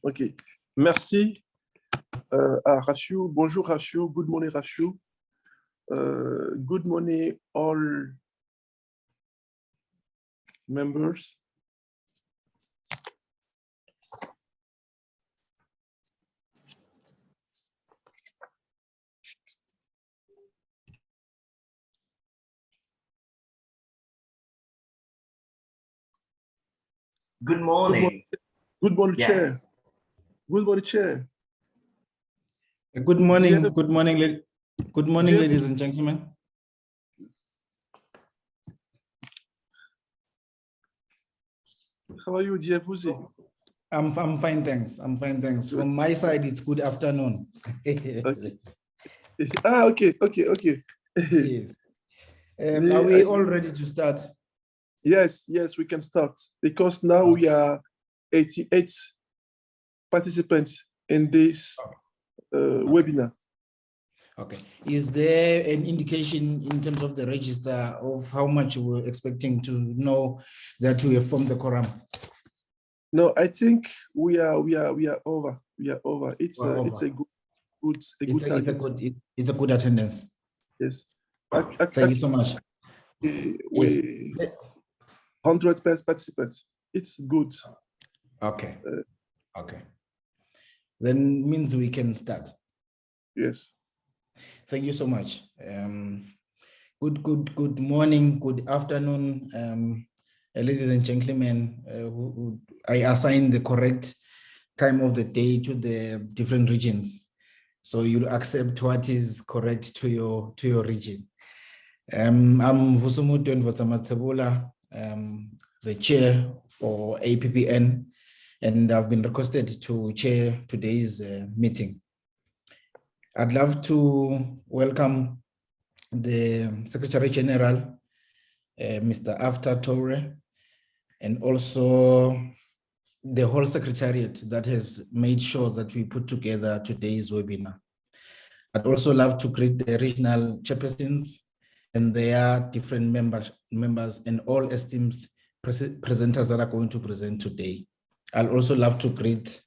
Ok, merci à Rachou. Bonjour Rachou, good morning Rachou. Good morning all members. Good morning. Good morning, Yes. Chair. Good morning, Chair. Good morning. Dear, Good morning. Good morning, dear, ladies and gentlemen. How are you, dear Vusi? I'm fine, thanks. I'm fine, thanks. From my side, it's good afternoon. Okay. Okay. Yes. Are we all ready to start? Yes, we can start because now we are 88 participants in this webinar. Okay. Is there an indication in terms of the register of how much we're expecting to know that we have formed the quorum? No, I think we are over. We are over. It's a good target. It's a good attendance. Yes. Thank you so much. We 100 participants. It's good. Okay. Okay. Then means we can start. Yes. Thank you so much. Good morning, good afternoon, ladies and gentlemen. Who I assign the correct time of the day to the different regions, so you accept what is correct to your region. I'm Vusumutu Nvotsamatsebula, the chair for APPN, and I've been requested to chair today's meeting. I'd love to welcome the Secretary General, Mr. Aftab Toure, and also the whole Secretariat that has made sure that we put together today's webinar. I'd also love to greet the regional chairpersons and their different members and all esteemed presenters that are going to present today. I'll also love to greet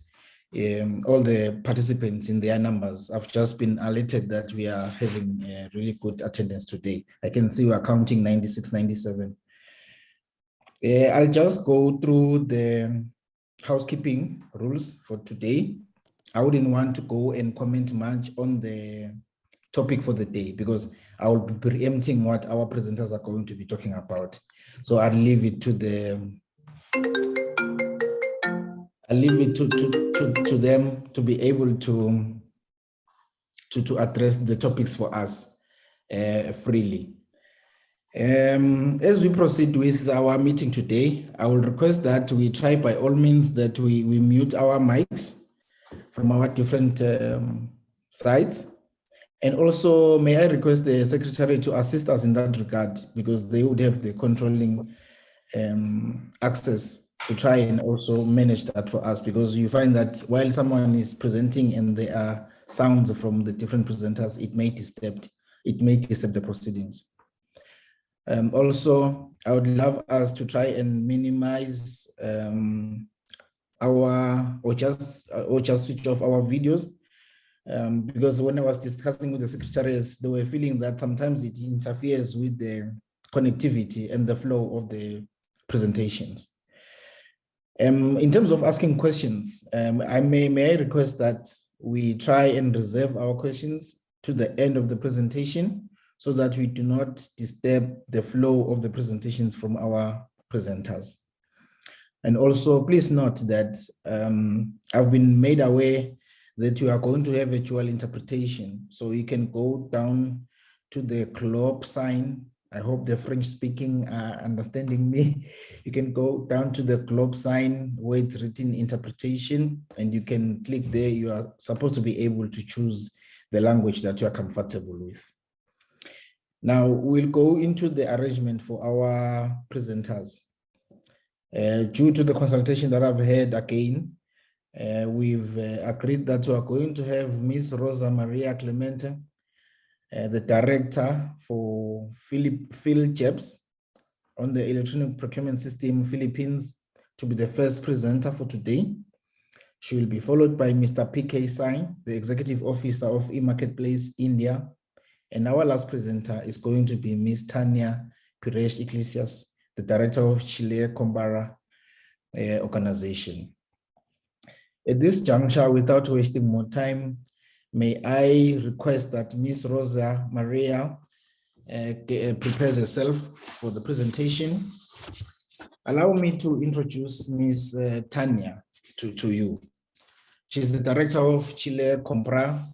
all the participants in their numbers. I've just been alerted that we are having a really good attendance today. I can see we're counting 96, 97. I'll just go through the housekeeping rules for today. I wouldn't want to go and comment much on the topic for the day because I will be preempting what our presenters are going to be talking about. So I'll leave it to to them to be able to address the topics for us freely. As we proceed with our meeting today, I will request that we try by all means that we mute our mics from our different sides. And also, may I request the Secretary to assist us in that regard, because they would have the controlling access to try and also manage that for us, because you find that while someone is presenting and there are sounds from the different presenters, it may disturb the proceedings. Also, I would love us to try and minimize just switch off our videos, because when I was discussing with the secretaries, they were feeling that sometimes it interferes with the connectivity and the flow of the presentations. In terms of asking questions, may I request that we try and reserve our questions to the end of the presentation so that we do not disturb the flow of the presentations from our presenters. And also, please note that I've been made aware that you are going to have virtual interpretation. So you can go down to the globe sign. I hope the French speaking are understanding me. You can go down to the globe sign where it's written interpretation, and you can click there. You are supposed to be able to choose the language that you are comfortable with. Now we'll go into the arrangement for our presenters. Due to the consultation that I've had again, we've agreed that we are going to have Ms. Rosa Maria Clemente, the director for Phil Jebs on the electronic procurement system Philippines to be the first presenter for today. She will be followed by Mr. PK Sai, the Executive Officer of eMarketplace India. And our last presenter is going to be Ms. Tania Pires Iglesias, the Director of Chile Compra organization. At this juncture, without wasting more time, may I request that Ms. Rosa Maria prepares herself for the presentation. Allow me to introduce Ms. Tania to you. She's the Director of Chile Compra.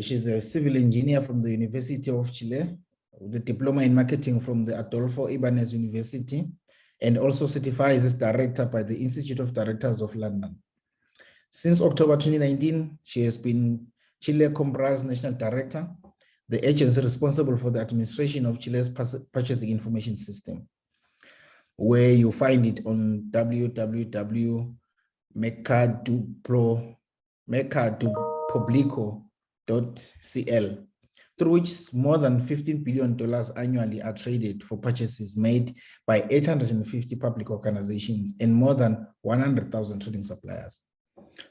She's a civil engineer from the University of Chile, with a diploma in marketing from the Adolfo Ibáñez University, and also certifies as director by the Institute of Directors of London. Since October 2019, she has been Chile Compra's National Director, the agency responsible for the administration of Chile's purchasing information system, where you find it on www.mercadopublico.cl, through which more than $15 billion annually are traded for purchases made by 850 public organizations and more than 100,000 trading suppliers.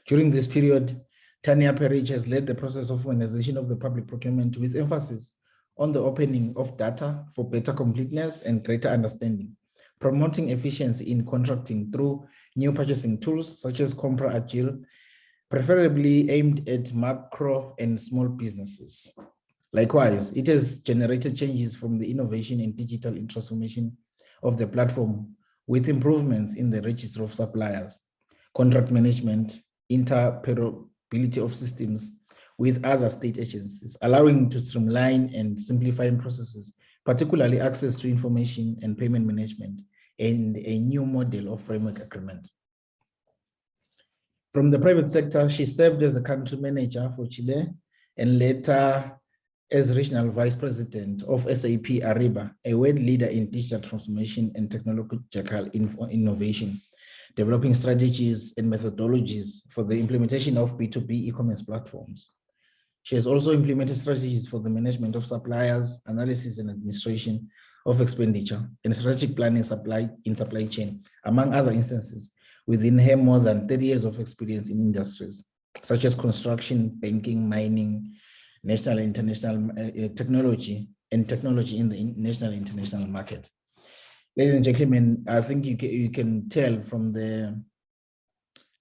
During this period, Tania Pires has led the process of modernization of the public procurement with emphasis on the opening of data for better completeness and greater understanding, promoting efficiency in contracting through new purchasing tools such as Compra Agile, preferably aimed at macro and small businesses. Likewise, it has generated changes from the innovation and digital transformation of the platform with improvements in the register of suppliers, contract management, interoperability of systems with other state agencies, allowing to streamline and simplify processes, particularly access to information and payment management, and a new model of framework agreement. From the private sector, she served as a country manager for Chile and later as regional vice president of SAP Ariba, a world leader in digital transformation and technological innovation, developing strategies and methodologies for the implementation of B2B e-commerce platforms. She has also implemented strategies for the management of suppliers, analysis and administration of expenditure, and strategic planning in supply chain, among other instances, within her more than 30 years of experience in industries such as construction, banking, mining, national and international technology in the national and international market. Ladies and gentlemen, I think you can tell from the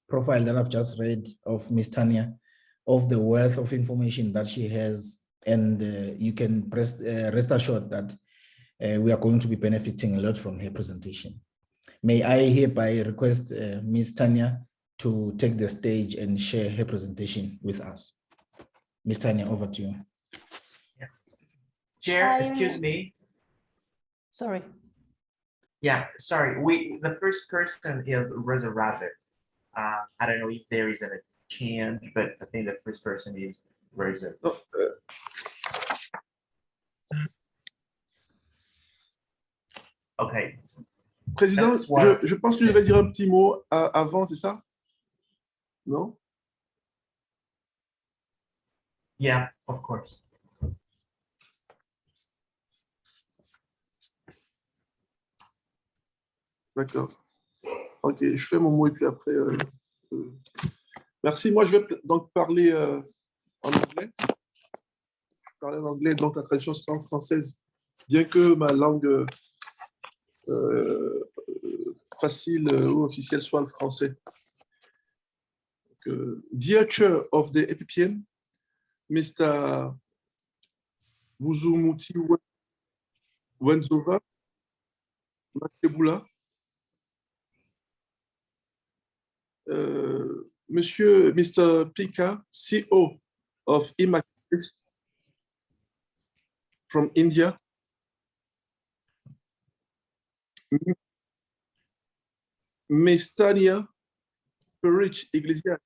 profile that I've just read of Ms. Tania of the wealth of information that she has, and you can rest assured that we are going to be benefiting a lot from her presentation. May I hereby request Ms. Tania to take the stage and share her presentation with us. Ms. Tania, over to you. Yeah. Chair, excuse me. Sorry. Yeah, sorry. The first person is Rosa Rabbit. I don't know if there is a change, but I think the first person is Rosa. Non, Okay. Président, je pense que je vais dire un petit mot avant, c'est ça? Non? Yeah, of course. D'accord. Ok, je fais mon mot et puis après... Merci. Moi, je vais donc parler en anglais. Parler en anglais, donc la traduction sera en française, bien que ma langue facile ou officielle soit le français. Donc, Dear Chair of the EPPN, Mr. Vusumuthi Wenzova Makebula, Mr. Pika, CEO of eMarketplace from India, Ms. Tania Pires Iglesias,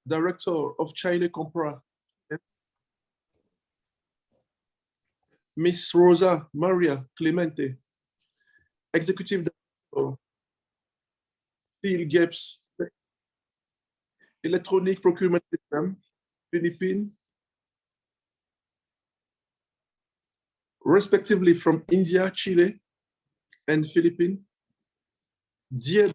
Director of Chile Compra, Ms. Rosa Maria Clemente, Executive Director, Phil Gibbs, Electronic Procurement System, Philippines, respectively from India, Chile, and Philippines. Dear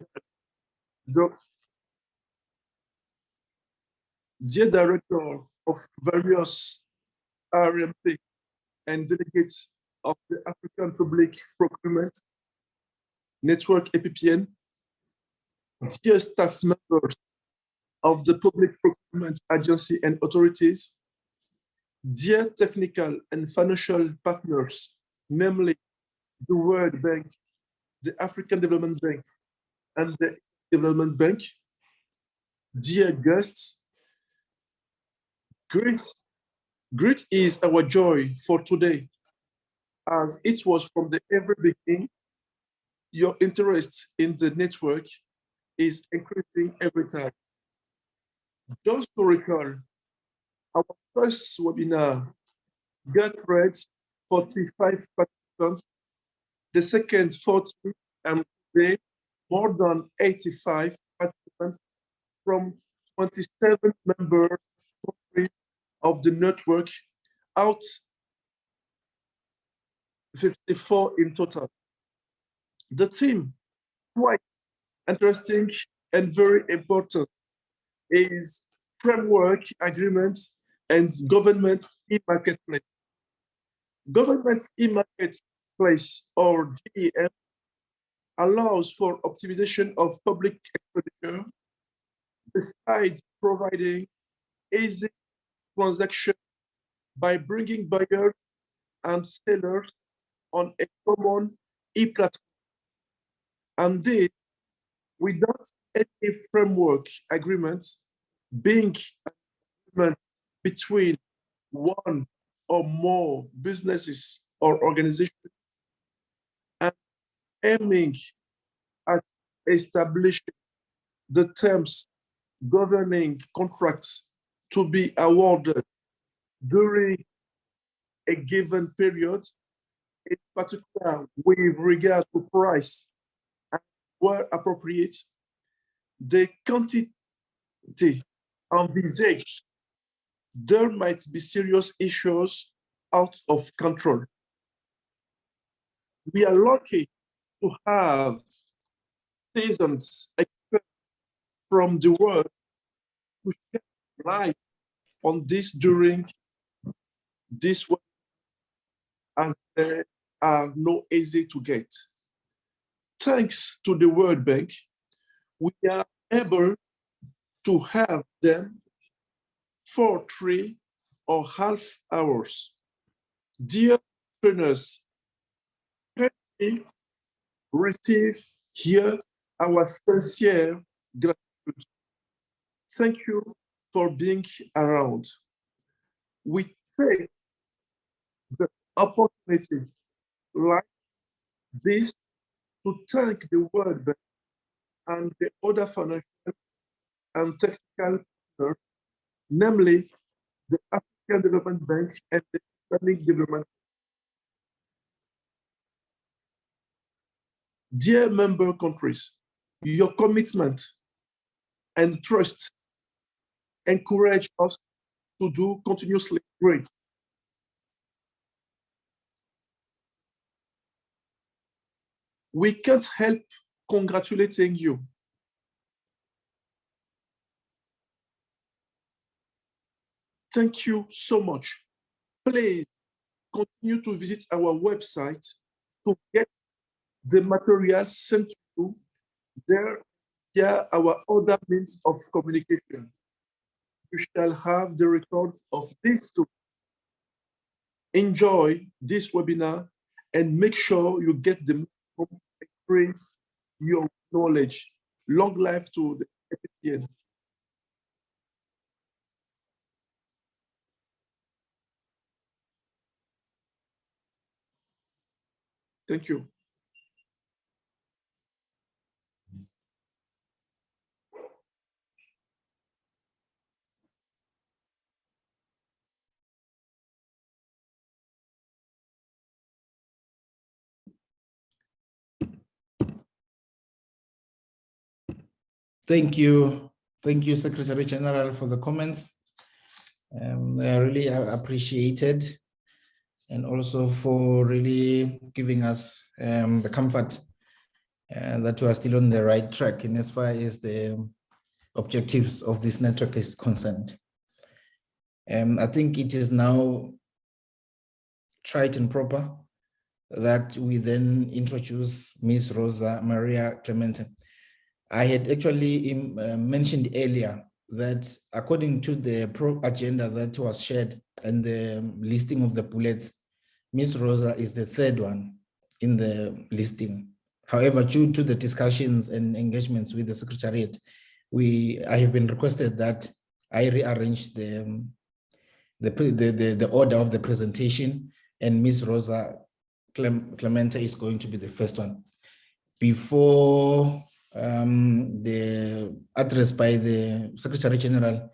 Director of various RMP and delegates of the African Public Procurement Network, APPN, dear staff members of the Public Procurement Agency and authorities, dear technical and financial partners, namely the World Bank, the African Development Bank, and the Development Bank, dear guests, great is our joy for today, as it was from the very beginning. Your interest in the network is increasing every time. Just to recall, our first webinar got read 45 participants, the second 40, and today more than 85 participants from 27 member countries of the network, out 54 in total. The theme, quite interesting and very important, is framework agreements and government e-marketplace. Government e-marketplace, or GEM, allows for optimization of public expenditure besides providing easy transaction by bringing buyers and sellers on a common e-platform. And this without any framework agreement being an agreement between one or more businesses or organizations, and aiming at establishing the terms governing contracts to be awarded during a given period, in particular with regard to price and where appropriate, the quantity envisaged, there might be serious issues out of control. We are lucky to have seasoned experts from the world to shed light on this during this work, as they are not easy to get. Thanks to the World Bank, we are able to have them for 3.5 hours. Dear trainers, kindly receive here our sincere gratitude. Thank you for being around. We take the opportunity like this to thank the World Bank and the other financial and technical partners, namely the African Development Bank and the Islamic Development. Dear member countries, your commitment and trust encourage us to do continuously great. We can't help congratulating you. Thank you so much. Please continue to visit our website to get the materials sent to you. There are our other means of communication. You shall have the records of these two. Enjoy this webinar and make sure you get the increase your knowledge. Long life to the APPN. Thank you. Thank you, Secretary General, for the comments. They are really appreciated. and also for really giving us the comfort that we are still on the right track in as far as the objectives of this network is concerned. I think it is now tried and proper that we then introduce Ms. Rosa Maria Clemente. I had actually mentioned earlier that according to the agenda that was shared and the listing of the bullets, Ms. Rosa is the third one in the listing. However, due to the discussions and engagements with the Secretariat, I have been requested that I rearrange the order of the presentation, and Ms. Rosa Clemente is going to be the first one. Before the address by the Secretary General,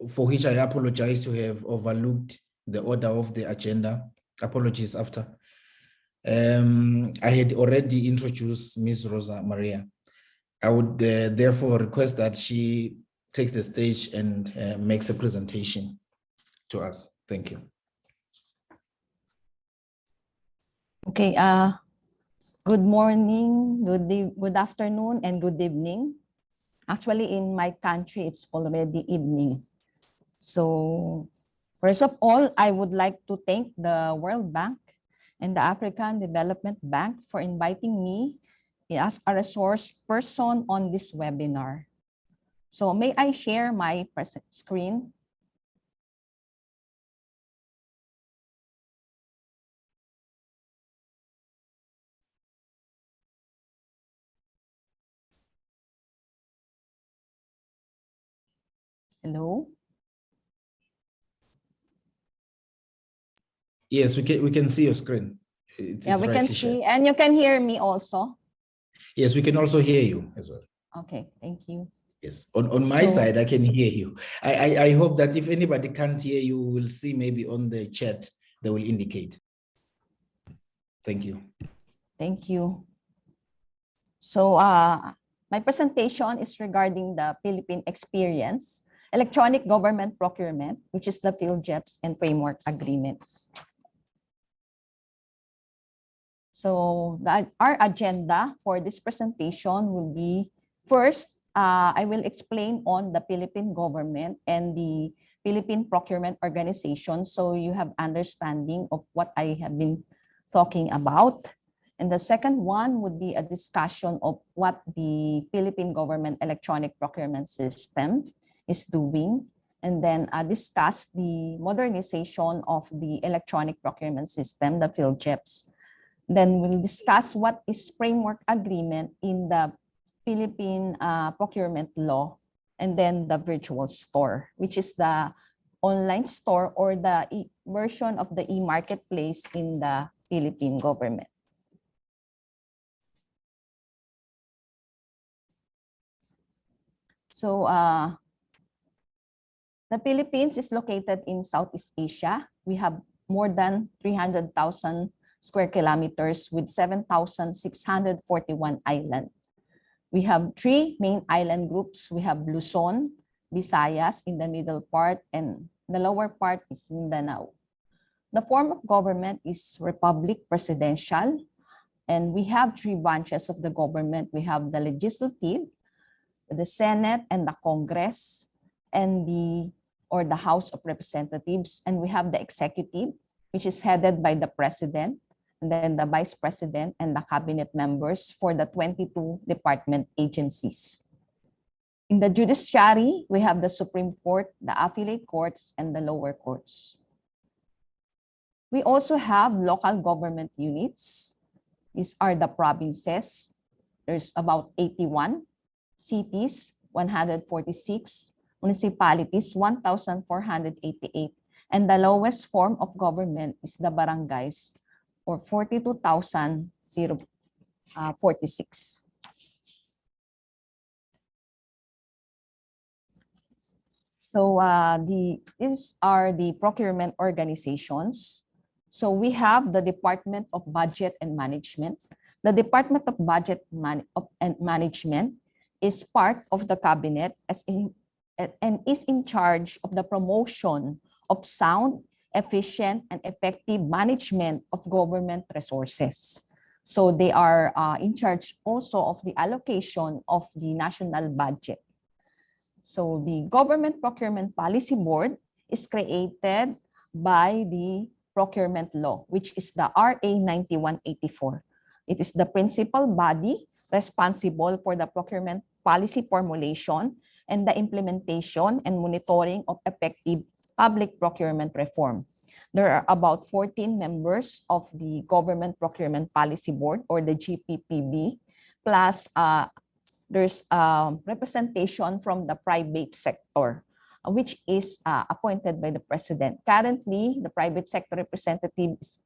for which I apologize to have overlooked the order of the agenda. Apologies after. I had already introduced Ms. Rosa Maria. I would therefore request that she takes the stage and makes a presentation to us. Thank you. Okay. Good morning, good afternoon, and good evening. Actually, in my country, it's already evening. So, first of all, I would like to thank the World Bank and the African Development Bank for inviting me as a resource person on this webinar. So, may I share my screen? Hello? Yes, we can see your screen. Yeah, we can see, and you can hear me also. Yes, we can also hear you as well. Okay, thank you. Yes, on my side, I can hear you. I hope that if anybody can't hear you, we'll see maybe on the chat, they will indicate. Thank you. Thank you. So my presentation is regarding the Philippine experience, electronic government procurement, which is the PhilJEPs and framework agreements. So our agenda for this presentation will be, first, I will explain on the Philippine government and the Philippine procurement organization, so you have understanding of what I have been talking about. And the second one would be a discussion of what the Philippine government electronic procurement system is doing. And then discuss the modernization of the electronic procurement system, the PhilJEPs. Then we'll discuss what is framework agreement in the Philippine procurement law, and then the virtual store, which is the online store or the version of the e-marketplace in the Philippine government. So the Philippines is located in Southeast Asia. We have more than 300,000 square kilometers with 7,641 islands. We have 3 main island groups. We have Luzon, Visayas in the middle part, and the lower part is Mindanao. The form of government is republic presidential, and we have 3 branches of the government. We have the legislative, the Senate and the Congress, and the House of Representatives, and we have the executive, which is headed by the president, and then the vice president and the cabinet members for the 22 department agencies. In the judiciary, we have the Supreme Court, the affiliate courts, and the lower courts. We also have local government units. These are the provinces. There's about 81, cities, 146, municipalities, 1,488, and the lowest form of government is the barangays, or 42,046. So these are the procurement organizations. So we have the Department of Budget and Management. The Department of Budget and Management is part of the cabinet and is in charge of the promotion of sound efficient, and effective management of government resources. So they are in charge also of the allocation of the national budget. So the Government Procurement Policy Board is created by the procurement law, which is the RA 9184. It is the principal body responsible for the procurement policy formulation and the implementation and monitoring of effective public procurement reform. There are about 14 members of the Government Procurement Policy Board, or the GPPB, plus there's representation from the private sector, which is appointed by the president. Currently, the private sector representatives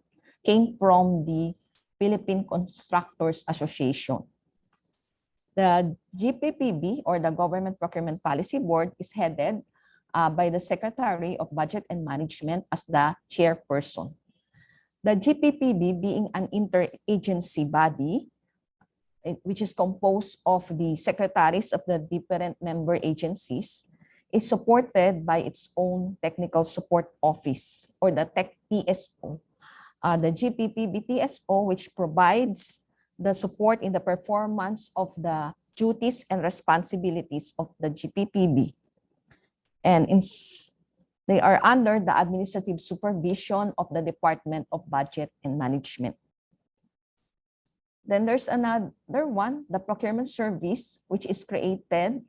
came from the Philippine Constructors Association. The GPPB, or the Government Procurement Policy Board, is headed by the Secretary of Budget and Management as the chairperson. The GPPB, being an interagency body, which is composed of the secretaries of the different member agencies, is supported by its own technical support office, or the Tech TSO. The GPPB TSO, which provides the support in the performance of the duties and responsibilities of the GPPB. And they are under the administrative supervision of the Department of Budget and Management. Then there's another one, the Procurement Service, which is created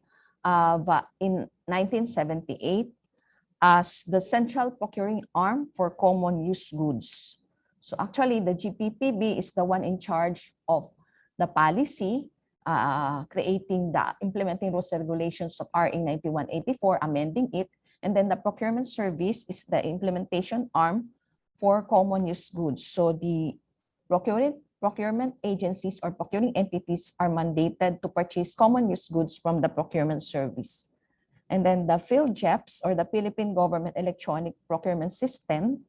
in 1978 as the central procuring arm for common use goods. So actually, the GPPB is the one in charge of the policy, creating the implementing rules and regulations of RA 9184, amending it. And then the Procurement Service is the implementation arm for common use goods. So the procurement agencies or procuring entities are mandated to purchase common use goods from the Procurement Service. And then the PhilGEPS, or the Philippine Government Electronic Procurement System,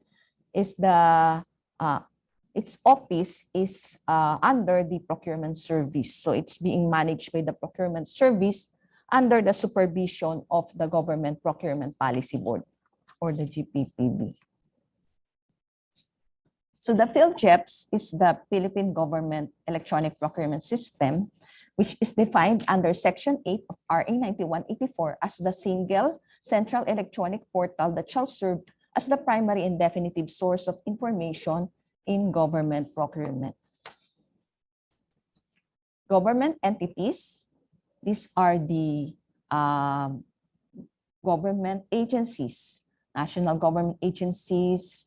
is the its office is under the Procurement Service. So it's being managed by the Procurement Service under the supervision of the Government Procurement Policy Board, or the GPPB. So the PhilGEPS is the Philippine Government Electronic Procurement System, which is defined under Section 8 of RA 9184 as the single central electronic portal that shall serve as the primary and definitive source of information in government procurement. Government entities, these are the government agencies, national government agencies,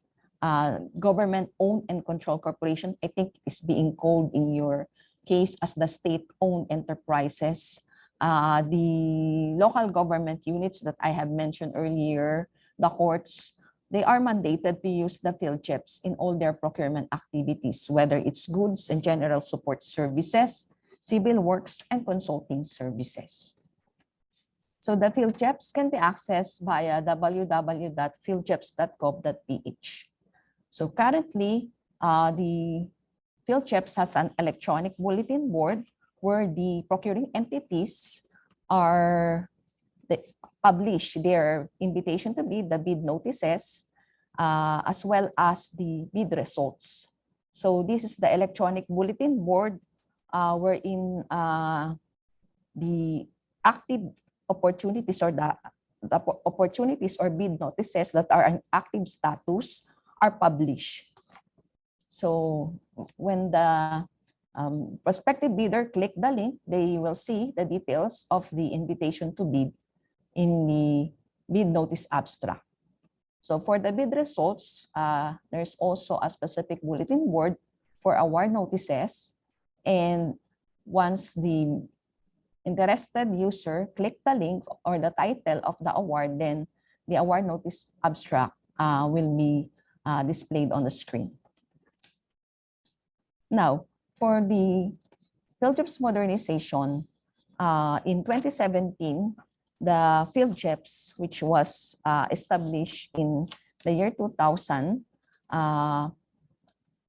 government-owned and controlled corporation, I think is being called in your case as the state-owned enterprises. The local government units that I have mentioned earlier, the courts, they are mandated to use the PhilGEPS in all their procurement activities, whether it's goods and general support services, civil works, and consulting services. So the PhilGEPS can be accessed via www.philgeps.gov.ph. So currently, the PhilGEPS has an electronic bulletin board where the procuring entities are publish their invitation to bid, the bid notices, as well as the bid results. So this is the electronic bulletin board wherein the active opportunities, or the opportunities or bid notices that are in active status are published. So when the prospective bidder click the link, they will see the details of the invitation to bid in the bid notice abstract. So for the bid results, there's also a specific bulletin board for award notices. And once the interested user click the link or the title of the award, then the award notice abstract will be displayed on the screen. Now, for the PhilGEPS modernization, in 2017, the PhilGEPS, which was established in the year 2000,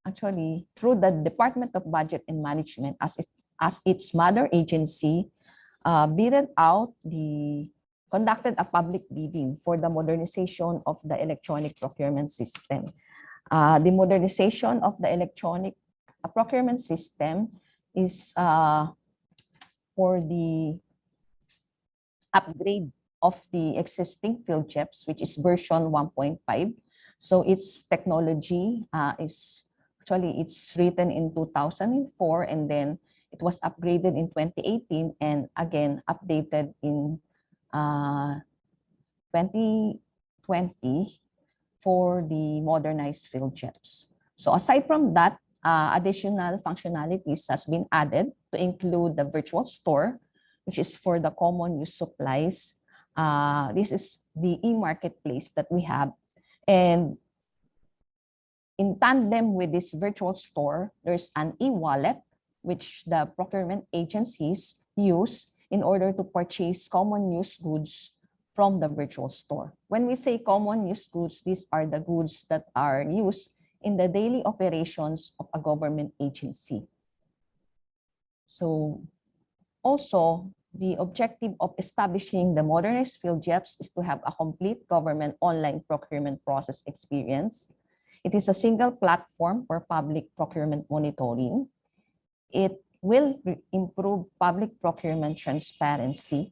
actually through the Department of Budget and Management as its mother agency, bidded out the conducted a public bidding for the modernization of the electronic procurement system. The modernization of the electronic procurement system is for the upgrade of the existing PhilJEPs, which is version 1.5. So its technology is actually it's written in 2004, and then it was upgraded in 2018 and again updated in 2020 for the modernized PhilJEPs. So aside from that, additional functionalities has been added to include the virtual store, which is for the common use supplies. This is the e-marketplace that we have. And in tandem with this virtual store, there's an e-wallet, which the procurement agencies use in order to purchase common use goods from the virtual store. When we say common use goods, these are the goods that are used in the daily operations of a government agency. So also, the objective of establishing the modernized PhilJEPs is to have a complete government online procurement process experience. It is a single platform for public procurement monitoring. It will improve public procurement transparency.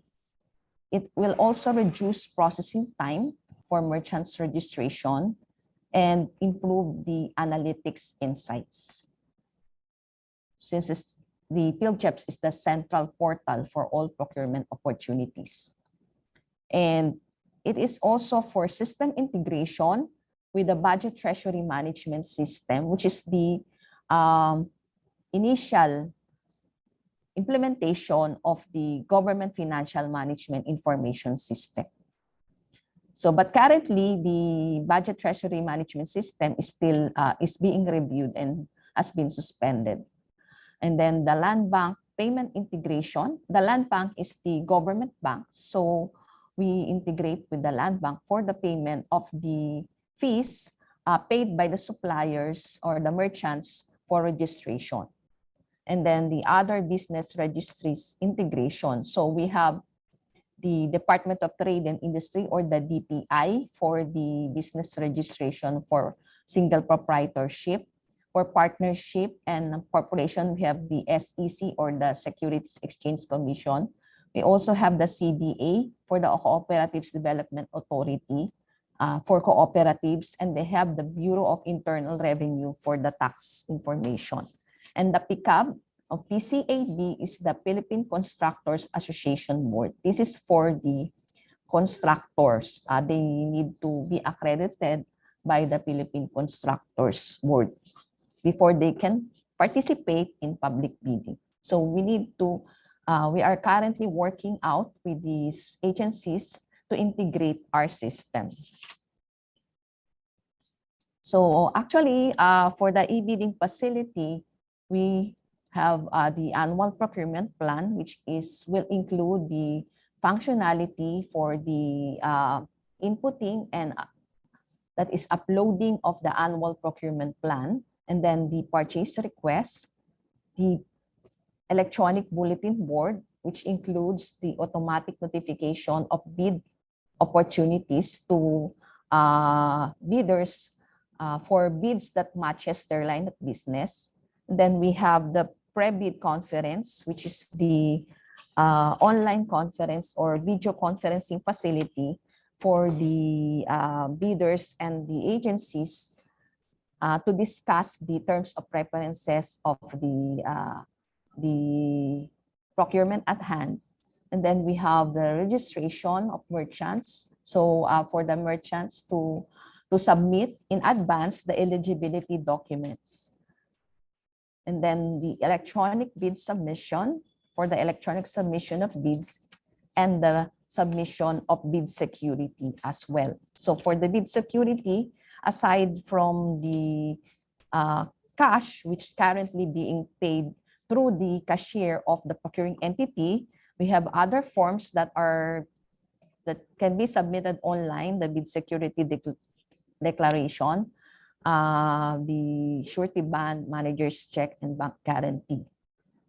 It will also reduce processing time for merchants registration and improve the analytics insights. Since the PhilJEPs is the central portal for all procurement opportunities. And it is also for system integration with the budget treasury management system, which is the initial implementation of the government financial management information system. So, but currently the budget treasury management system is still is being reviewed and has been suspended. And then the land bank payment integration. The land bank is the government bank. So we integrate with the land bank for the payment of the fees paid by the suppliers or the merchants for registration. And then the other business registries integration. So we have the Department of Trade and Industry, or the DTI, for the business registration for single proprietorship. For partnership and corporation, we have the SEC, or the Securities Exchange Commission. We also have the CDA for the Cooperatives Development Authority for cooperatives, and they have the Bureau of Internal Revenue for the tax information. And the PCAB of PCAB is the Philippine Constructors Association Board. This is for the constructors. They need to be accredited by the Philippine Constructors Board before they can participate in public bidding. So we need to, we are currently working out with these agencies to integrate our system. So actually, for the e-bidding facility, we have the annual procurement plan, which will include the functionality for the inputting and that is uploading of the annual procurement plan, and then the purchase request, the electronic bulletin board, which includes the automatic notification of bid opportunities to bidders for bids that matches their line of business. And then we have the pre-bid conference, which is the online conference or video conferencing facility for the bidders and the agencies to discuss the terms of preferences of the procurement at hand. And then we have the registration of merchants. So for the merchants to submit in advance the eligibility documents. And then the electronic bid submission for the electronic submission of bids, and the submission of bid security as well. So for the bid security, aside from the cash, which is currently being paid through the cashier of the procuring entity, we have other forms that can be submitted online: the bid security declaration, the surety bond, manager's check, and bank guarantee.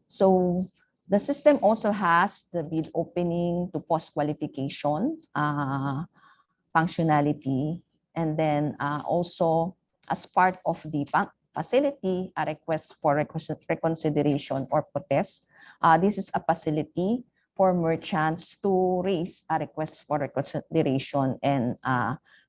So The system also has the bid opening to post-qualification functionality. And then also as part of the facility, a request for reconsideration or protest. This is a facility for merchants to raise a request for reconsideration and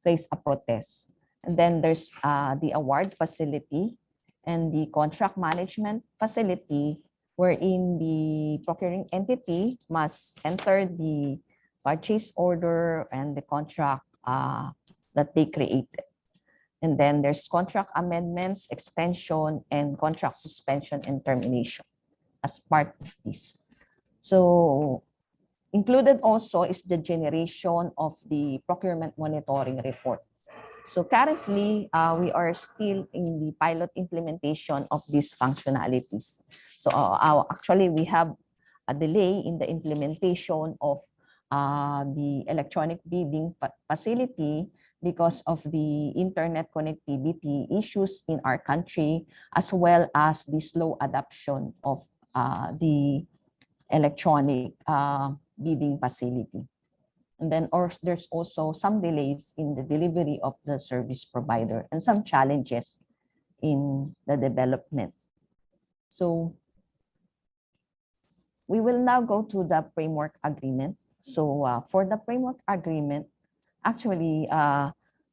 raise a protest. And then there's the award facility and the contract management facility, wherein the procuring entity must enter the purchase order and the contract that they created. And then there's contract amendments, extension, and contract suspension and termination as part of this. So included also is the generation of the procurement monitoring report. So currently, we are still in the pilot implementation of these functionalities. So actually, we have a delay in the implementation of the electronic bidding facility because of the internet connectivity issues in our country, as well as the slow adoption of the electronic bidding facility. And then there's also some delays in the delivery of the service provider and some challenges in the development. So we will now go to the framework agreement. So for the framework agreement, actually,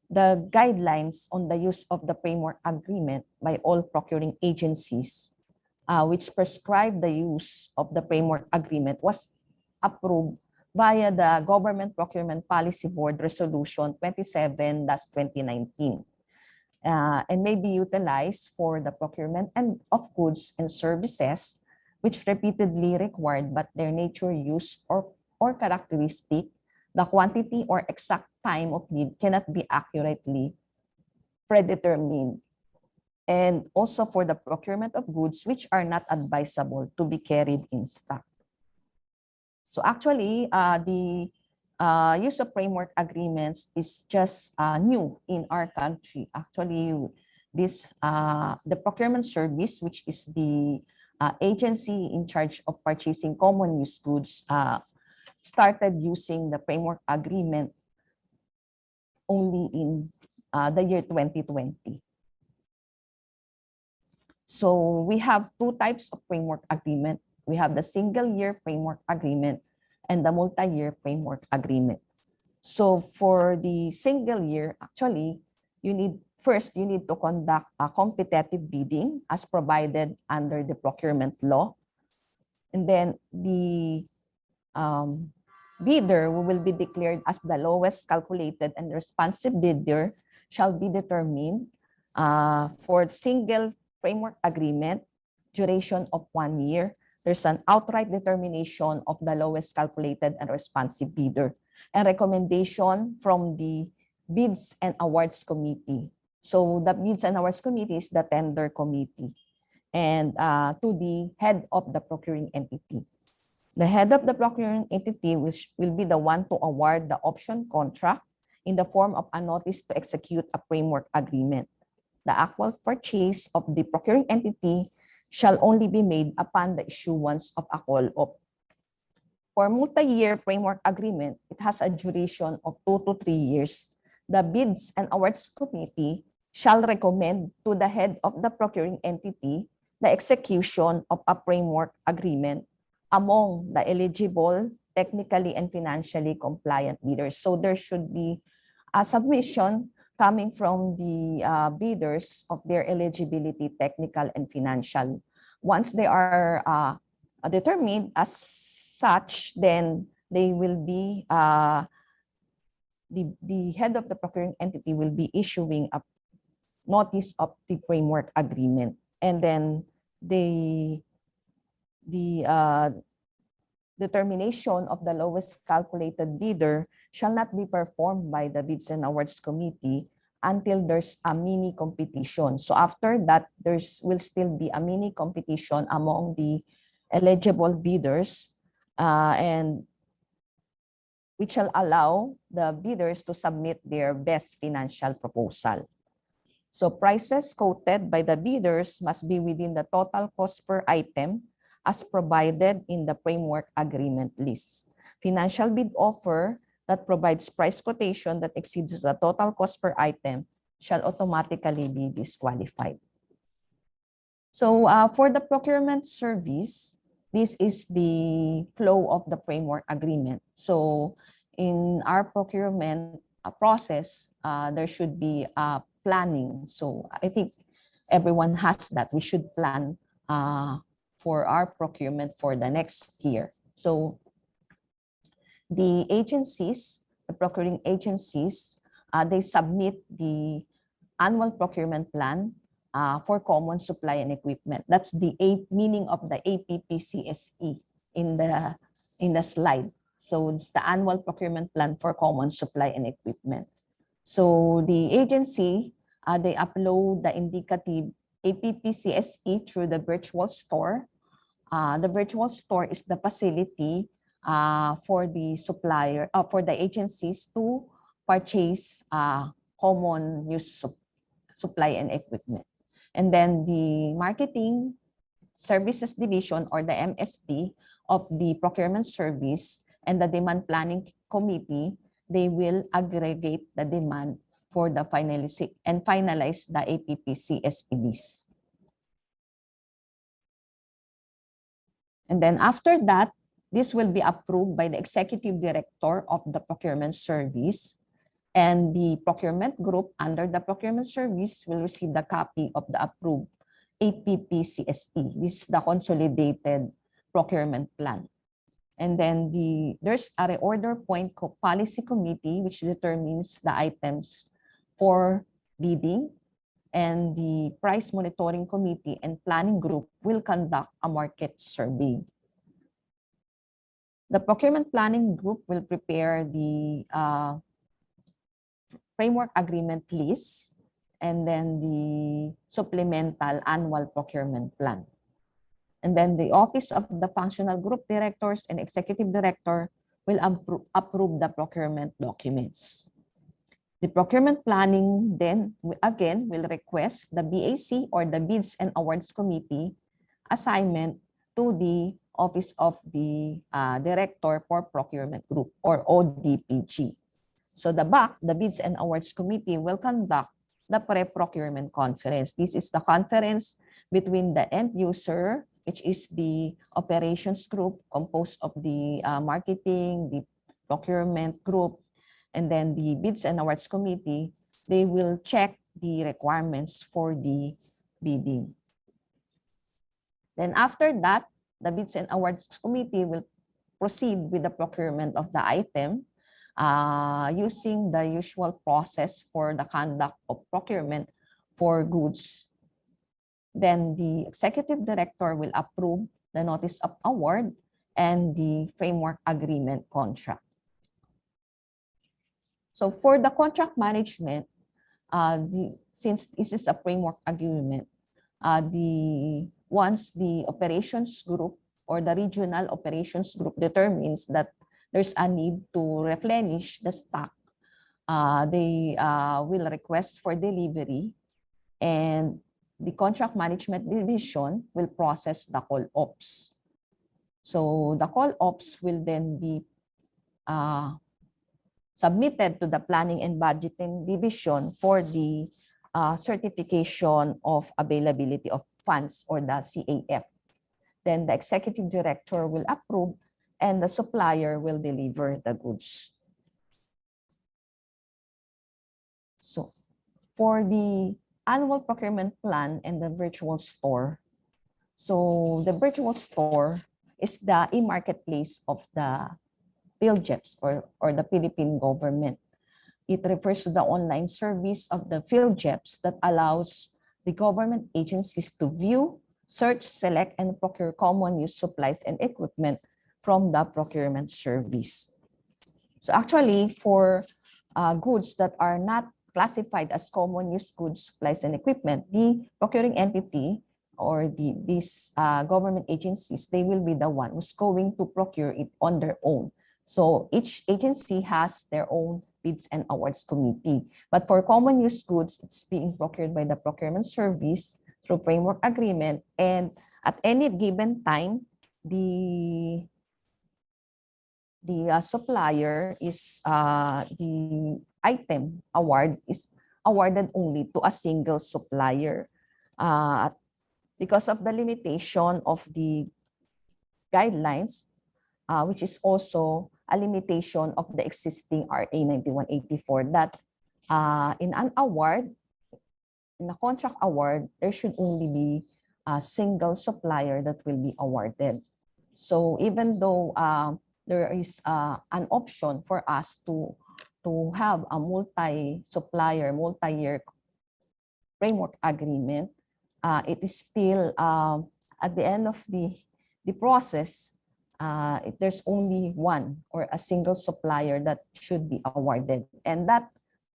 the guidelines on the use of the framework agreement by all procuring agencies, which prescribe the use of the framework agreement, was approved via the Government Procurement Policy Board Resolution 27-2019, and may be utilized for the procurement of goods and services which repeatedly required, but their nature, use, or characteristic, the quantity or exact time of need cannot be accurately predetermined. And also for the procurement of goods which are not advisable to be carried in stock. So actually, the use of framework agreements is just new in our country. Actually, the procurement service, which is the agency in charge of purchasing common use goods, started using the framework agreement only in the year 2020. So we have two types of framework agreement. We have the single-year framework agreement and the multi-year framework agreement. So for the single year, actually, you need to conduct a competitive bidding as provided under the procurement law. And then the bidder who will be declared as the lowest calculated and responsive bidder shall be determined for single framework agreement, duration of 1 year. There's an outright determination of the lowest calculated and responsive bidder, and recommendation from the Bids and Awards Committee. So the Bids and Awards Committee is the tender committee, and to the head of the procuring entity. The head of the procuring entity which will be the one to award the option contract in the form of a notice to execute a framework agreement. The actual purchase of the procuring entity shall only be made upon the issuance of a call-off. For multi-year framework agreement, it has a duration of 2 to 3 years. The Bids and Awards Committee shall recommend to the head of the procuring entity the execution of a framework agreement among the eligible, technically and financially compliant bidders. So there should be a submission coming from the bidders of their eligibility, technical and financial. Once they are determined as such, then they will be, the head of the procuring entity will be issuing a notice of the framework agreement. And then the determination of the lowest calculated bidder shall not be performed by the Bids and Awards Committee until there's a mini competition. So after that, will still be a mini competition among the eligible bidders, and which shall allow the bidders to submit their best financial proposal. So prices quoted by the bidders must be within the total cost per item as provided in the framework agreement list. Financial bid offer that provides price quotation that exceeds the total cost per item shall automatically be disqualified. So for the procurement service, this is the flow of the framework agreement. So in our procurement process, there should be planning. So I think everyone has that. We should plan for our procurement for the next year. So the agencies, the procuring agencies, they submit the annual procurement plan for common supply and equipment. That's the meaning of the APPCSE in the slide. So it's the annual procurement plan for common supply and equipment. So the agency, they upload the indicative APPCSE through the virtual store. The virtual store is the facility for the supplier, for the agencies to purchase common use supply and equipment. And then the marketing services division, or the MSD of the procurement service, and the demand planning committee, they will aggregate the demand for the finalize the APPCSEDs. And then after that, this will be approved by the executive director of the procurement service, and the procurement group under the procurement service will receive the copy of the approved APPCSE. This is the consolidated procurement plan. And then there's a reorder point policy committee, which determines the items for bidding, and the price monitoring committee and planning group will conduct a market survey. The procurement planning group will prepare the framework agreement list, and then the supplemental annual procurement plan. And then the office of the functional group directors and executive director will approve the procurement documents. The procurement planning then again will request the BAC, or the Bids and Awards Committee, assignment to the office of the director for procurement group, or ODPG. So the BAC, the Bids and Awards Committee, will conduct the pre-procurement conference. This is the conference between the end user, which is the operations group composed of the marketing, the procurement group, and then the Bids and Awards Committee. They will check the requirements for the bidding. Then after that, the Bids and Awards Committee will proceed with the procurement of the item using the usual process for the conduct of procurement for goods. Then the executive director will approve the notice of award and the framework agreement contract. So for the contract management, since this is a framework agreement, once the operations group or the regional operations group determines that there's a need to replenish the stock, they will request for delivery, and the contract management division will process the call ops. So the call ops will then be submitted to the planning and budgeting division for the certification of availability of funds, or the CAF. Then the executive director will approve, and the supplier will deliver the goods. So for the annual procurement plan and the virtual store, so the virtual store is the e-marketplace of the PhilJeps, or the Philippine government. It refers to the online service of the PhilJeps that allows the government agencies to view, search, select, and procure common use supplies and equipment from the procurement service. So actually, for goods that are not classified as common use goods, supplies, and equipment, the procuring entity, or these government agencies, they will be the one who's going to procure it on their own. So each agency has their own Bids and Awards Committee. But for common use goods, it's being procured by the procurement service through framework agreement. And at any given time, the supplier is the item award is awarded only to a single supplier because of the limitation of the guidelines, which is also a limitation of the existing RA 9184 that in an award, in a contract award, there should only be a single supplier that will be awarded. So even though there is an option for us to have a multi-supplier, multi-year framework agreement, it is still at the end of the process, there's only one or a single supplier that should be awarded. And that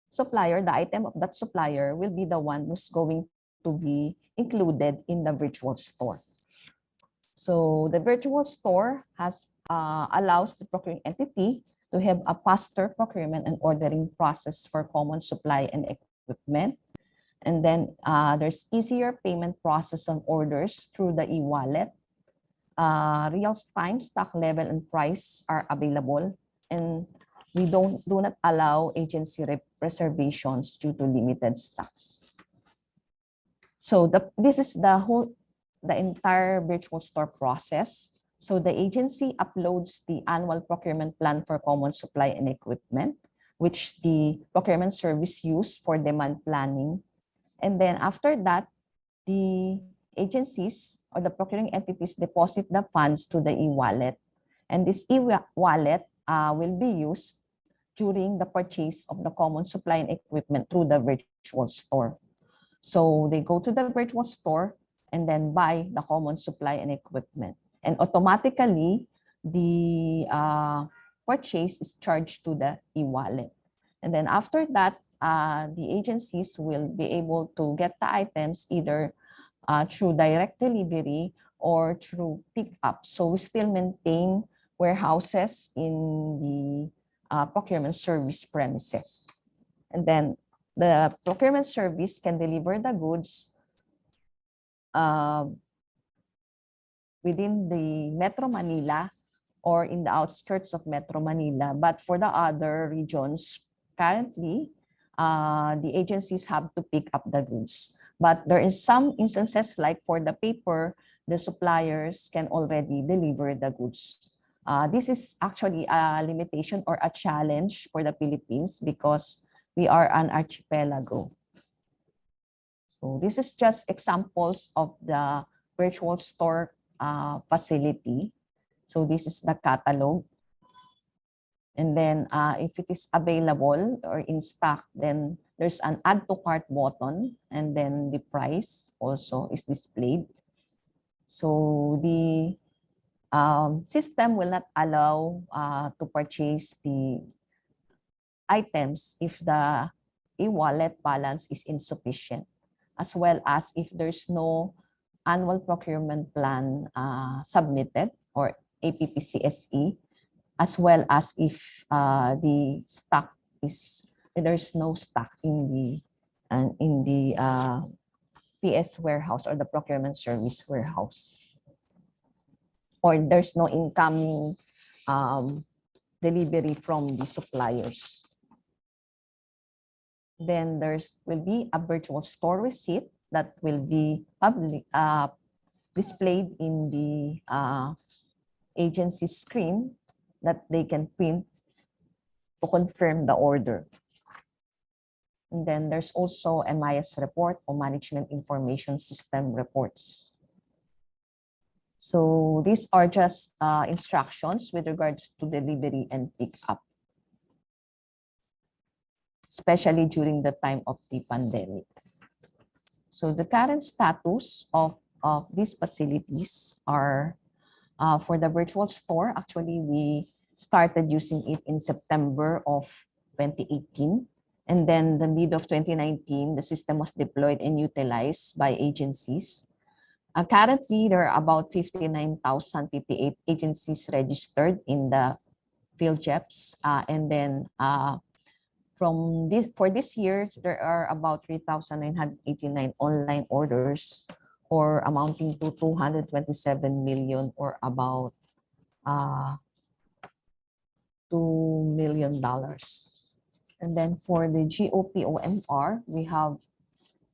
supplier, the item of that supplier will be the one who's going to be included in the virtual store. So the virtual store allows the procuring entity to have a faster procurement and ordering process for common supply and equipment. And then there's easier payment process on orders through the e-wallet. Real-time stock level and price are available, and we do not allow agency reservations due to limited stocks. So this is the entire virtual store process. So the agency uploads the annual procurement plan for common supply and equipment, which the procurement service use for demand planning. And then after that, the agencies or the procuring entities deposit the funds to the e-wallet. And this e-wallet will be used during the purchase of the common supply and equipment through the virtual store. So they go to the virtual store and then buy the common supply and equipment. And automatically, the purchase is charged to the e-wallet. And then after that, the agencies will be able to get the items either through direct delivery or through pickup. So we still maintain warehouses in the procurement service premises. And then the procurement service can deliver the goods within the Metro Manila or in the outskirts of Metro Manila. But for the other regions, currently, the agencies have to pick up the goods. But there is some instances like for the paper, the suppliers can already deliver the goods. This is actually a limitation or a challenge for the Philippines because we are an archipelago. So this is just examples of the virtual store facility. So this is the catalog. And then if it is available or in stock, then there's an add to cart button, and then the price also is displayed. So the system will not allow to purchase the items if the e-wallet balance is insufficient, as well as if there's no annual procurement plan submitted or APPCSE, as well as if the stock is, there's no stock in the PS warehouse or the procurement service warehouse, or there's no incoming delivery from the suppliers. Then will be a virtual store receipt that will be displayed in the agency screen that they can print to confirm the order. And then there's also MIS report or Management Information System reports. So these are just instructions with regards to delivery and pickup, especially during the time of the pandemic. So the current status of these facilities are for the virtual store. Actually, we started using it in September of 2018. And then the mid of 2019, the system was deployed and utilized by agencies. Currently, there are about 59,058 agencies registered in the PhilJEPs. And then for this year, there are about 3,989 online orders or amounting to 227 million, or about $2 million. And then for the GOPOMR, we have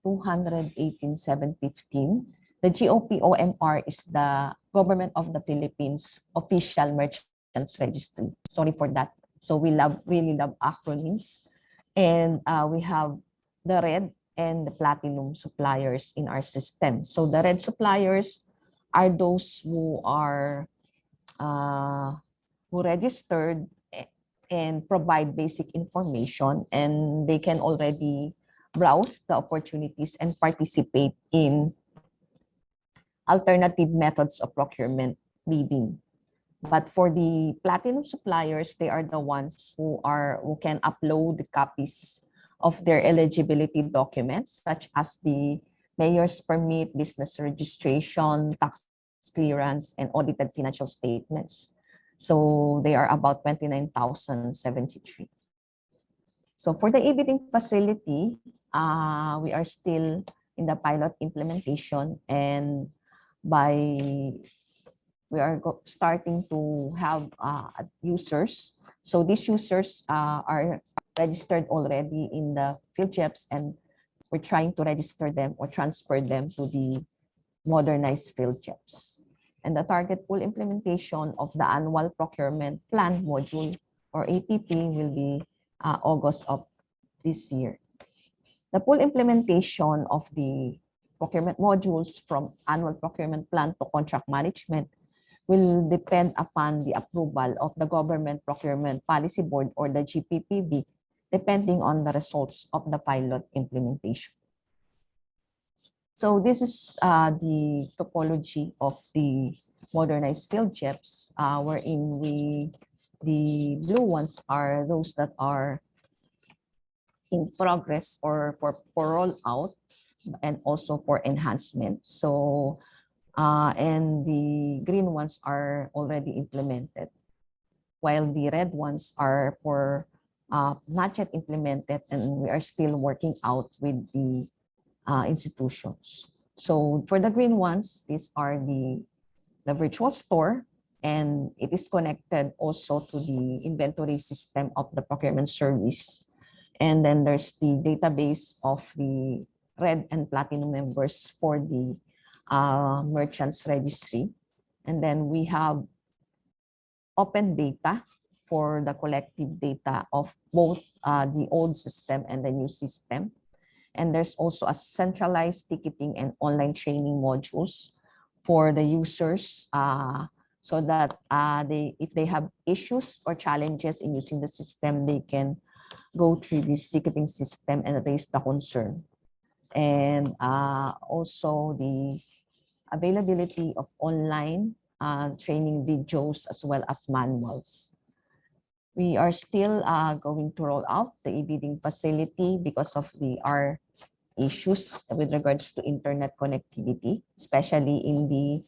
218,715. The GOPOMR is the Government of the Philippines Official Merchants Registry. Sorry for that. So we really love acronyms. And we have the red and the platinum suppliers in our system. So the red suppliers are those who are who registered and provide basic information, and they can already browse the opportunities and participate in alternative methods of procurement bidding. But for the platinum suppliers, they are the ones who can upload the copies of their eligibility documents, such as the mayor's permit, business registration, tax clearance, and audited financial statements. So they are about 29,073. So for the e-bidding facility, we are still in the pilot implementation, and we are starting to have users. So these users are registered already in the PhilJEPs, and we're trying to register them or transfer them to the modernized PhilJEPs. And the target pool implementation of the annual procurement plan module, or APP, will be August of this year. The full implementation of the procurement modules from annual procurement plan to contract management will depend upon the approval of the Government Procurement Policy Board, or the GPPB, depending on the results of the pilot implementation. So this is the topology of the modernized PhilJEPs, wherein the blue ones are those that are in progress or for rollout, and also for enhancement. So, and the green ones are already implemented, while the red ones are for not yet implemented, and we are still working out with the institutions. So for the green ones, these are the virtual store, and it is connected also to the inventory system of the procurement service. And then there's the database of the red and platinum members for the merchants registry. And then we have open data for the collective data of both the old system and the new system. And there's also a centralized ticketing and online training modules for the users, so that if they have issues or challenges in using the system, they can go through this ticketing system and raise the concern. And also the availability of online training videos as well as manuals. We are still going to roll out the e-bidding facility because of our issues with regards to internet connectivity, especially in the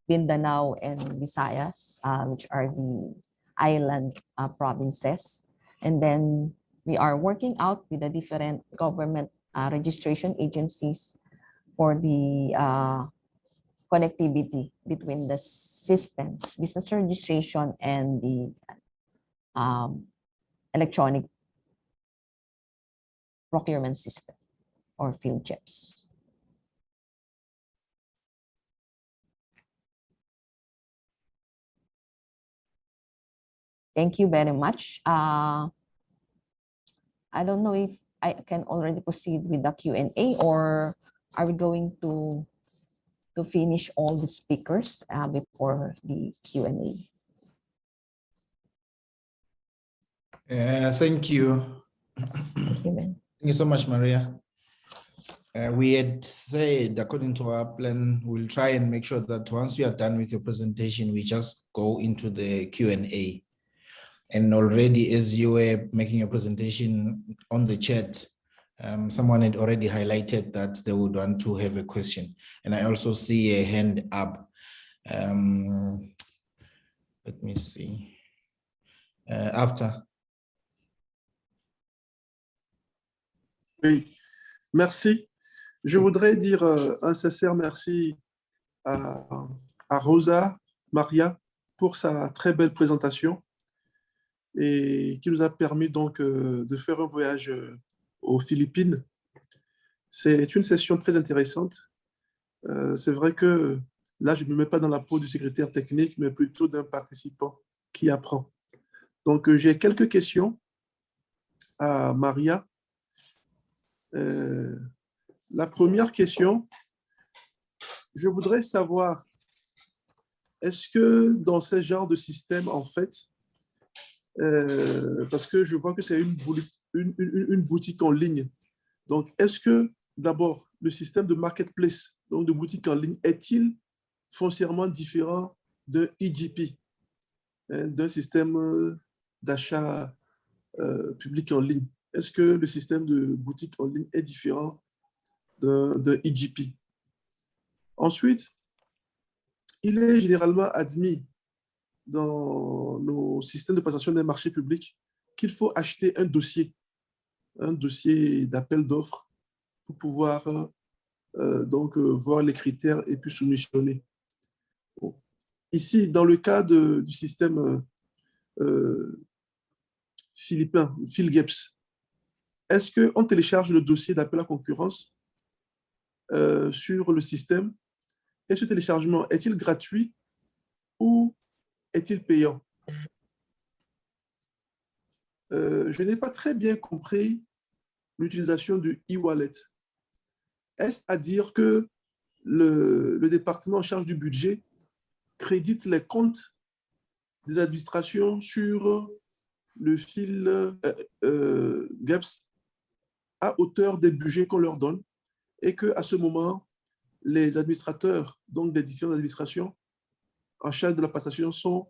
Mindanao and Visayas, which are the island provinces. And then we are working out with the different government registration agencies for the connectivity between the systems, business registration, and the electronic procurement system, or PhilJEPs. Thank you very much. I don't know if I can already proceed with the Q&A, or are we going to finish all the speakers before the Q&A? Thank you. Thank you, Ben. Thank you so much, Maria. We had said, according to our plan, we'll try and make sure that once you are done with your presentation, we just go into the Q&A. And already, as you were making your presentation on the chat, someone had already highlighted that they would want to have a question. And I also see a hand up. Let me see. After. Oui, merci. Je voudrais dire un sincère merci à, à Rosa Maria pour sa très belle présentation et qui nous a permis donc de faire un voyage aux Philippines. C'est une session très intéressante. C'est vrai que là, je ne me mets pas dans la peau du secrétaire technique, mais plutôt d'un participant qui apprend. Donc, j'ai quelques questions à Maria. La première question, je voudrais savoir, est-ce que dans ce genre de système, en fait, parce que je vois que c'est une boutique en ligne, donc est-ce que d'abord, le système de marketplace, donc de boutique en ligne, est-il foncièrement différent d'un EGP, hein, d'un système d'achat public en ligne? Est-ce que le système de boutique en ligne est différent d'un EGP? Ensuite, il est généralement admis dans nos systèmes de passation des marchés publics qu'il faut acheter un dossier d'appel d'offres pour pouvoir voir les critères et puis soumissionner. Bon. Ici, dans le cas du système philippin, PhilGEPS, est-ce qu'on télécharge le dossier d'appel à concurrence sur le système? Et ce téléchargement est-il gratuit ou est-il payant? Je n'ai pas très bien compris l'utilisation du e-wallet. Est-ce à dire que le département en charge du budget crédite les comptes des administrations sur le fil GEPS à hauteur des budgets qu'on leur donne et qu'à ce moment, les administrateurs donc des différentes administrations en charge de la passation sont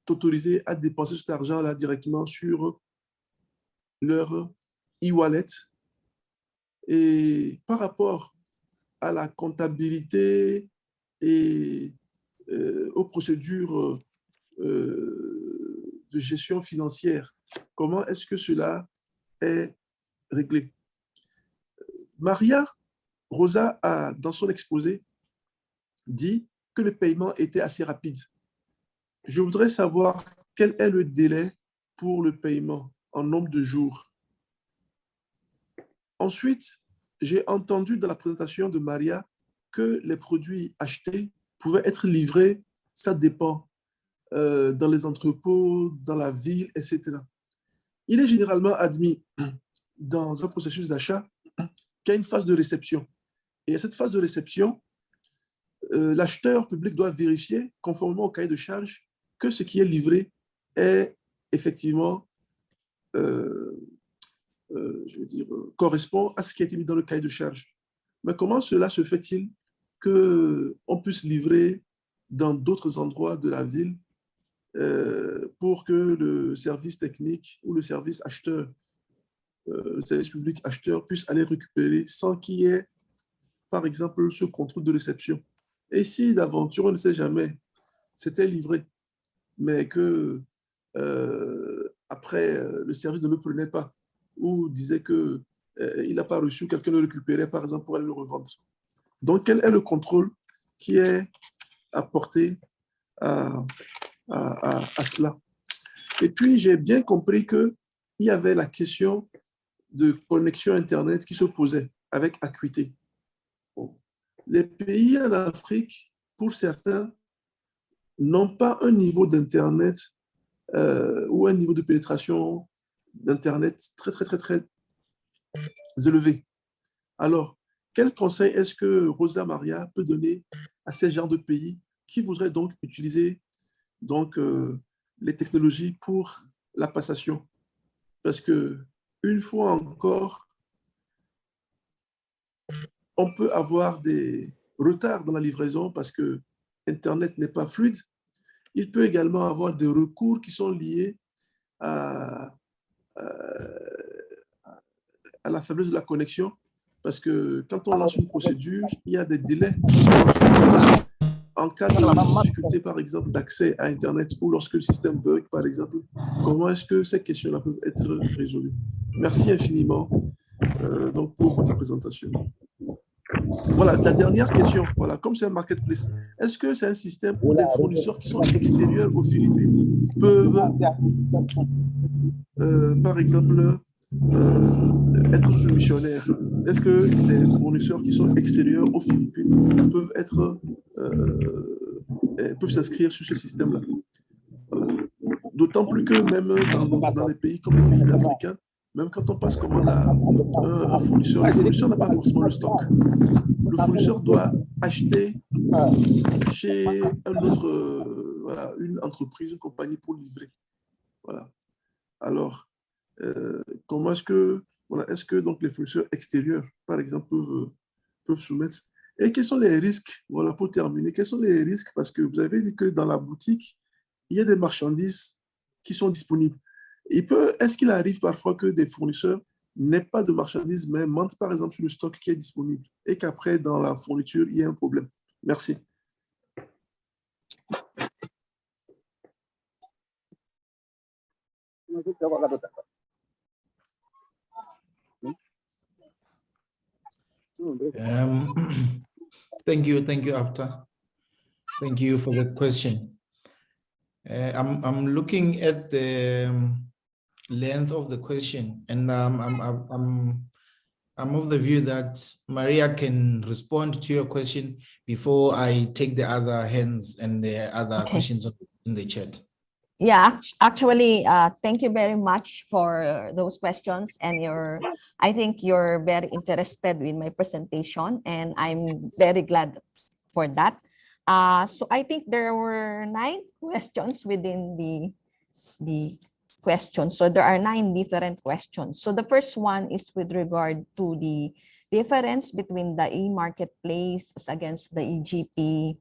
autorisés à dépenser cet argent-là directement sur leur e-wallet. Et par rapport à la comptabilité et aux procédures de gestion financière, comment est-ce que cela est réglé? Maria Rosa a, dans son exposé, dit que le paiement était assez rapide. Je voudrais savoir quel est le délai pour le paiement en nombre de jours. Ensuite, j'ai entendu dans la présentation de Maria que les produits achetés pouvaient être livrés, ça dépend, dans les entrepôts, dans la ville, etc. Il est généralement admis dans un processus d'achat qu'il y a une phase de réception. Et à cette phase de réception, l'acheteur public doit vérifier, conformément au cahier de charge, que ce qui est livré est effectivement, correspond à ce qui a été mis dans le cahier de charge. Mais comment cela se fait-il qu'on puisse livrer dans d'autres endroits de la ville pour que le service technique ou le service acheteur, le service public acheteur puisse aller récupérer sans qu'il y ait, par exemple, ce contrôle de réception? Et si d'aventure, on ne sait jamais, c'était livré, mais que après, le service ne le prenait pas ou disait qu'il n'a pas reçu, quelqu'un le récupérait, par exemple, pour aller le revendre. Donc, quel est le contrôle qui est apporté à cela? Et puis, j'ai bien compris qu'il y avait la question de connexion Internet qui se posait avec acuité. Bon. Les pays en Afrique, pour certains, n'ont pas un niveau d'Internet ou un niveau de pénétration d'Internet très élevé. Alors, quel conseil est-ce que Rosa Maria peut donner à ces genres de pays qui voudraient donc utiliser donc, les technologies pour la passation? Parce que, une fois encore, on peut avoir des retards dans la livraison parce que Internet n'est pas fluide. Il peut également avoir des recours qui sont liés à la faiblesse de la connexion, parce que quand on lance une procédure, il y a des délais. En cas de difficulté, par exemple, d'accès à Internet ou lorsque le système bug, par exemple, comment est-ce que ces questions-là peuvent être résolues? Merci infiniment donc, pour votre présentation. voilà, la dernière question, voilà, comme c'est un marketplace, est-ce que c'est un système où des fournisseurs qui sont extérieurs aux Philippines peuvent, par exemple, être soumissionnaires? Est-ce que les fournisseurs qui sont extérieurs aux Philippines peuvent être, peuvent s'inscrire sur ce système-là? Voilà. D'autant plus que même dans les pays comme les pays africains, même quand on passe commande à un fournisseur, le fournisseur n'a pas forcément le stock. Le fournisseur doit acheter chez un autre, voilà, une entreprise, une compagnie pour livrer. Voilà. Alors, comment est-ce que, voilà, est-ce que donc les fournisseurs extérieurs, par exemple, peuvent soumettre? Et quels sont les risques, voilà, pour terminer, quels sont les risques? Parce que vous avez dit que dans la boutique, il y a des marchandises qui sont disponibles. Est-ce qu'il arrive parfois que des fournisseurs n'aient pas de marchandises, mais mentent par exemple sur le stock qui est disponible et qu'après, dans la fourniture, il y a un problème? Merci. Thank you, After. Thank you for the question. I'm looking at the length of the question, and I'm of the view that Maria can respond to your question before I take the other hands and the other questions in the chat. Yeah, actually, thank you very much for those questions, and I think you're very interested in my presentation, and I'm very glad for that. So I think there were 9 questions within the questions. So there are 9 different questions. So the first one is with regard to the difference between the e-marketplace against the EGP.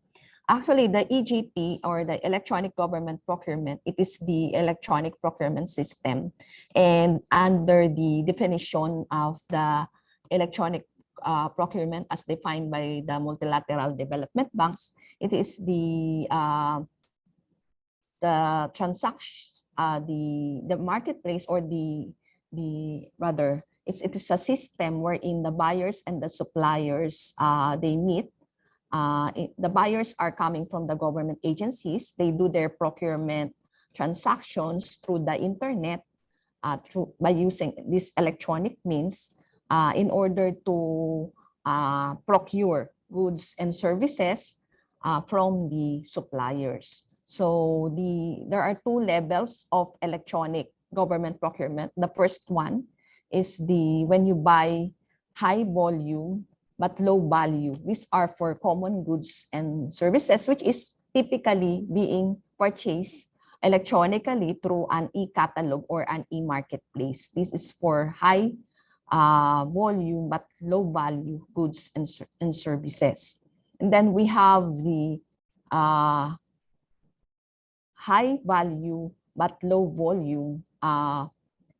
Actually, the EGP, or the electronic government procurement, it is the electronic procurement system. And under the definition of the electronic procurement as defined by the multilateral development banks, it is the transactions, the marketplace, or rather, it is a system wherein the buyers and the suppliers they meet. The buyers are coming from the government agencies. They do their procurement transactions through the internet, by using this electronic means, in order to procure goods and services from the suppliers. So there are 2 levels of electronic government procurement. The first one is when you buy high volume but low value. These are for common goods and services, which is typically being purchased electronically through an e-catalog or an e-marketplace. This is for high volume but low value goods and services. And then we have the high value but low volume.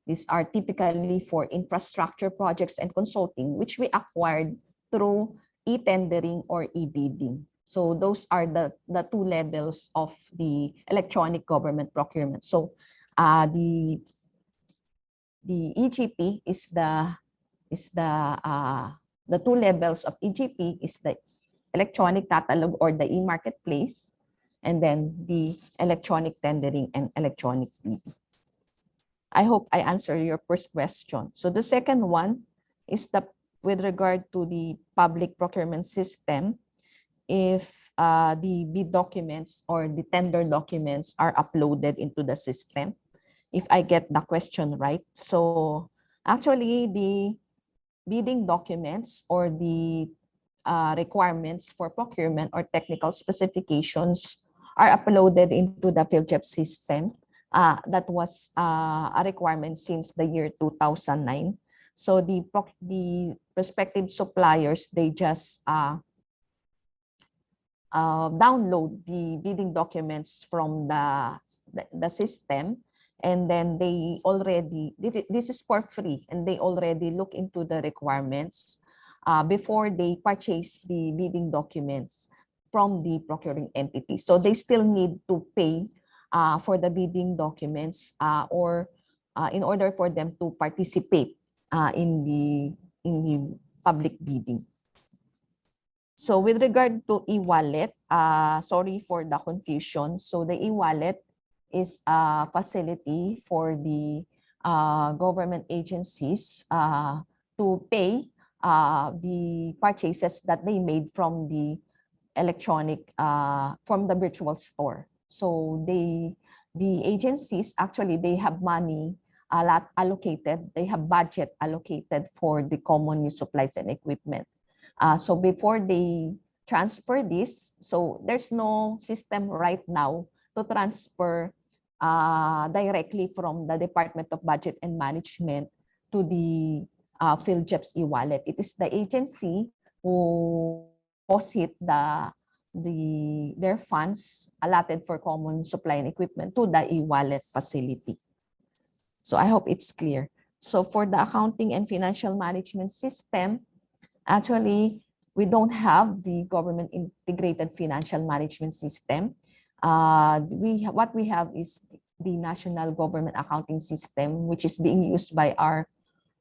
These are typically for infrastructure projects and consulting, which we acquired through e-tendering or e-bidding. So those are the 2 levels of the electronic government procurement. So the EGP is the 2 levels of EGP is the electronic catalog or the e-marketplace, and then the electronic tendering and electronic bidding. I hope I answered your first question. So the second one is with regard to the public procurement system, if the bid documents or the tender documents are uploaded into the system, if I get the question right. So actually, the bidding documents or the requirements for procurement or technical specifications are uploaded into the PhilJEP system. That was a requirement since the year 2009. So the prospective suppliers, they just download the bidding documents from the system, and then they already, this is for free, and they already look into the requirements before they purchase the bidding documents from the procuring entity. So they still need to pay for the bidding documents or in order for them to participate in the public bidding. So with regard to e-wallet, sorry for the confusion. So the e-wallet is a facility for the government agencies to pay the purchases that they made from the electronic, from the virtual store. So the agencies, actually, they have money a lot allocated, they have budget allocated for the common use supplies and equipment. So before they transfer this, so there's no system right now to transfer directly from the Department of Budget and Management to the PhilJEPS e-wallet. It is the agency who deposit their funds allotted for common supply and equipment to the e-wallet facility. So I hope it's clear. So for the accounting and financial management system, actually, we don't have the government integrated financial management system. What we have is the National Government Accounting System, which is being used by our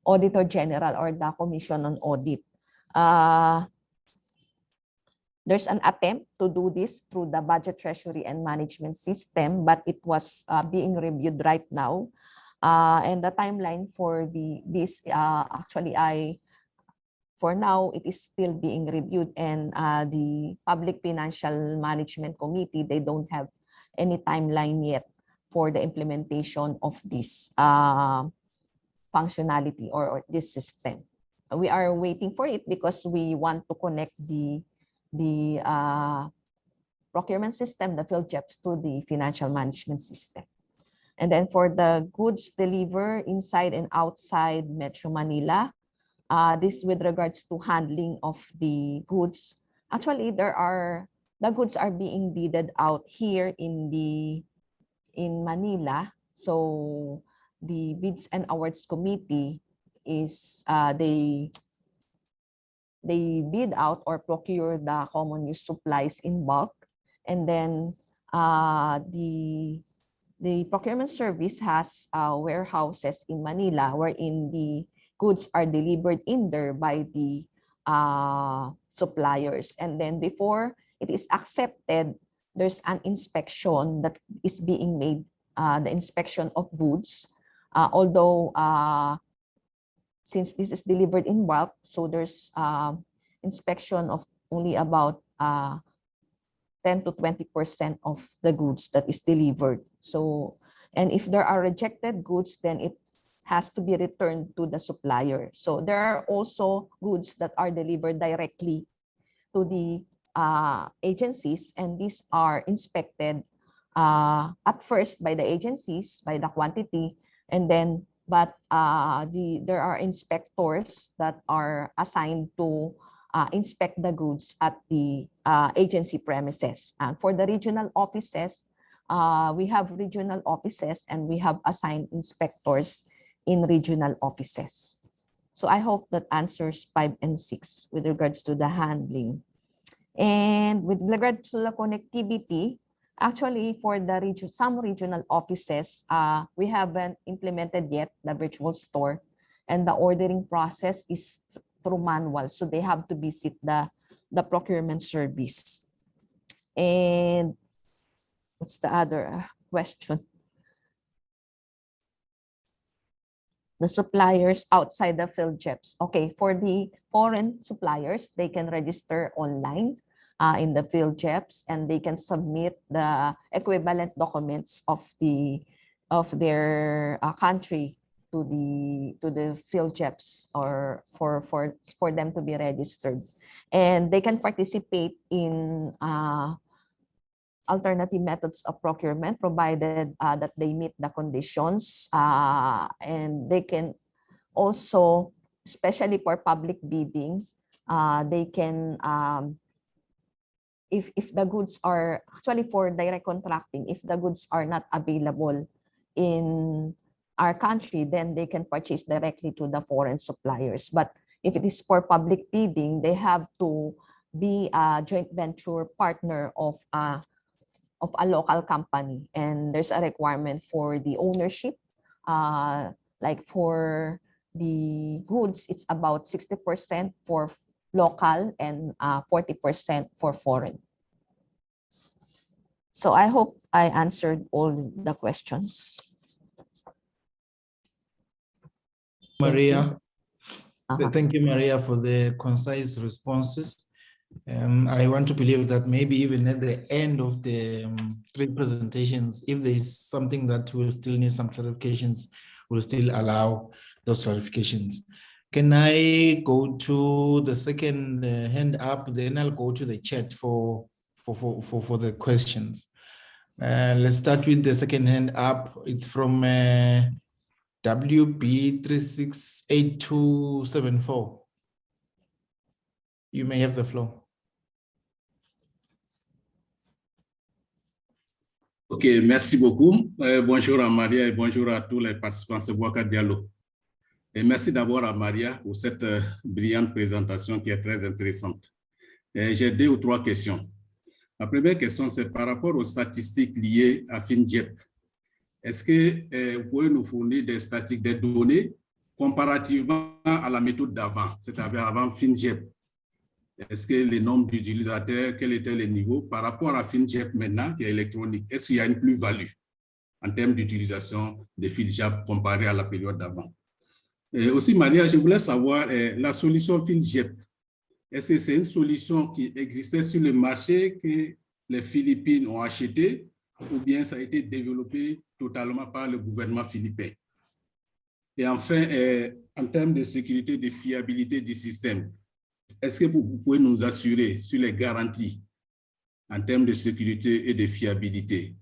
Auditor General or the Commission on Audit. There's an attempt to do this through the Budget Treasury and Management System, but it was being reviewed right now. And the timeline for this, for now, it is still being reviewed, and the Public Financial Management Committee, they don't have any timeline yet for the implementation of this functionality or this system. We are waiting for it because we want to connect the procurement system, the PhilJEPS, to the financial management system. And then for the goods delivered inside and outside Metro Manila, this with regards to handling of the goods. Actually, the goods are being bidded out here in Manila. So the Bids and Awards Committee is they bid out or procure the common use supplies in bulk, and then the procurement service has warehouses in Manila wherein the goods are delivered in there by the suppliers. And then before it is accepted, there's an inspection that is being made, the inspection of goods. Although since this is delivered in bulk, so there's inspection of only about 10 to 20% of the goods that is delivered. So, and if there are rejected goods, then it has to be returned to the supplier. So there are also goods that are delivered directly to the agencies, and these are inspected at first by the agencies, by the quantity, and then, but there are inspectors that are assigned to inspect the goods at the agency premises. And for the regional offices, we have regional offices and we have assigned inspectors in regional offices. So I hope that answers 5 and 6 with regards to the handling. And with regard to the connectivity, actually for the some regional offices, we haven't implemented yet the virtual store, and the ordering process is through manual. So they have to visit the procurement service. And what's the other question? The suppliers outside the PhilJEPS. Okay, for the foreign suppliers, they can register online in the PhilJEPS, and they can submit the equivalent documents of their country to the PhilJEPS, or for them to be registered, and they can participate in alternative methods of procurement, provided that they meet the conditions, and they can also, especially for public bidding, they can, if the goods are, actually for direct contracting, if the goods are not available in our country, then they can purchase directly to the foreign suppliers. But if it is for public bidding, they have to be a joint venture partner of a local company, and there's a requirement for the ownership. Like for the goods, it's about 60% for local and 40% for foreign. So I hope I answered all the questions. Maria. Uh-huh. Thank you, Maria, for the concise responses. I want to believe that maybe even at the end of the three presentations, if there is something that will still need some clarifications, we'll still allow those clarifications. Can I go to the second hand up? Then I'll go to the chat for the questions. Let's start with the second hand up. It's from WB368274. You may have the floor. Ok, merci beaucoup. Bonjour à Maria et bonjour à tous les participants de Waka Diallo. Et merci d'abord à Maria pour cette brillante présentation qui est très intéressante. J'ai 2 ou 3 questions. La première question, c'est par rapport aux statistiques liées à FinJEP. Est-ce que vous pouvez nous fournir des statistiques, des données comparativement à la méthode d'avant, c'est-à-dire avant FinJEP? Est-ce que les nombres d'utilisateurs, quels étaient les niveaux par rapport à FinJEP maintenant, qui est électronique? Est-ce qu'il y a une plus-value en termes d'utilisation de FinJEP comparé à la période d'avant? Aussi, Maria, je voulais savoir, la solution FinJEP, est-ce que c'est une solution qui existait sur le marché que les Philippines ont acheté ou bien ça a été développé totalement par le gouvernement philippin? Et enfin, en termes de sécurité et de fiabilité du système, est-ce que vous pouvez nous assurer sur les garanties en termes de sécurité et de fiabilité?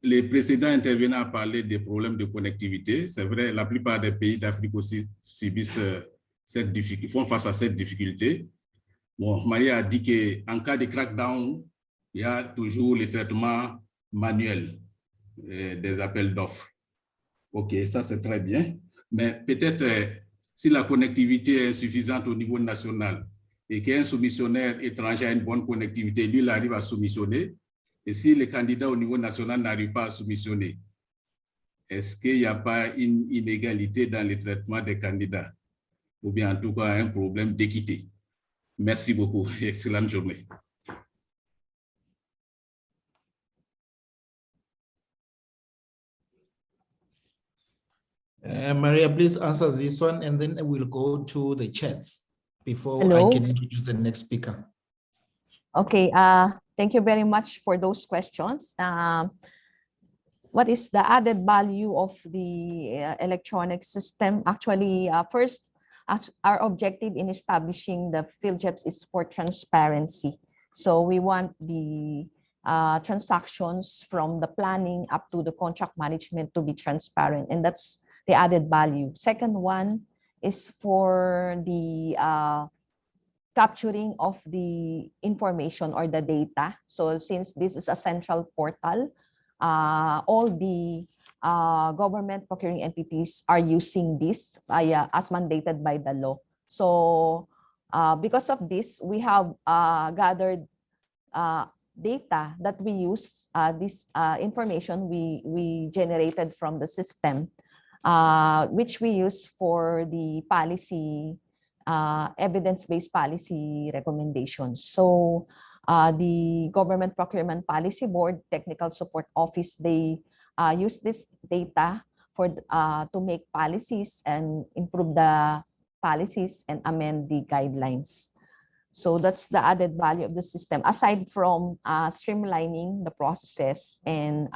Les précédents intervenants ont parlé des problèmes de connectivité. C'est vrai, la plupart des pays d'Afrique aussi subissent cette difficulté, font face à cette difficulté. Bon, Maria a dit qu'en cas de crackdown, il y a toujours le traitement manuel des appels d'offres. OK, ça c'est très bien. Mais peut-être si la connectivité est insuffisante au niveau national et qu'un soumissionnaire étranger a une bonne connectivité, lui, il arrive à soumissionner. Et si les candidats au niveau national n'arrivent pas à soumissionner, est-ce qu'il n'y a pas une inégalité dans le traitement des candidats? Ou bien en tout cas un problème d'équité? Merci beaucoup. Excellente journée. Maria, please answer this one, and then we'll go to the chats before Hello? I can introduce the next speaker. Okay, thank you very much for those questions. What is the added value of the electronic system? Actually, first, our objective in establishing the PhilJEPs is for transparency. So we want the transactions from the planning up to the contract management to be transparent, and that's the added value. Second one is for the capturing of the information or the data. So since this is a central portal, all the government procuring entities are using this as mandated by the law. So because of this, we have gathered data that we use, this information we generated from the system, which we use for the policy, evidence-based policy recommendations. So the Government Procurement Policy Board Technical Support Office, they use this data for to make policies and improve the policies and amend the guidelines. So that's the added value of the system, aside from streamlining the processes and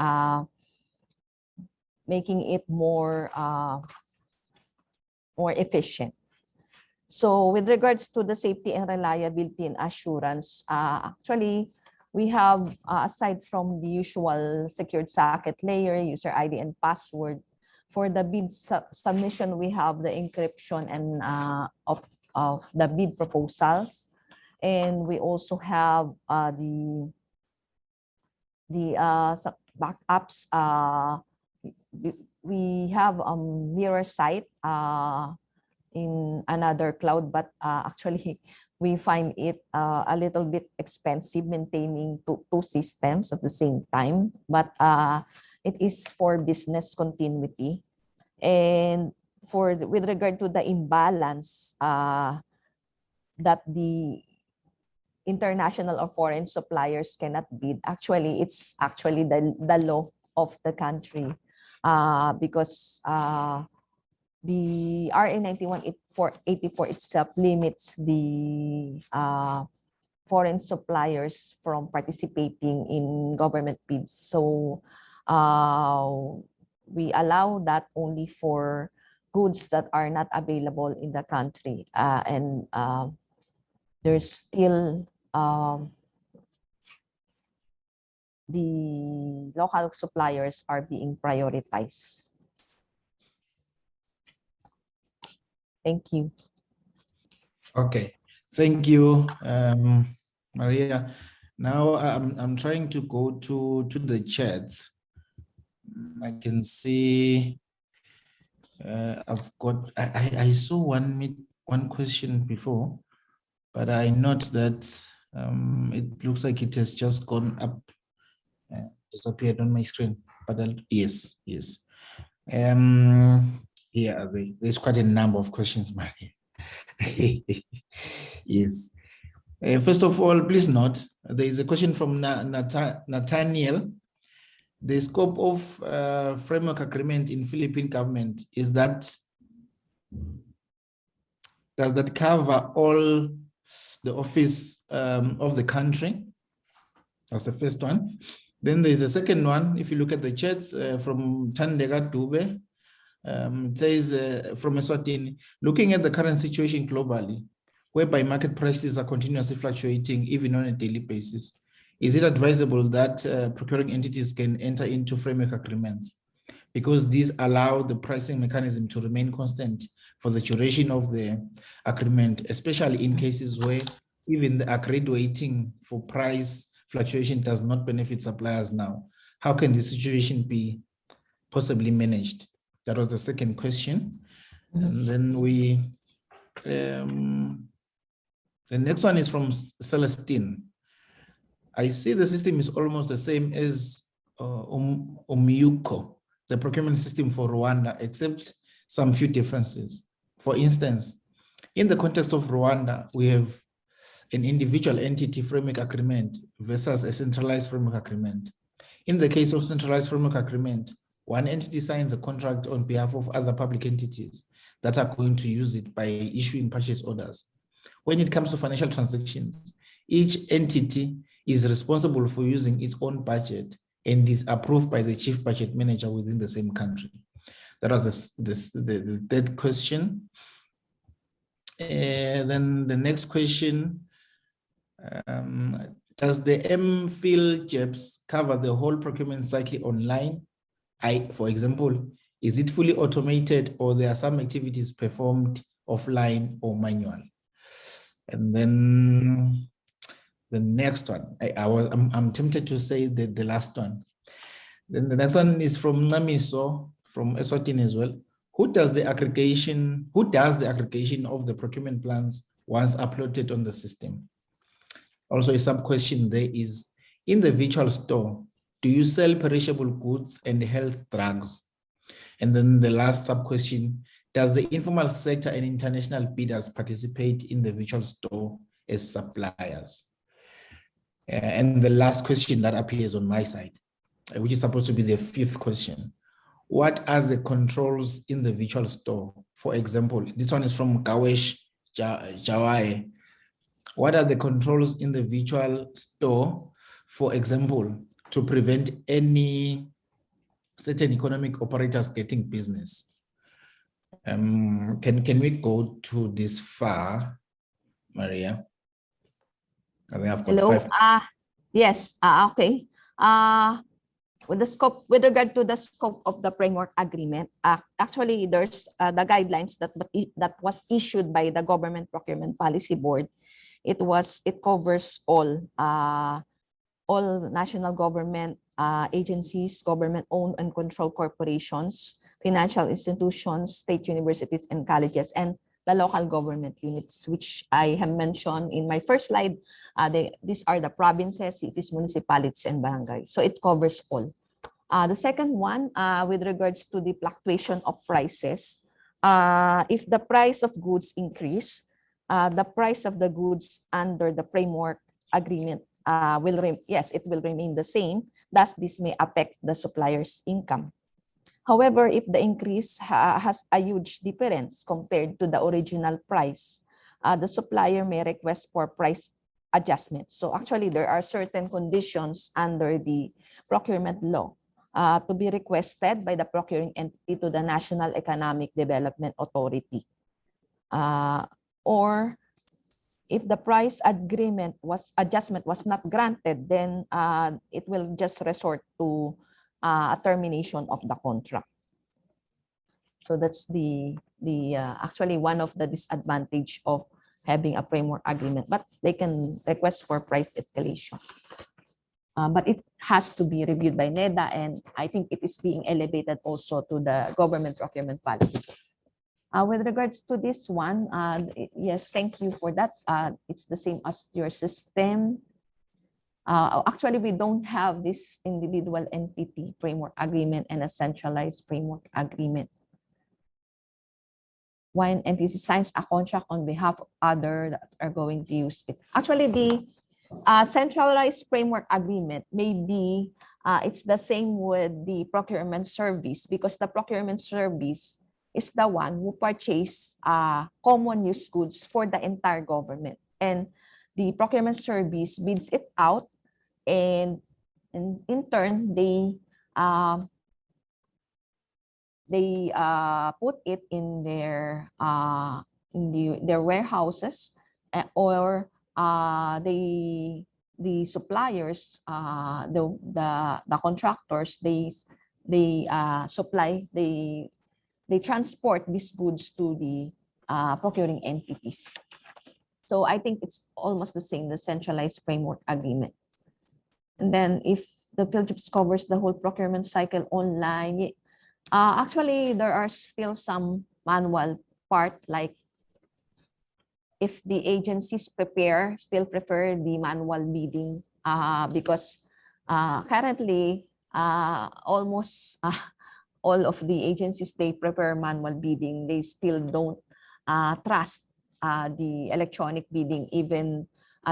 making it more efficient. So with regards to the safety and reliability and assurance, actually, we have, aside from the usual secured socket layer, user ID and password, for the bid submission, we have the encryption and of the bid proposals. And we also have the backups. We have mirror site in another cloud, but actually we find it a little bit expensive maintaining two systems at the same time, but it is for business continuity. And with regard to the imbalance, that the international or foreign suppliers cannot bid. Actually, it's actually the law of the country, because the RA 9184 itself limits the foreign suppliers from participating in government bids. So we allow that only for goods that are not available in the country, and there's still the local suppliers are being prioritized. Thank you. Okay, thank you, Maria. Now I'm trying to go to the chats. I can see I've got, I saw one question before, but I note that it looks like it has just gone up, disappeared on my screen. But yes. Yeah, there's quite a number of questions, Maria. Yes. First of all, please note, there is a question from Nathaniel. The scope of framework agreement in Philippine government is that, does that cover all the office of the country? That's the first one. Then there's a second one. If you look at the chats from Tandega Dube, it says from Eswatini, looking at the current situation globally, whereby market prices are continuously fluctuating even on a daily basis, is it advisable that procuring entities can enter into framework agreements? Because these allow the pricing mechanism to remain constant for the duration of the agreement, especially in cases where even the agreed weighting for price fluctuation does not benefit suppliers now. How can the situation be possibly managed? That was the second question. And then the next one is from Celestine. I see the system is almost the same as Omiuko, the procurement system for Rwanda, except some few differences. For instance, in the context of Rwanda, we have an individual entity framework agreement versus a centralized framework agreement. In the case of centralized framework agreement, one entity signs a contract on behalf of other public entities that are going to use it by issuing purchase orders. When it comes to financial transactions, each entity is responsible for using its own budget and is approved by the chief budget manager within the same country. That was the third question. Then the next question, does the MPhil JEPS cover the whole procurement cycle online? For example, is it fully automated or there are some activities performed offline or manual? And then the next one, I'm tempted to say the last one. Then the next one is from Namiso, from Eswatini as well. Who does the aggregation of the procurement plans once uploaded on the system? Also, a sub-question there is, in the virtual store, do you sell perishable goods and health drugs? And then the last sub-question, does the informal sector and international bidders participate in the virtual store as suppliers? And the last question that appears on my side, which is supposed to be the fifth question, what are the controls in the virtual store? For example, this one is from Kawesh Jawai. What are the controls in the virtual store, for example, to prevent any certain economic operators getting business? Can we go to this far, Maria? I think I've got Hello. 5. Yes. Okay. With regard to the scope of the framework agreement, actually there's the guidelines that was issued by the Government Procurement Policy Board. It covers all national government agencies, government-owned and controlled corporations, financial institutions, state universities and colleges, and the local government units, which I have mentioned in my first slide. These are the provinces, cities, municipalities, and barangays. So it covers all. The second one, with regards to the fluctuation of prices, if the price of goods increase, the price of the goods under the framework agreement it will remain the same. Thus, this may affect the supplier's income. However, if the increase has a huge difference compared to the original price, the supplier may request for price adjustments. So actually, there are certain conditions under the procurement law to be requested by the procuring entity to the National Economic Development Authority. Or if the price adjustment was not granted, then it will just resort to a termination of the contract. So that's actually one of the disadvantage of having a framework agreement, but they can request for price escalation. But it has to be reviewed by NEDA, and I think it is being elevated also to the government procurement policy. With regards to this one, yes, thank you for that. It's the same as your system. Actually, we don't have this individual entity framework agreement and a centralized framework agreement. One entity signs a contract on behalf of others that are going to use it. Actually, the centralized framework agreement may be, it's the same with the procurement service, because the procurement service is the one who purchase common use goods for the entire government. And the procurement service bids it out, and in turn, they put it in their warehouses, or the suppliers, the contractors, they transport these goods to the procuring entities. So I think it's almost the same, the centralized framework agreement. And then if the PhilJIPS covers the whole procurement cycle online, actually there are still some manual part, like if the agencies still prefer the manual bidding, because currently almost all of the agencies, they prefer manual bidding. They still don't trust the electronic bidding, even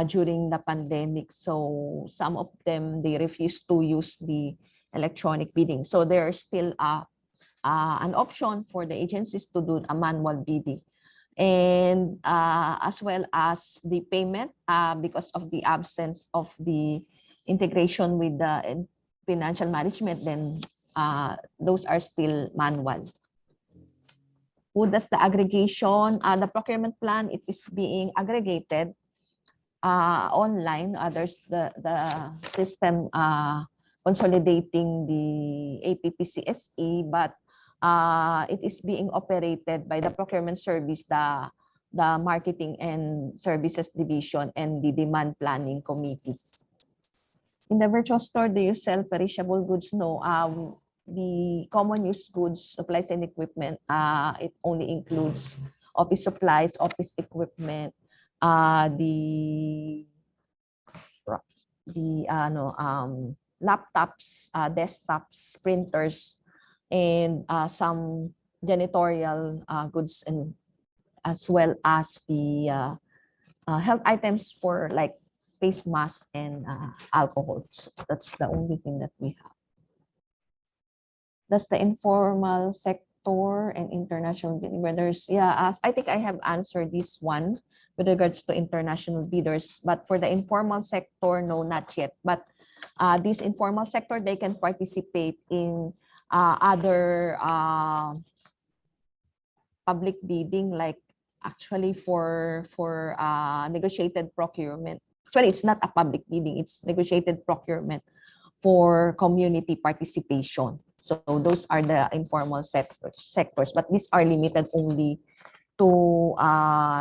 during the pandemic. So some of them, they refuse to use the electronic bidding. So there's still an option for the agencies to do a manual bidding. And as well as the payment, because of the absence of the integration with the financial management, then those are still manual. Who does the aggregation? The procurement plan, it is being aggregated online. There's the system consolidating the APPCSE, but it is being operated by the procurement service, the marketing and services division, and the demand planning committee. In the virtual store, do you sell perishable goods? No. The common use goods, supplies, and equipment, it only includes office supplies, office equipment, laptops, desktops, printers, and some janitorial goods, and as well as the health items for like face masks and alcohol. So that's the only thing that we have. Does the informal sector and international bidding, whether I think I have answered this one with regards to international bidders, but for the informal sector, no, not yet. But this informal sector, they can participate in other public bidding, like actually for negotiated procurement. Actually, it's not a public bidding, it's negotiated procurement for community participation. So those are the informal sectors, but these are limited only to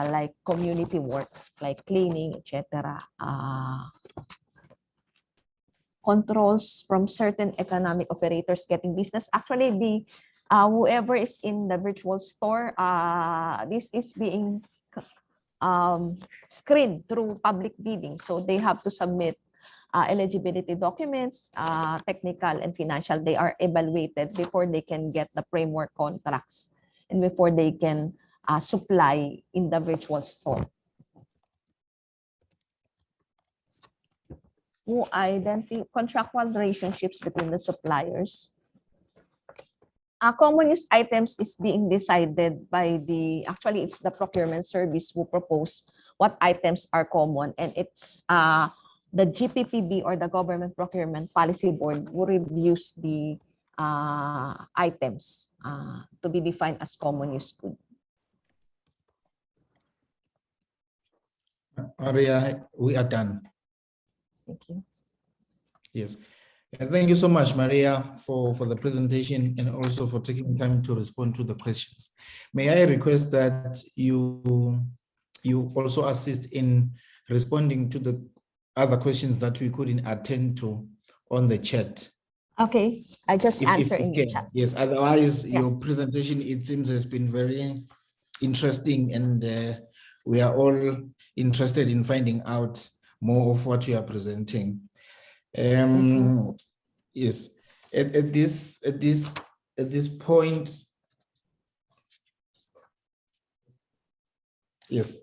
like community work, like cleaning, etc. Controls from certain economic operators getting business. Actually, the whoever is in the virtual store, this is being screened through public bidding. So they have to submit eligibility documents, technical and financial. They are evaluated before they can get the framework contracts and before they can supply in the virtual store. who identify contractual relationships between the suppliers. Common use items is being decided by actually it's the procurement service who propose what items are common, and it's the GPPB or the Government Procurement Policy Board who reviews the items to be defined as common use good. Maria, we are done. Thank you. Yes. Thank you so much, Maria, for the presentation and also for taking time to respond to the questions. May I request that you also assist in responding to the other questions that we couldn't attend to on the chat? Okay, I just answer in the chat. Yes, otherwise Yes. your presentation, it seems, has been very interesting, and we are all interested in finding out more of what you are presenting. Yes, at this point, yes,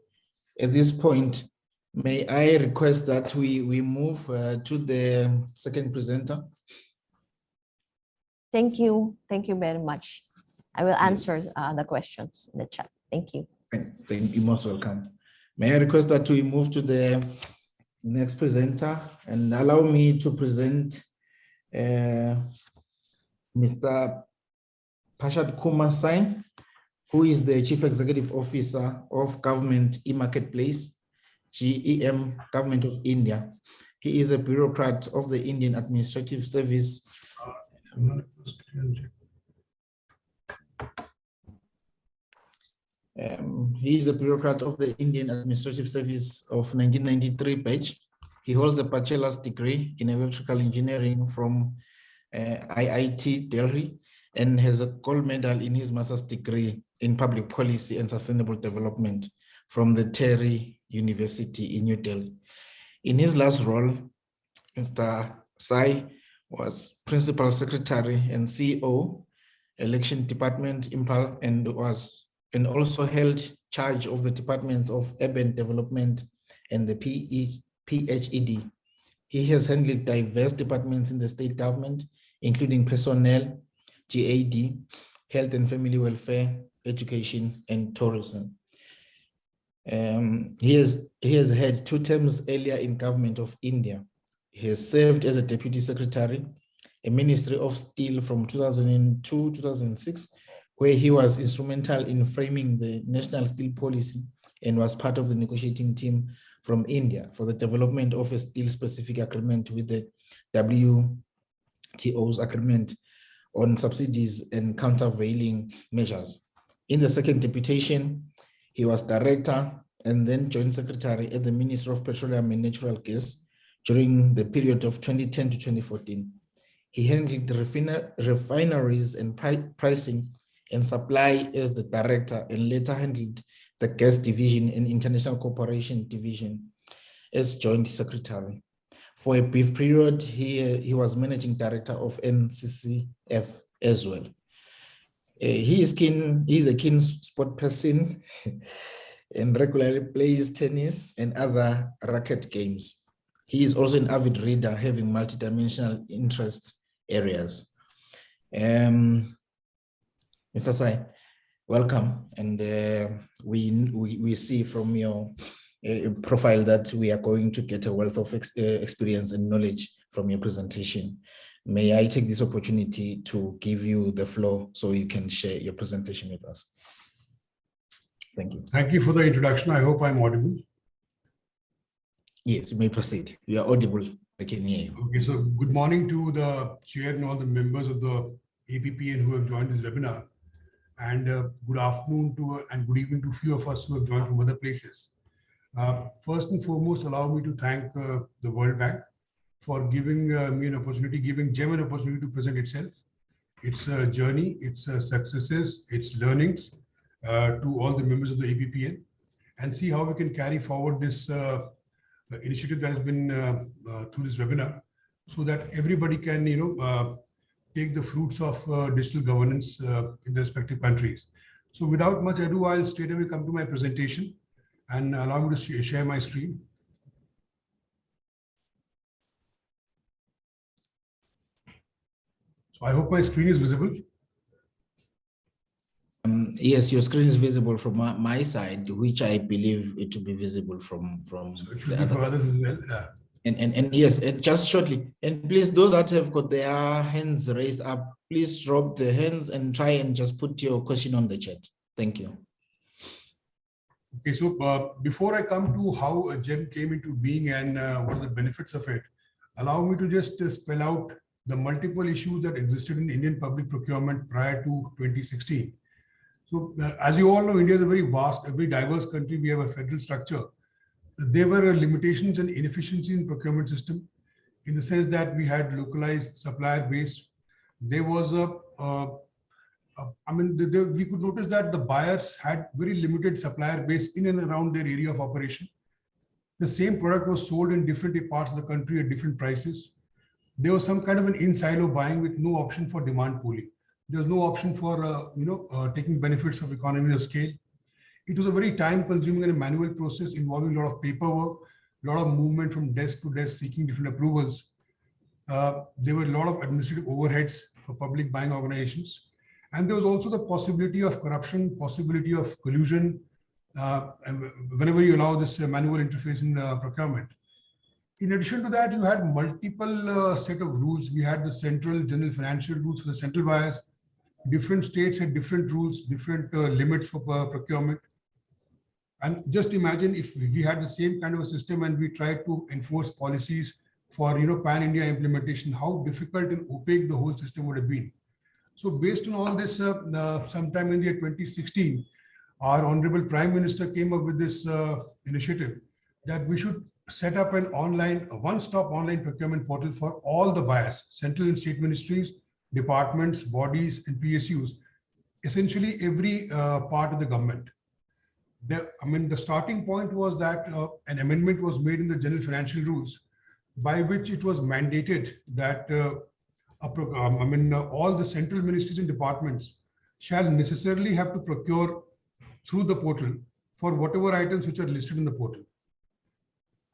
at this point, may I request that we move to the second presenter? Thank you very much. I will answer the questions in the chat. Thank you. Thank you, most welcome. May I request that we move to the next presenter, and allow me to present Mr. Parshad Kumar Sain, who is the Chief Executive Officer of Government e-Marketplace, GEM, Government of India. He is a bureaucrat of the Indian Administrative Service. He is a bureaucrat of the Indian Administrative Service of 1993 batch. He holds a bachelor's degree in electrical engineering from IIT Delhi and has a gold medal in his master's degree in public policy and sustainable development from the Terry University in New Delhi. In his last role, Mr. Sai was Principal Secretary and CEO, Election Department, Impal, and also held charge of the Departments of Urban Development and the PHED. He has handled diverse departments in the state government, including personnel, GAD, health and family welfare, education, and tourism. He has had 2 terms earlier in Government of India. He has served as a Deputy Secretary, a Ministry of Steel from 2002-2006, where he was instrumental in framing the National Steel Policy and was part of the negotiating team from India for the development of a steel-specific agreement with the WTO's agreement on subsidies and countervailing measures. In the second deputation, he was director and then joint secretary at the Ministry of Petroleum and Natural Gas during the period of 2010 to 2014. He handled the refineries and pricing and supply as the director, and later handled the gas division and international cooperation division as joint secretary. For a brief period, he was managing director of NCCF as well. He is a keen sport person and regularly plays tennis and other racket games. He is also an avid reader, having multidimensional interest areas. Mr. Sai, welcome. And we see from your profile that we are going to get a wealth of experience and knowledge from your presentation. May I take this opportunity to give you the floor so you can share your presentation with us? Thank you. Thank you for the introduction. I hope I'm audible. Yes, you may proceed. You are audible. I can hear you. Okay, so good morning to the chair and all the members of the APPN who have joined this webinar. And good afternoon to and good evening to a few of us who have joined from other places. First and foremost, allow me to thank the World Bank for giving me an opportunity, giving GEM an opportunity to present itself, its journey, its successes, its learnings to all the members of the APPN, and see how we can carry forward this initiative that has been through this webinar, so that everybody can, take the fruits of digital governance in the respective countries. So without much ado, I'll straight away come to my presentation and allow me to share my screen. So I hope my screen is visible. Yes, your screen is visible from my side, which I believe it to be visible from So it should the be for other. others as well. Yeah. And yes, and just shortly, and please, those that have got their hands raised up, please drop the hands and try and just put your question on the chat. Thank you. Okay, so before I come to how GEM came into being and what are the benefits of it, allow me to just spell out the multiple issues that existed in Indian public procurement prior to 2016. So as you all know, India is a very vast, a very diverse country. We have a federal structure. There were limitations and inefficiencies in procurement system in the sense that we had localized supplier base. There was we could notice that the buyers had very limited supplier base in and around their area of operation. The same product was sold in different parts of the country at different prices. There was some kind of an in-silo buying with no option for demand pooling. There was no option for taking benefits of economy of scale. It was a very time-consuming and a manual process involving a lot of paperwork, a lot of movement from desk to desk seeking different approvals. There were a lot of administrative overheads for public buying organizations. And there was also the possibility of corruption, possibility of collusion, whenever you allow this manual interface in procurement. In addition to that, you had multiple set of rules. We had the central general financial rules for the central buyers. Different states had different rules, different limits for procurement. And just imagine if we had the same kind of a system and we tried to enforce policies for pan-India implementation, how difficult and opaque the whole system would have been. So based on all this, sometime in the year 2016, our Honorable Prime Minister came up with this initiative that we should set up an online, one-stop online procurement portal for all the buyers, central and state ministries, departments, bodies, and PSUs, essentially every part of the government. The starting point was that an amendment was made in the general financial rules by which it was mandated that all the central ministries and departments shall necessarily have to procure through the portal for whatever items which are listed in the portal.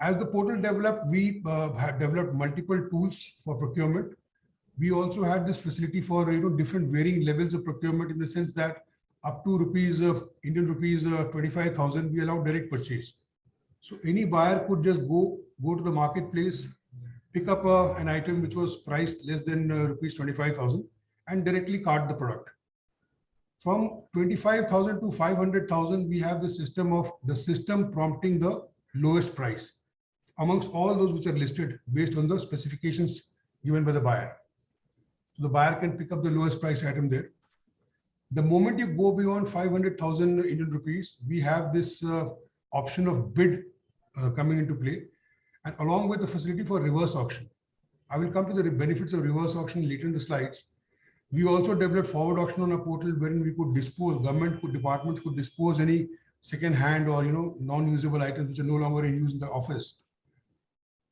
As the portal developed, we had developed multiple tools for procurement. We also had this facility for different varying levels of procurement in the sense that up to Indian rupees 25,000, we allow direct purchase. So any buyer could just go to the marketplace, pick up an item which was priced less than rupees 25,000 and directly cart the product. From 25,000 to 500,000, we have the system prompting the lowest price amongst all those which are listed based on the specifications given by the buyer. So the buyer can pick up the lowest price item there. The moment you go beyond 500,000 Indian rupees, we have this option of bid coming into play, and along with the facility for reverse auction. I will come to the benefits of reverse auction later in the slides. We also developed forward auction on a portal wherein we could dispose, departments could dispose any second-hand or non-usable items which are no longer in use in the office.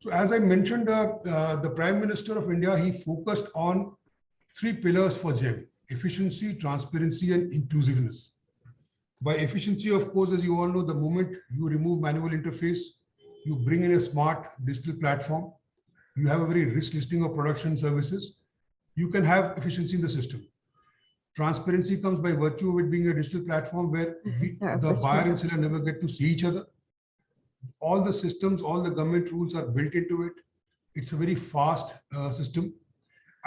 So as I mentioned, the Prime Minister of India, he focused on 3 pillars for GEM: efficiency, transparency, and inclusiveness. By efficiency, of course, as you all know, the moment you remove manual interface, you bring in a smart digital platform, you have a very rich listing of production services, you can have efficiency in the system. Transparency comes by virtue of it being a digital platform where the buyer and seller never get to see each other. All the systems, all the government rules are built into it. It's a very fast system.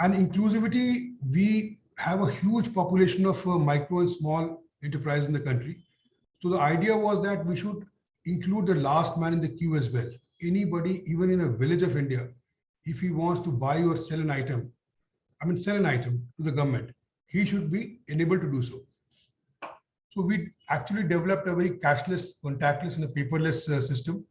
And inclusivity, we have a huge population of micro and small enterprise in the country. So the idea was that we should include the last man in the queue as well. Anybody, even in a village of India, if he wants to buy or sell an item, to the government, he should be enabled to do so. So we actually developed a very cashless, contactless, and a paperless system.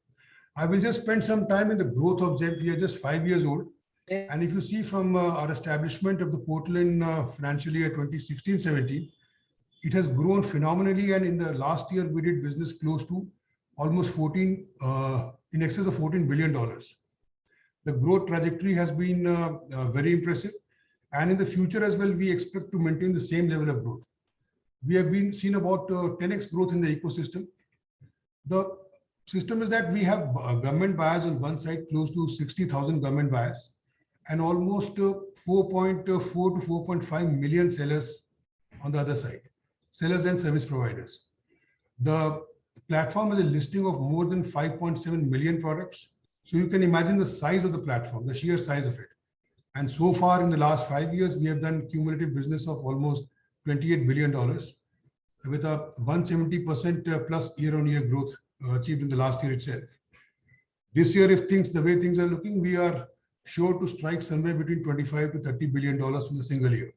I will just spend some time in the growth of GEM. We are just 5 years old. And if you see from our establishment of the portal in financial year 2016-17, it has grown phenomenally. And in the last year, we did business close to almost in excess of $14 billion. The growth trajectory has been very impressive. And in the future as well, we expect to maintain the same level of growth. We have seen about 10x growth in the ecosystem. The system is that we have government buyers on one side, close to 60,000 government buyers. and almost 4.4 to 4.5 million sellers on the other side, sellers and service providers. The platform has a listing of more than 5.7 million products. So you can imagine the size of the platform, the sheer size of it. And so far in the last 5 years, we have done cumulative business of almost $28 billion with a 170% plus year-on-year growth achieved in the last year itself. This year, if the way things are looking, we are sure to strike somewhere between $25 to $30 billion in a single year.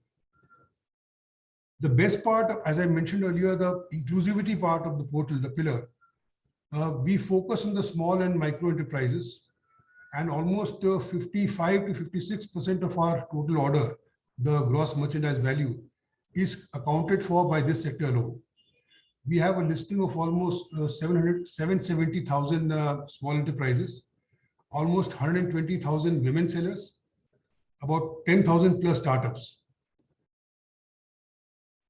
The best part, as I mentioned earlier, the inclusivity part of the portal, the pillar, we focus on the small and micro enterprises, and almost 55 to 56% of our total order, the gross merchandise value, is accounted for by this sector alone. We have a listing of almost 770,000 small enterprises, almost 120,000 women sellers, about 10,000 plus startups.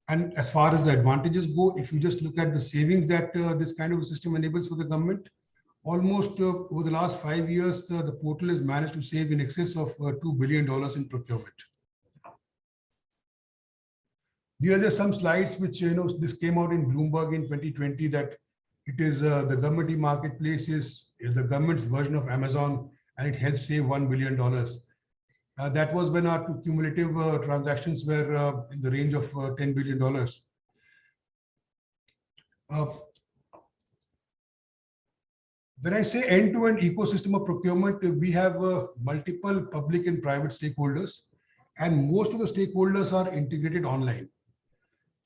And as far as the advantages go, if you just look at the savings that this kind of a system enables for the government, almost over the last 5 years, the portal has managed to save in excess of $2 billion in procurement. These are some slides which, this came out in Bloomberg in 2020, that it is the government e-marketplace is the government's version of Amazon, and it helps save $1 billion. That was when our cumulative transactions were in the range of $10 billion. When I say end-to-end ecosystem of procurement, we have multiple public and private stakeholders, and most of the stakeholders are integrated online.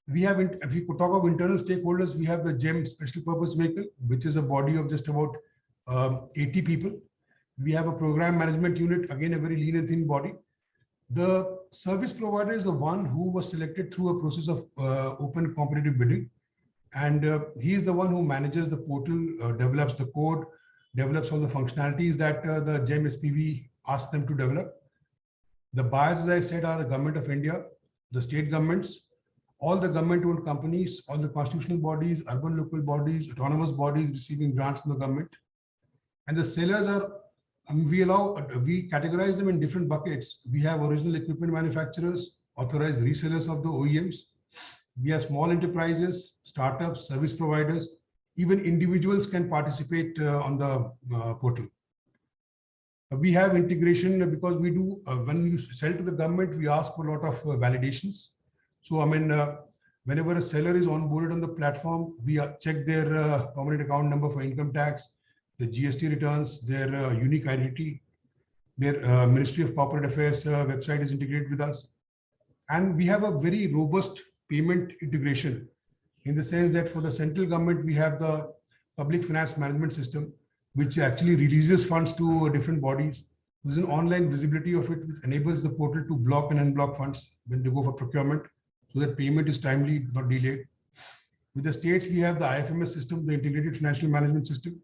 We have, if we could talk of internal stakeholders, we have the GEM special purpose vehicle, which is a body of just about 80 people. We have a program management unit, again, a very lean and thin body. The service provider is the one who was selected through a process of open competitive bidding. And he is the one who manages the portal, develops the code, develops all the functionalities that the GEM SPV asks them to develop. The buyers, as I said, are the government of India, the state governments, all the government-owned companies, all the constitutional bodies, urban local bodies, autonomous bodies receiving grants from the government. And the sellers are, we categorize them in different buckets. We have original equipment manufacturers, authorized resellers of the OEMs. We have small enterprises, startups, service providers, even individuals can participate on the portal. We have integration because we do, when you sell to the government, we ask for a lot of validations. So, I mean, whenever a seller is onboarded on the platform, we check their permanent account number for income tax, the GST returns, their unique identity, their Ministry of Corporate Affairs website is integrated with us. And we have a very robust payment integration in the sense that for the central government, we have the public finance management system, which actually releases funds to different bodies. There's an online visibility of it, which enables the portal to block and unblock funds when they go for procurement, so that payment is timely, not delayed. With the states, we have the IFMS system, the Integrated Financial Management System.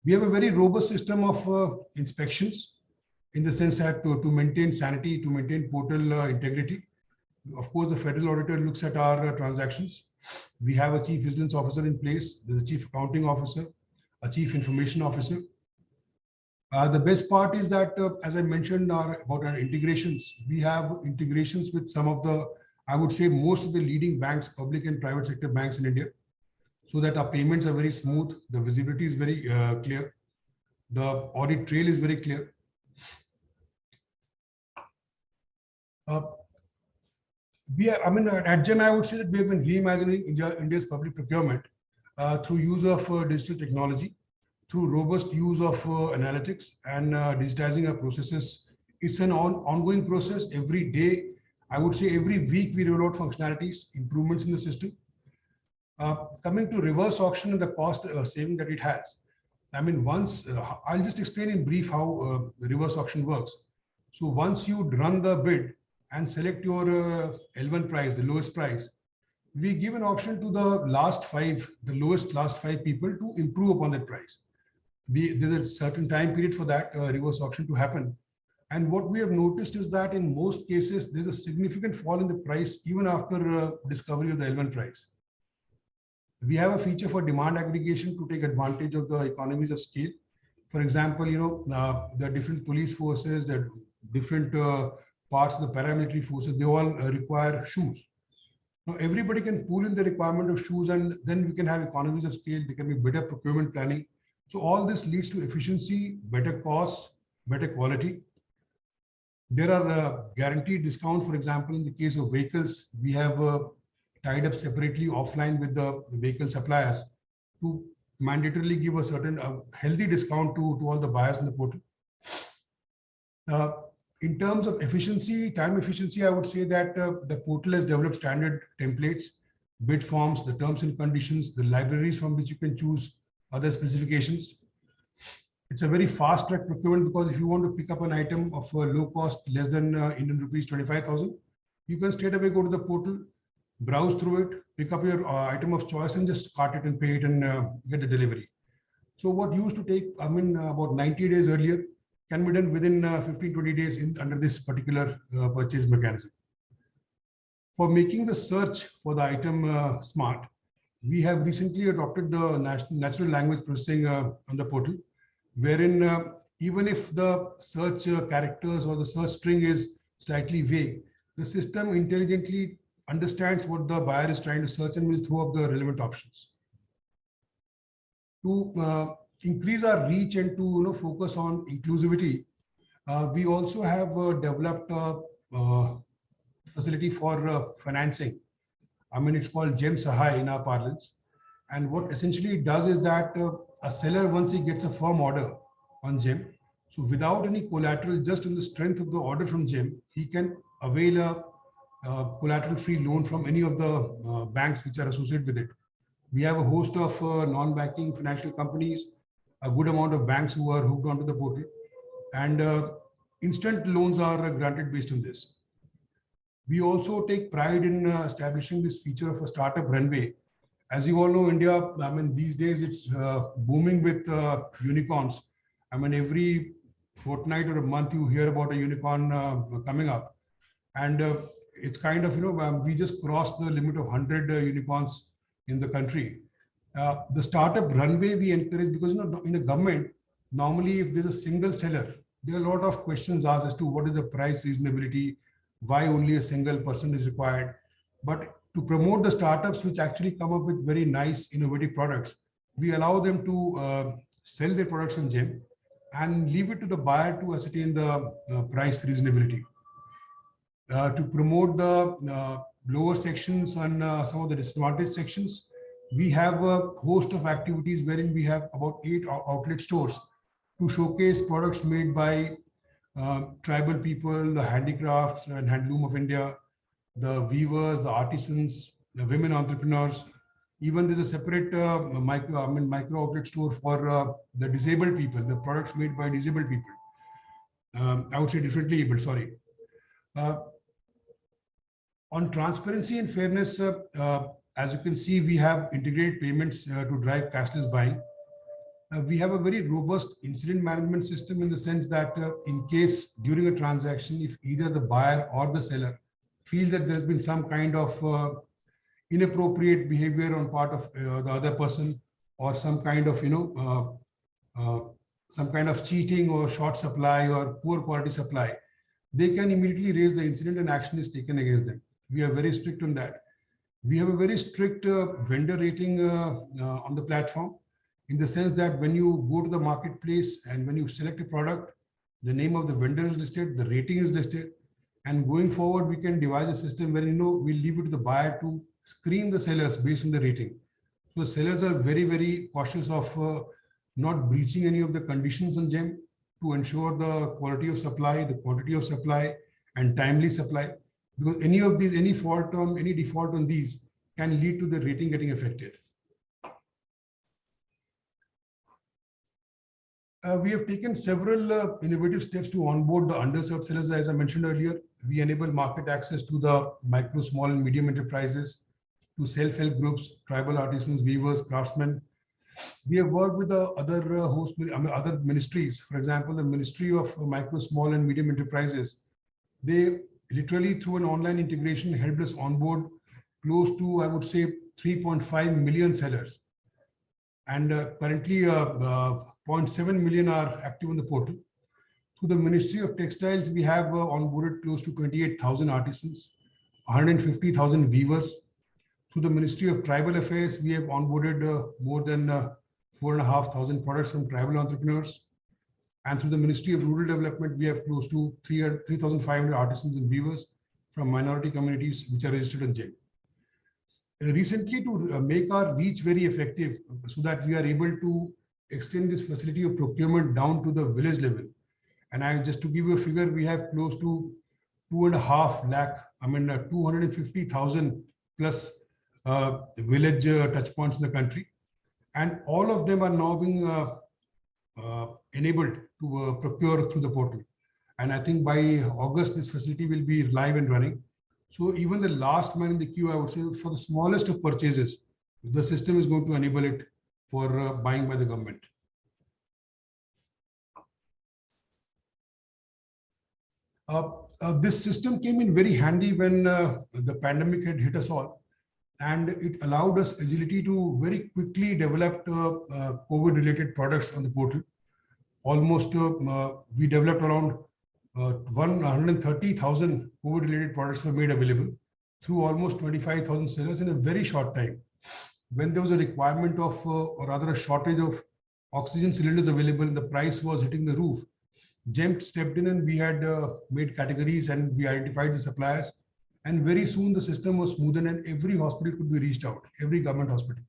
We have a very robust system of inspections in the sense that to maintain sanity, to maintain portal integrity. Of course, the federal auditor looks at our transactions. We have a chief vigilance officer in place. There's a chief accounting officer, a chief information officer. The best part is that, as I mentioned about our integrations, we have integrations with some of the, I would say, most of the leading banks, public and private sector banks in India, so that our payments are very smooth. The visibility is very clear. The audit trail is very clear. At GEM, I would say that we have been reimagining India's public procurement through use of digital technology, through robust use of analytics and digitizing our processes. It's an ongoing process. Every day, I would say every week, we roll out functionalities, improvements in the system. Coming to reverse auction and the cost saving that it has. I mean, I'll just explain in brief how the reverse auction works. So once you run the bid and select your L1 price, the lowest price, we give an option to the last five people to improve upon that price. There's a certain time period for that reverse auction to happen. And what we have noticed is that in most cases, there's a significant fall in the price even after discovery of the L1 price. We have a feature for demand aggregation to take advantage of the economies of scale. For example, the different police forces, the different parts of the paramilitary forces, they all require shoes. Now, everybody can pool in the requirement of shoes, and then we can have economies of scale. There can be better procurement planning. So all this leads to efficiency, better cost, better quality. There are guaranteed discounts. For example, in the case of vehicles, we have tied up separately offline with the vehicle suppliers to mandatorily give a certain healthy discount to all the buyers in the portal. In terms of efficiency, time efficiency, I would say that the portal has developed standard templates, bid forms, the terms and conditions, the libraries from which you can choose other specifications. It's a very fast track procurement, because if you want to pick up an item of low cost, less than Indian rupees 25,000, you can straight away go to the portal, browse through it, pick up your item of choice and just cart it and pay it and get the delivery. So what used to take, about 90 days earlier, can be done within 15-20 days under this particular purchase mechanism. For making the search for the item smart, we have recently adopted the natural language processing on the portal, wherein even if the search characters or the search string is slightly vague, the system intelligently understands what the buyer is trying to search and will throw up the relevant options. To increase our reach and to focus on inclusivity, we also have developed a facility for financing. It's called GeM Sahay in our parlance. And what essentially it does is that a seller, once he gets a firm order on GeM, so without any collateral, just on the strength of the order from GeM, he can avail a collateral-free loan from any of the banks which are associated with it. We have a host of non-banking financial companies, a good amount of banks who are hooked onto the portal, and instant loans are granted based on this. We also take pride in establishing this feature of a startup runway. As you all know, India, these days it's booming with unicorns. Every fortnight or a month you hear about a unicorn coming up. And it's kind of, we just crossed the limit of 100 unicorns in the country. The startup runway we encourage, because in a government, normally if there's a single seller, there are a lot of questions asked as to what is the price reasonability, why only a single person is required. But to promote the startups which actually come up with very nice innovative products, we allow them to sell their products on GeM and leave it to the buyer to ascertain the price reasonability. To promote the lower sections and some of the disadvantaged sections, we have a host of activities wherein we have about 8 outlet stores to showcase products made by tribal people, the handicrafts and handloom of India, the weavers, the artisans, the women entrepreneurs. Even there's a separate micro outlet store for the disabled people, the products made by disabled people. I would say differently able, sorry. On transparency and fairness, as you can see, we have integrated payments to drive cashless buying. We have a very robust incident management system in the sense that in case during a transaction, if either the buyer or the seller feels that there's been some kind of inappropriate behavior on part of the other person, or some kind of cheating or short supply or poor quality supply, they can immediately raise the incident and action is taken against them. We are very strict on that. We have a very strict vendor rating on the platform, in the sense that when you go to the marketplace and when you select a product, the name of the vendor is listed, the rating is listed, and going forward, we can devise a system where we'll leave it to the buyer to screen the sellers based on the rating. So sellers are very, very cautious of not breaching any of the conditions on GeM to ensure the quality of supply, the quantity of supply, and timely supply. Because any of these, any default on these can lead to the rating getting affected. We have taken several innovative steps to onboard the underserved sellers. As I mentioned earlier, we enable market access to the micro, small, and medium enterprises, to self-help groups, tribal artisans, weavers, craftsmen. We have worked with the other other ministries. For example, the Ministry of Micro, Small, and Medium Enterprises. They literally, through an online integration, helped us onboard close to, I would say, 3.5 million sellers. And currently, 0.7 million are active on the portal. Through the Ministry of Textiles, we have onboarded close to 28,000 artisans, 150,000 weavers. Through the Ministry of Tribal Affairs, we have onboarded more than 4,500 products from tribal entrepreneurs. And through the Ministry of Rural Development, we have close to 3,500 artisans and weavers from minority communities which are registered in GEM. Recently, to make our reach very effective so that we are able to extend this facility of procurement down to the village level. And just to give you a figure, we have close to 2.5 lakh, 250,000 plus village touch points in the country. And all of them are now being enabled to procure through the portal. And I think by August, this facility will be live and running. So even the last man in the queue, I would say for the smallest of purchases, the system is going to enable it for buying by the government. This system came in very handy when the pandemic had hit us all, and it allowed us agility to very quickly develop COVID-related products on the portal. Almost we developed around 130,000 COVID-related products were made available through almost 25,000 sellers in a very short time. When there was a requirement of, or rather a shortage of oxygen cylinders available, and the price was hitting the roof, GEM stepped in and we had made categories and we identified the suppliers. And very soon the system was smoothened and every hospital could be reached out, every government hospital.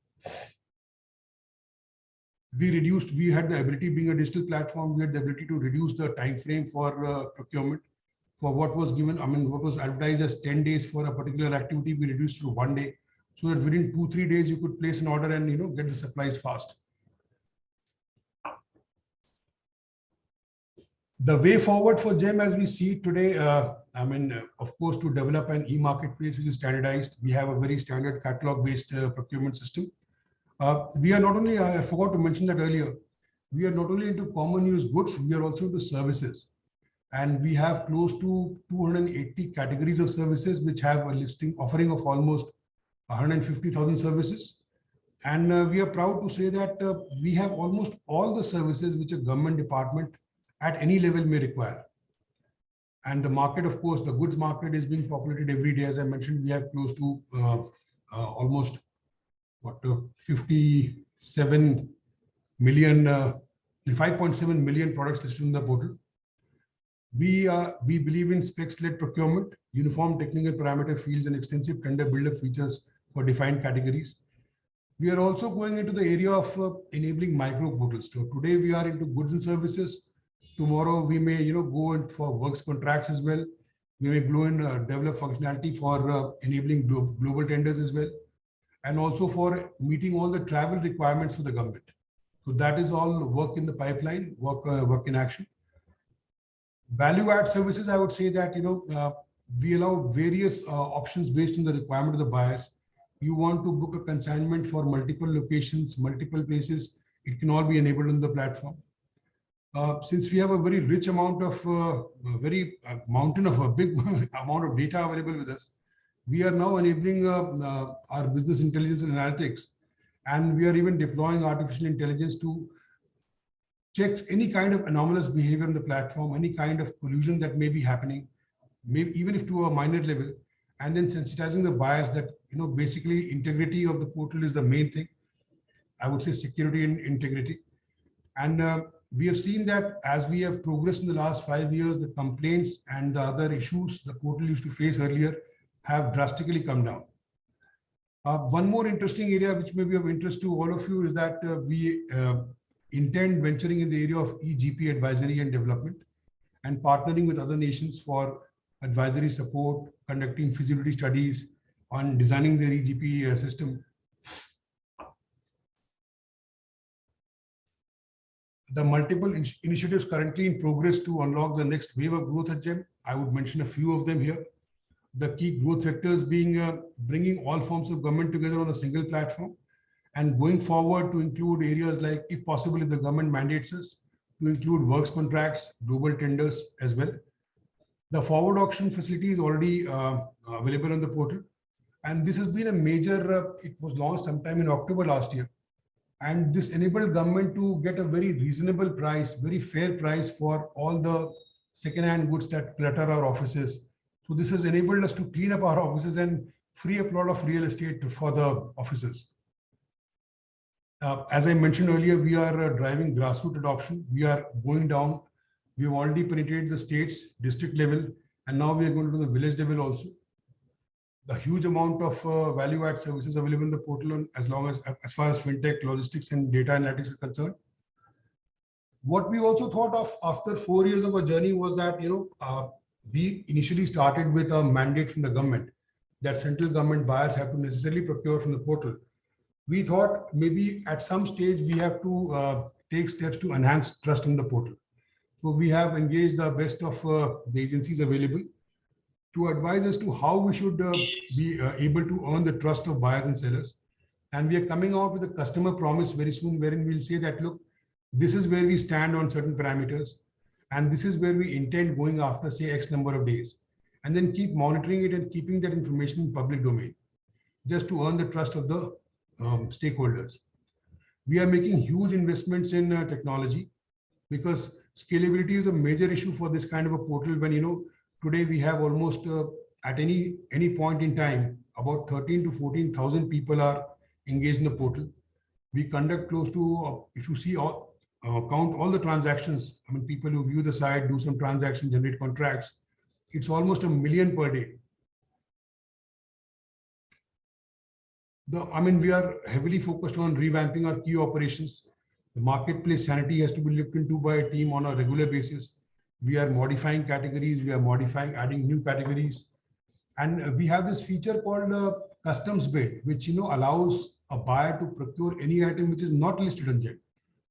We had the ability, being a digital platform, we had the ability to reduce the time frame for procurement. For what was given, what was advertised as 10 days for a particular activity, we reduced to 1 day, so that within 2-3 days you could place an order and get the supplies fast. The way forward for GEM as we see it today, of course, to develop an e-marketplace which is standardized, we have a very standard catalog-based procurement system. We are not only, I forgot to mention that earlier, we are not only into common use goods, we are also into services. And we have close to 280 categories of services which have a offering of almost 150,000 services. And we are proud to say that we have almost all the services which a government department at any level may require. And the market, of course, the goods market is being populated every day. As I mentioned, we have close to almost 57 million, 5.7 million products listed in the portal. We believe in specs-led procurement, uniform technical parameter fields, and extensive tender build-up features for defined categories. We are also going into the area of enabling micro portals. So today we are into goods and services. Tomorrow we may go in for works contracts as well. We may go in develop functionality for enabling global tenders as well, and also for meeting all the travel requirements for the government. So that is all work in the pipeline, work in action. Value add services, I would say that we allow various options based on the requirement of the buyers. You want to book a consignment for multiple locations, multiple places, it can all be enabled on the platform. Since we have a very rich amount of a big amount of data available with us, we are now enabling our business intelligence and analytics, and we are even deploying artificial intelligence to check any kind of anomalous behavior on the platform, any kind of collusion that may be happening, maybe even if to a minor level, and then sensitizing the buyers that basically integrity of the portal is the main thing. I would say security and integrity. And we have seen that as we have progressed in the last 5 years, the complaints and the other issues the portal used to face earlier have drastically come down. One more interesting area which may be of interest to all of you is that we intend venturing in the area of eGP advisory and development and partnering with other nations for advisory support, conducting feasibility studies on designing their eGP system. The multiple initiatives currently in progress to unlock the next wave of growth at GEM. I would mention a few of them here. The key growth vectors being bringing all forms of government together on a single platform, and going forward to include areas like, if possible, if the government mandates us, to include works contracts, global tenders as well. The forward auction facility is already available on the portal. And this has been a major, it was launched sometime in October last year. And this enabled government to get a very reasonable price, very fair price for all the second-hand goods that clutter our offices. So this has enabled us to clean up our offices and free up a lot of real estate for the offices. As I mentioned earlier, we are driving grassroots adoption. We are going down. We have already penetrated the states, district level, and now we are going to the village level also. The huge amount of value-add services available in the portal, as far as fintech, logistics, and data analytics are concerned. What we also thought of after 4 years of a journey was that we initially started with a mandate from the government that central government buyers have to necessarily procure from the portal. We thought maybe at some stage we have to take steps to enhance trust in the portal. So we have engaged the best of the agencies available to advise us to how we should be able to earn the trust of buyers and sellers. And we are coming out with a customer promise very soon, wherein we'll say that, look, this is where we stand on certain parameters, and this is where we intend going after, say, X number of days, and then keep monitoring it and keeping that information in public domain, just to earn the trust of the stakeholders. We are making huge investments in technology, because scalability is a major issue for this kind of a portal. When today we have almost at any point in time about 13 to 14,000 people are engaged in the portal. We conduct close to, if you see count all the transactions, I mean, people who view the site, do some transactions, generate contracts, it's almost 1 million per day. We are heavily focused on revamping our key operations. The marketplace sanity has to be looked into by a team on a regular basis. We are modifying categories, adding new categories. And we have this feature called customs bid, which allows a buyer to procure any item which is not listed on GeM.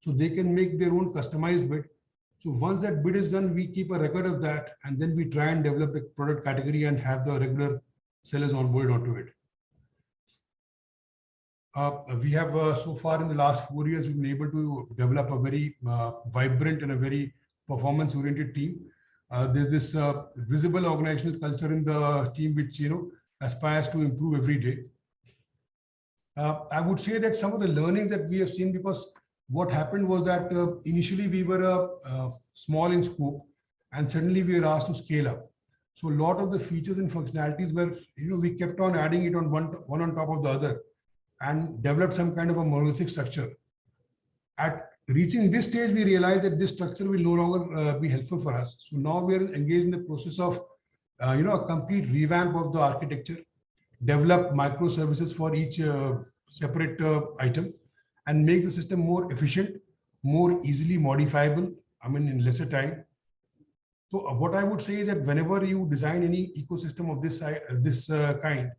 So they can make their own customized bid. So once that bid is done, we keep a record of that, and then we try and develop a product category and have the regular sellers on board onto it. We have so far in the last 4 years, we've been able to develop a very vibrant and a very performance-oriented team. There's this visible organizational culture in the team, which aspires to improve every day. I would say that some of the learnings that we have seen, because what happened was that initially we were small in scope, and suddenly we were asked to scale up. So a lot of the features and functionalities were, we kept on adding it on one on top of the other, and developed some kind of a monolithic structure. At reaching this stage, we realized that this structure will no longer be helpful for us. So now we are engaged in the process of, a complete revamp of the architecture, develop microservices for each separate item, and make the system more efficient, more easily modifiable, in lesser time. So what I would say is that whenever you design any ecosystem of this kind,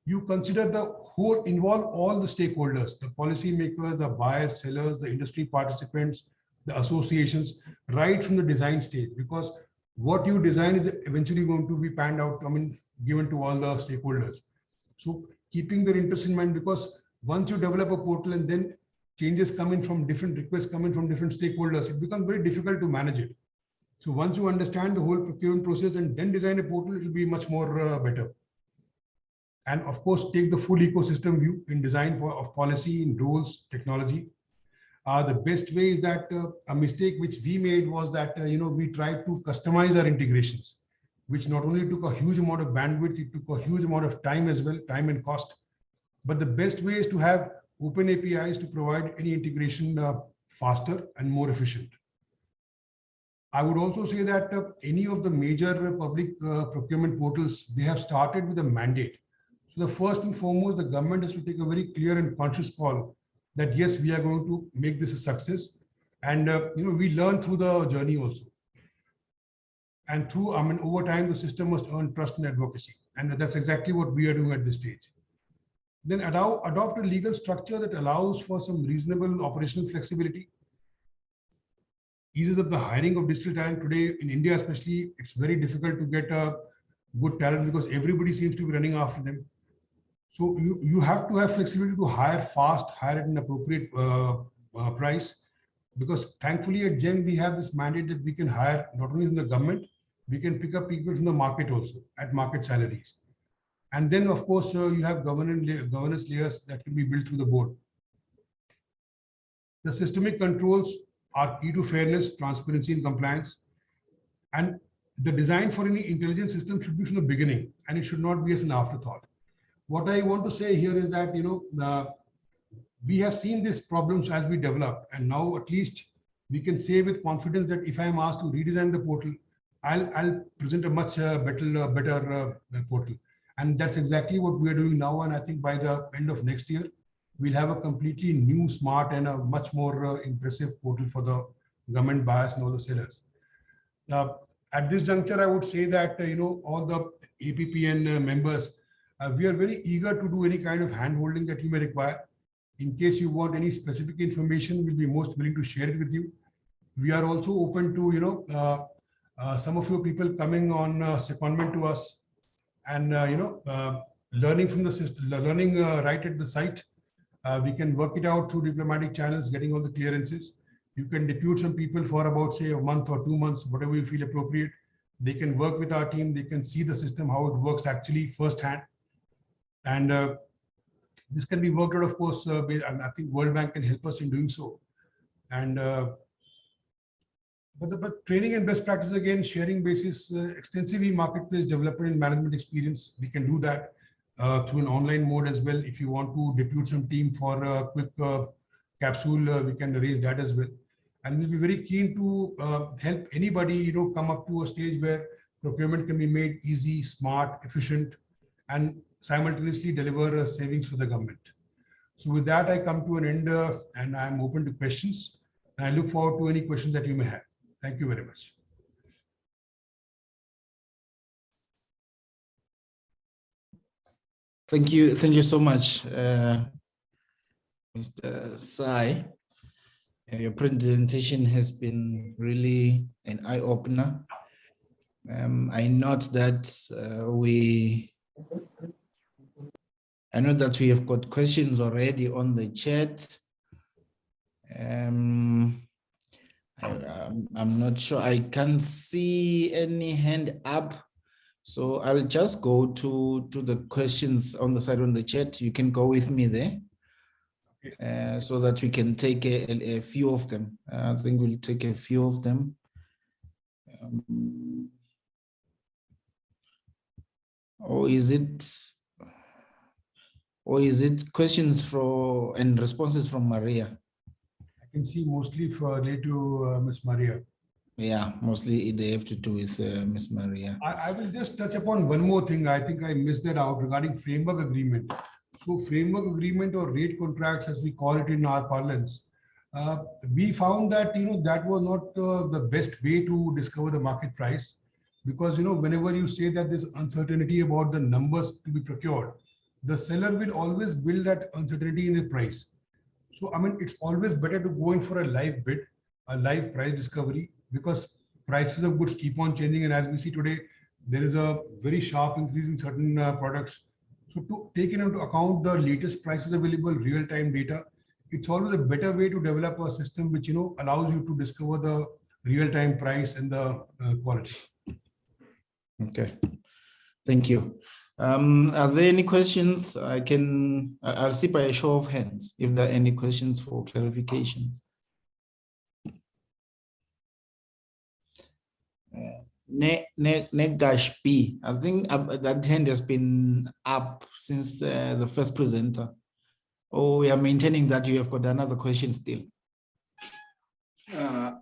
you consider the whole, involve all the stakeholders, the policymakers, the buyers, sellers, the industry participants, the associations, right from the design stage, because what you design is eventually going to be panned out, given to all the stakeholders. So keeping their interest in mind, because once you develop a portal and then changes come in from different requests coming from different stakeholders, it becomes very difficult to manage it. So once you understand the whole procurement process and then design a portal, it will be much more better. And of course, take the full ecosystem view in design of policy, in rules, technology. The best way is that a mistake which we made was that, we tried to customize our integrations, which not only took a huge amount of bandwidth, it took a huge amount of time as well, time and cost. But the best way is to have open APIs to provide any integration faster and more efficient. I would also say that any of the major public procurement portals, they have started with a mandate. So the first and foremost, the government has to take a very clear and conscious call that yes, we are going to make this a success. And we learn through the journey also. And through, over time, the system must earn trust and advocacy. And that's exactly what we are doing at this stage. Then adopt a legal structure that allows for some reasonable operational flexibility. Eases up the hiring of digital talent. Today in India especially, it's very difficult to get a good talent because everybody seems to be running after them. So you have to have flexibility to hire fast, hire at an appropriate price, because thankfully at GeM we have this mandate that we can hire not only from the government, we can pick up people from the market also at market salaries. And then of course you have governance layers that can be built through the board. The systemic controls are key to fairness, transparency, and compliance. And the design for any intelligence system should be from the beginning, and it should not be as an afterthought. What I want to say here is that, we have seen these problems as we develop, and now at least we can say with confidence that if I am asked to redesign the portal, I'll present a much better portal. And that's exactly what we are doing now. And I think by the end of next year, we'll have a completely new, smart, and a much more impressive portal for the government buyers and all the sellers. At this juncture, I would say that, all the APPN members, we are very eager to do any kind of hand-holding that you may require. In case you want any specific information, we'll be most willing to share it with you. We are also open to, some of your people coming on secondment to us and, learning from the system, learning right at the site. We can work it out through diplomatic channels, getting all the clearances. You can depute some people for about, say, a month or 2 months, whatever you feel appropriate. They can work with our team. They can see the system, how it works actually firsthand. And this can be worked out, of course, and I think World Bank can help us in doing so. And but training and best practice, again, sharing basis, extensively marketplace development and management experience. We can do that through an online mode as well. If you want to depute some team for a quick capsule, we can arrange that as well. And we'll be very keen to help anybody, come up to a stage where procurement can be made easy, smart, efficient, and simultaneously deliver savings for the government. So with that, I come to an end and I'm open to questions. And I look forward to any questions that you may have. Thank you very much. Thank you so much, Mr. Sai. Your presentation has been really an eye-opener. I note that I know that we have got questions already on the chat. I'm not sure. I can't see any hand up. So I'll just go to the questions on the side on the chat. You can go with me there so that we can take a few of them. I think we'll take a few of them. Or is it questions and responses from Maria? I can see mostly related to Ms. Maria. Yeah, mostly they have to do with Ms. Maria. I will just touch upon one more thing. I think I missed that out regarding framework agreement. So framework agreement or rate contracts, as we call it in our parlance, we found that, that was not the best way to discover the market price, because, whenever you say that there's uncertainty about the numbers to be procured, the seller will always build that uncertainty in the price. So, it's always better to go in for a live bid, a live price discovery, because prices of goods keep on changing. And as we see today, there is a very sharp increase in certain products. So to take into account the latest prices available, real-time data, it's always a better way to develop a system which, allows you to discover the real-time price and the quality. Okay, thank you. Are there any questions? I'll see by a show of hands if there are any questions for clarifications. Negash B, I think that hand has been up since the first presenter. Oh, we are maintaining that you have got another question still.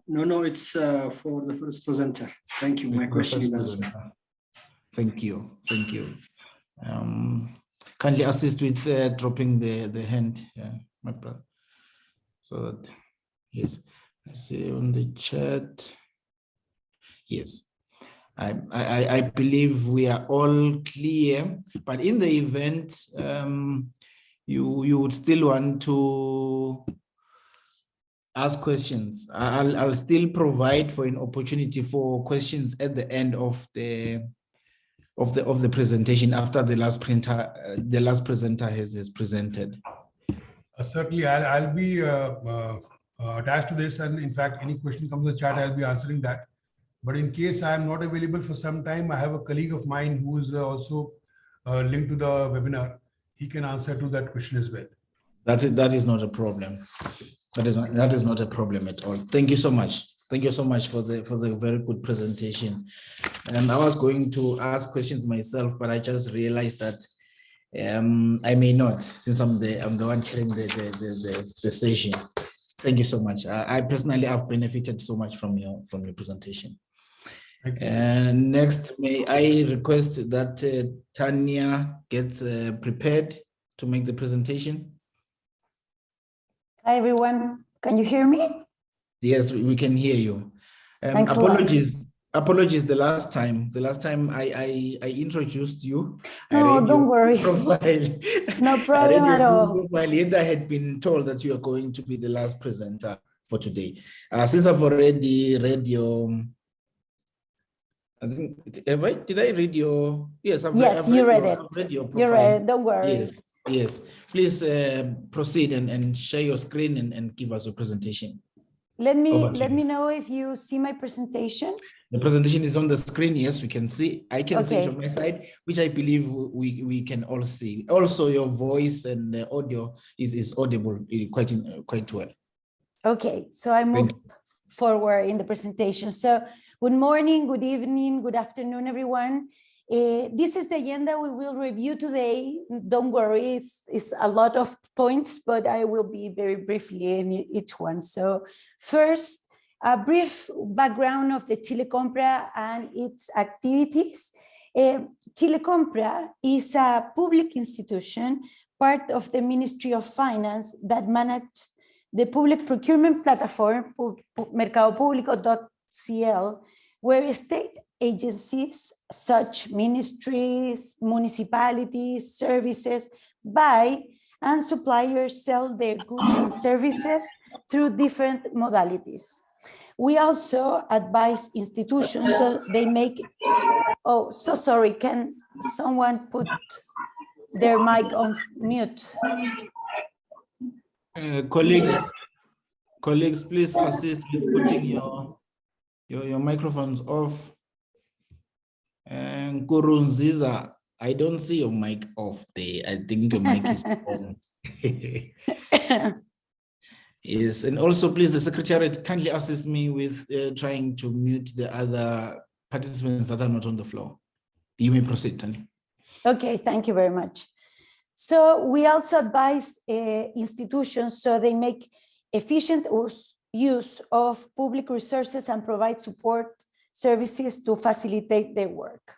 No, it's for the first presenter. Thank you. My question is answered. Thank you. Kindly assist with dropping the hand, my brother. So that, yes, I see on the chat. Yes, I believe we are all clear, but in the event you would still want to ask questions, I'll still provide for an opportunity for questions at the end of the presentation after the last presenter has presented. Certainly, I'll be attached to this, and in fact, any question comes in the chat, I'll be answering that. But in case I am not available for some time, I have a colleague of mine who is also linked to the webinar. He can answer to that question as well. That is not a problem. That is not a problem at all. Thank you so much. Thank you so much for the very good presentation. And I was going to ask questions myself, but I just realized that I may not, since I'm the one chairing the session. Thank you so much. I personally have benefited so much from your presentation. Thank you. And next, may I request that Tanya gets prepared to make the presentation? Hi, everyone. Can you hear me? Yes, we can hear you. Thanks a lot. Apologies. The last time I introduced you. No, don't worry. Profile. No problem at all. Yet I had been told that you are going to be the last presenter for today. Since I've already read your, I think, did I read your? Yes, I've you read it. I've read your profile. You read it. Don't worry. Yes, yes. Please proceed and share your screen and give us a presentation. Let me know if you see my presentation. The presentation is on the screen. Yes, we can see. I can see it Okay. on my side, which I believe we can all see. Also, your voice and the audio is audible quite well. Okay, so I move forward in the presentation. So good morning, good evening, good afternoon, everyone. This is the agenda we will review today. Don't worry, it's a lot of points, but I will be very briefly in each one. So first, a brief background of the Chilecompra and its activities. Chilecompra is a public institution, part of the Ministry of Finance, that manages the public procurement platform, mercadopublico.cl, where state agencies, such ministries, municipalities, services, buy and suppliers sell their goods and services through different modalities. We also advise institutions so they make, oh, so sorry, can someone put their mic on mute? Colleagues, please assist with putting your microphones off. And Kurunziza, I don't see your mic off there. I think your mic is on. Yes, and also please, the Secretariat kindly assist me with trying to mute the other participants that are not on the floor. You may proceed, Tanya. Okay, thank you very much. So we also advise institutions so they make efficient use of public resources and provide support services to facilitate their work.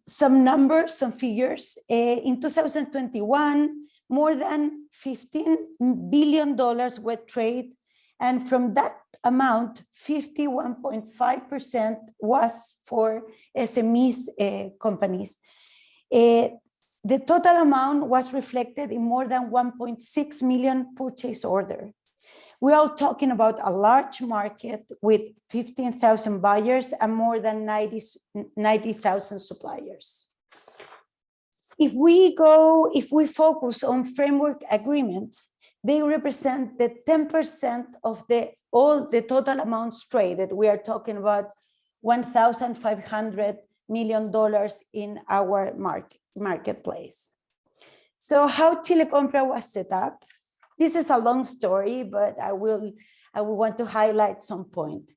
Some numbers, some figures. In 2021, more than $15 billion were traded, and from that amount, 51.5% was for SMEs companies. The total amount was reflected in more than 1.6 million purchase orders. We are talking about a large market with 15,000 buyers and more than 90,000 suppliers. If we focus on framework agreements, they represent the 10% of all the total amounts traded. We are talking about $1,500 million in our marketplace. So how Chilecompra was set up? This is a long story, but I will want to highlight some point.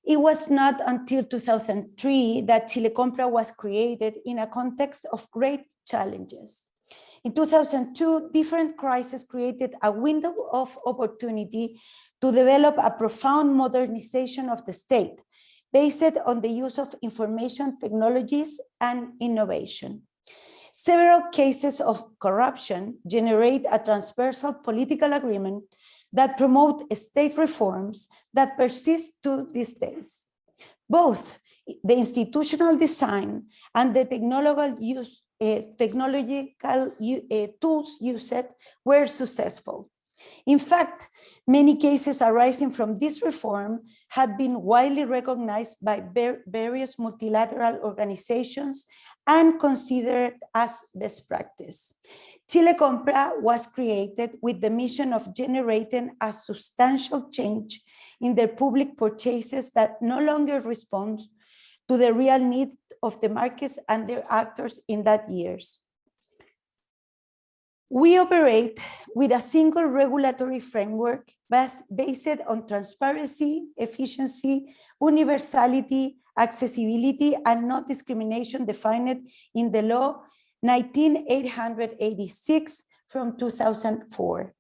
It was not until 2003 that Chilecompra was created in a context of great challenges. In 2002, different crises created a window of opportunity to develop a profound modernization of the state based on the use of information technologies and innovation. Several cases of corruption generate a transversal political agreement that promote state reforms that persist to these days. Both the institutional design and the technological tools used were successful. In fact, many cases arising from this reform had been widely recognized by various multilateral organizations and considered as best practice. Chilecompra was created with the mission of generating a substantial change in their public purchases that no longer responds to the real need of the markets and their actors in that years. We operate with a single regulatory framework based on transparency, efficiency, universality, accessibility, and non-discrimination defined in the law 19886 from 2004.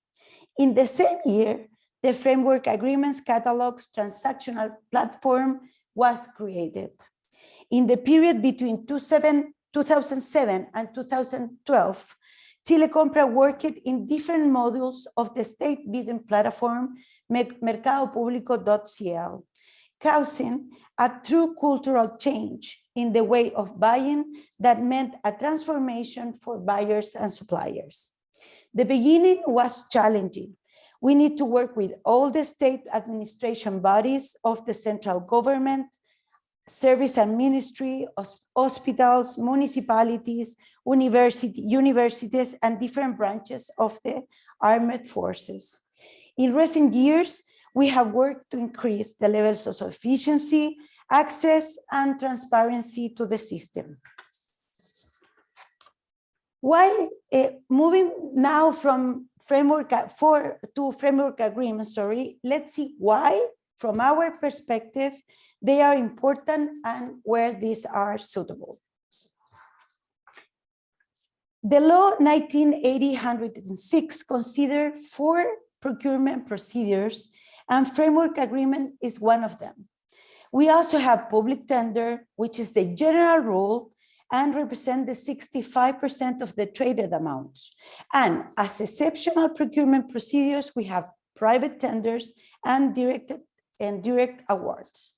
In the same year, the Framework Agreements Catalog's transactional platform was created. In the period between 2007 and 2012, Chilecompra worked in different modules of the state bidding platform mercadopublico.cl, causing a true cultural change in the way of buying that meant a transformation for buyers and suppliers. The beginning was challenging. We need to work with all the state administration bodies of the central government, service and ministry, hospitals, municipalities, universities, and different branches of the armed forces. In recent years, we have worked to increase the levels of efficiency, access, and transparency to the system. While moving now from framework to framework agreements, let's see why, from our perspective, they are important and where these are suitable. The law 1980-106 considered 4 procurement procedures, and framework agreement is one of them. We also have public tender, which is the general rule and represent the 65% of the traded amounts. And as exceptional procurement procedures, we have private tenders and direct awards.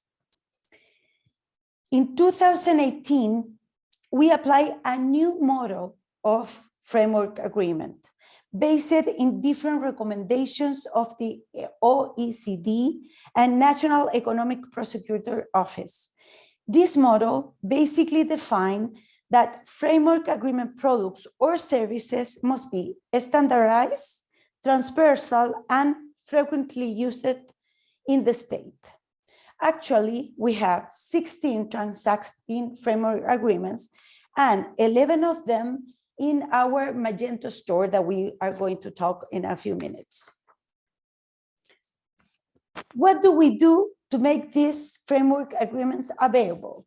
In 2018, we applied a new model of framework agreement based in different recommendations of the OECD and National Economic Prosecutor Office. This model basically defines that framework agreement products or services must be standardized, transversal, and frequently used in the state. Actually, we have 16 transacting framework agreements and 11 of them in our Magento store that we are going to talk in a few minutes. What do we do to make these framework agreements available?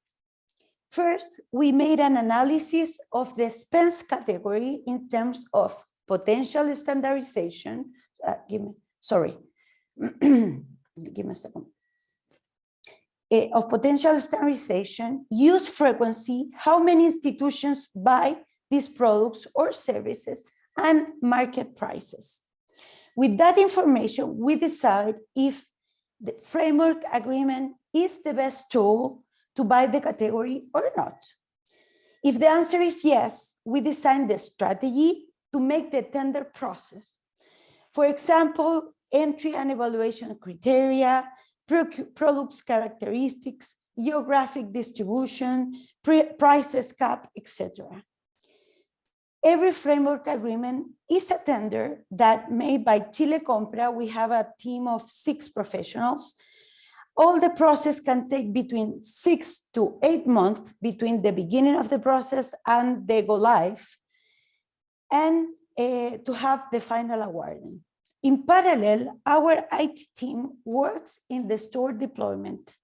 First, we made an analysis of the expense category in terms of potential standardization. Give me a second. Of potential standardization, use frequency, how many institutions buy these products or services, and market prices. With that information, we decide if the framework agreement is the best tool to buy the category or not. If the answer is yes, we design the strategy to make the tender process. For example, entry and evaluation criteria, products characteristics, geographic distribution, prices cap, etc. Every framework agreement is a tender that made by Chilecompra. We have a team of 6 professionals. All the process can take between 6 to 8 months between the beginning of the process and the go live, and to have the final awarding. In parallel, our IT team works in the store deployment.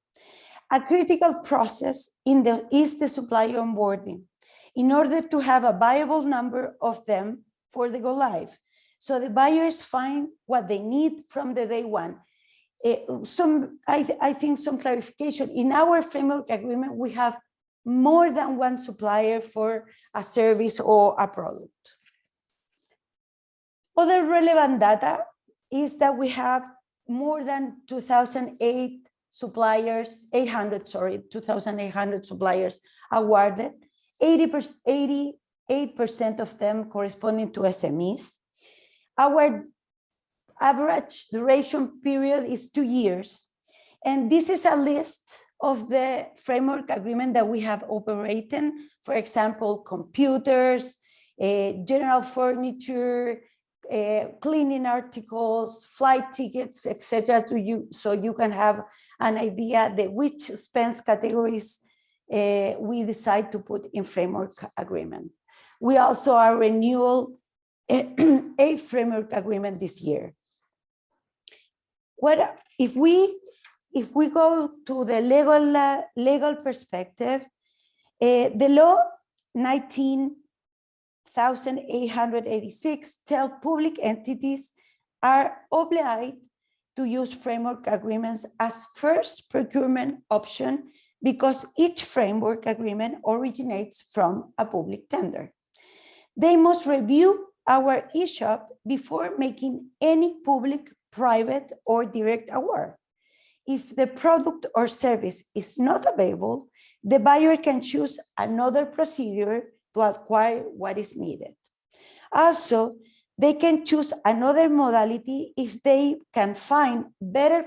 A critical process is the supplier onboarding, in order to have a viable number of them for the go live. So the buyers find what they need from the day one. I think some clarification. In our framework agreement, we have more than one supplier for a service or a product. Other relevant data is that we have more than 2,800 suppliers awarded, 88% of them corresponding to SMEs. Our average duration period is 2 years. And this is a list of the framework agreement that we have operated. For example, computers, general furniture, cleaning articles, flight tickets, etc. So you can have an idea that which expense categories we decide to put in framework agreement. We also are renewal a framework agreement this year. What if we go to the legal perspective, the law 19,886 tell public entities are obliged to use framework agreements as first procurement option because each framework agreement originates from a public tender. They must review our eShop before making any public, private, or direct award. If the product or service is not available, the buyer can choose another procedure to acquire what is needed. Also, they can choose another modality if they can find better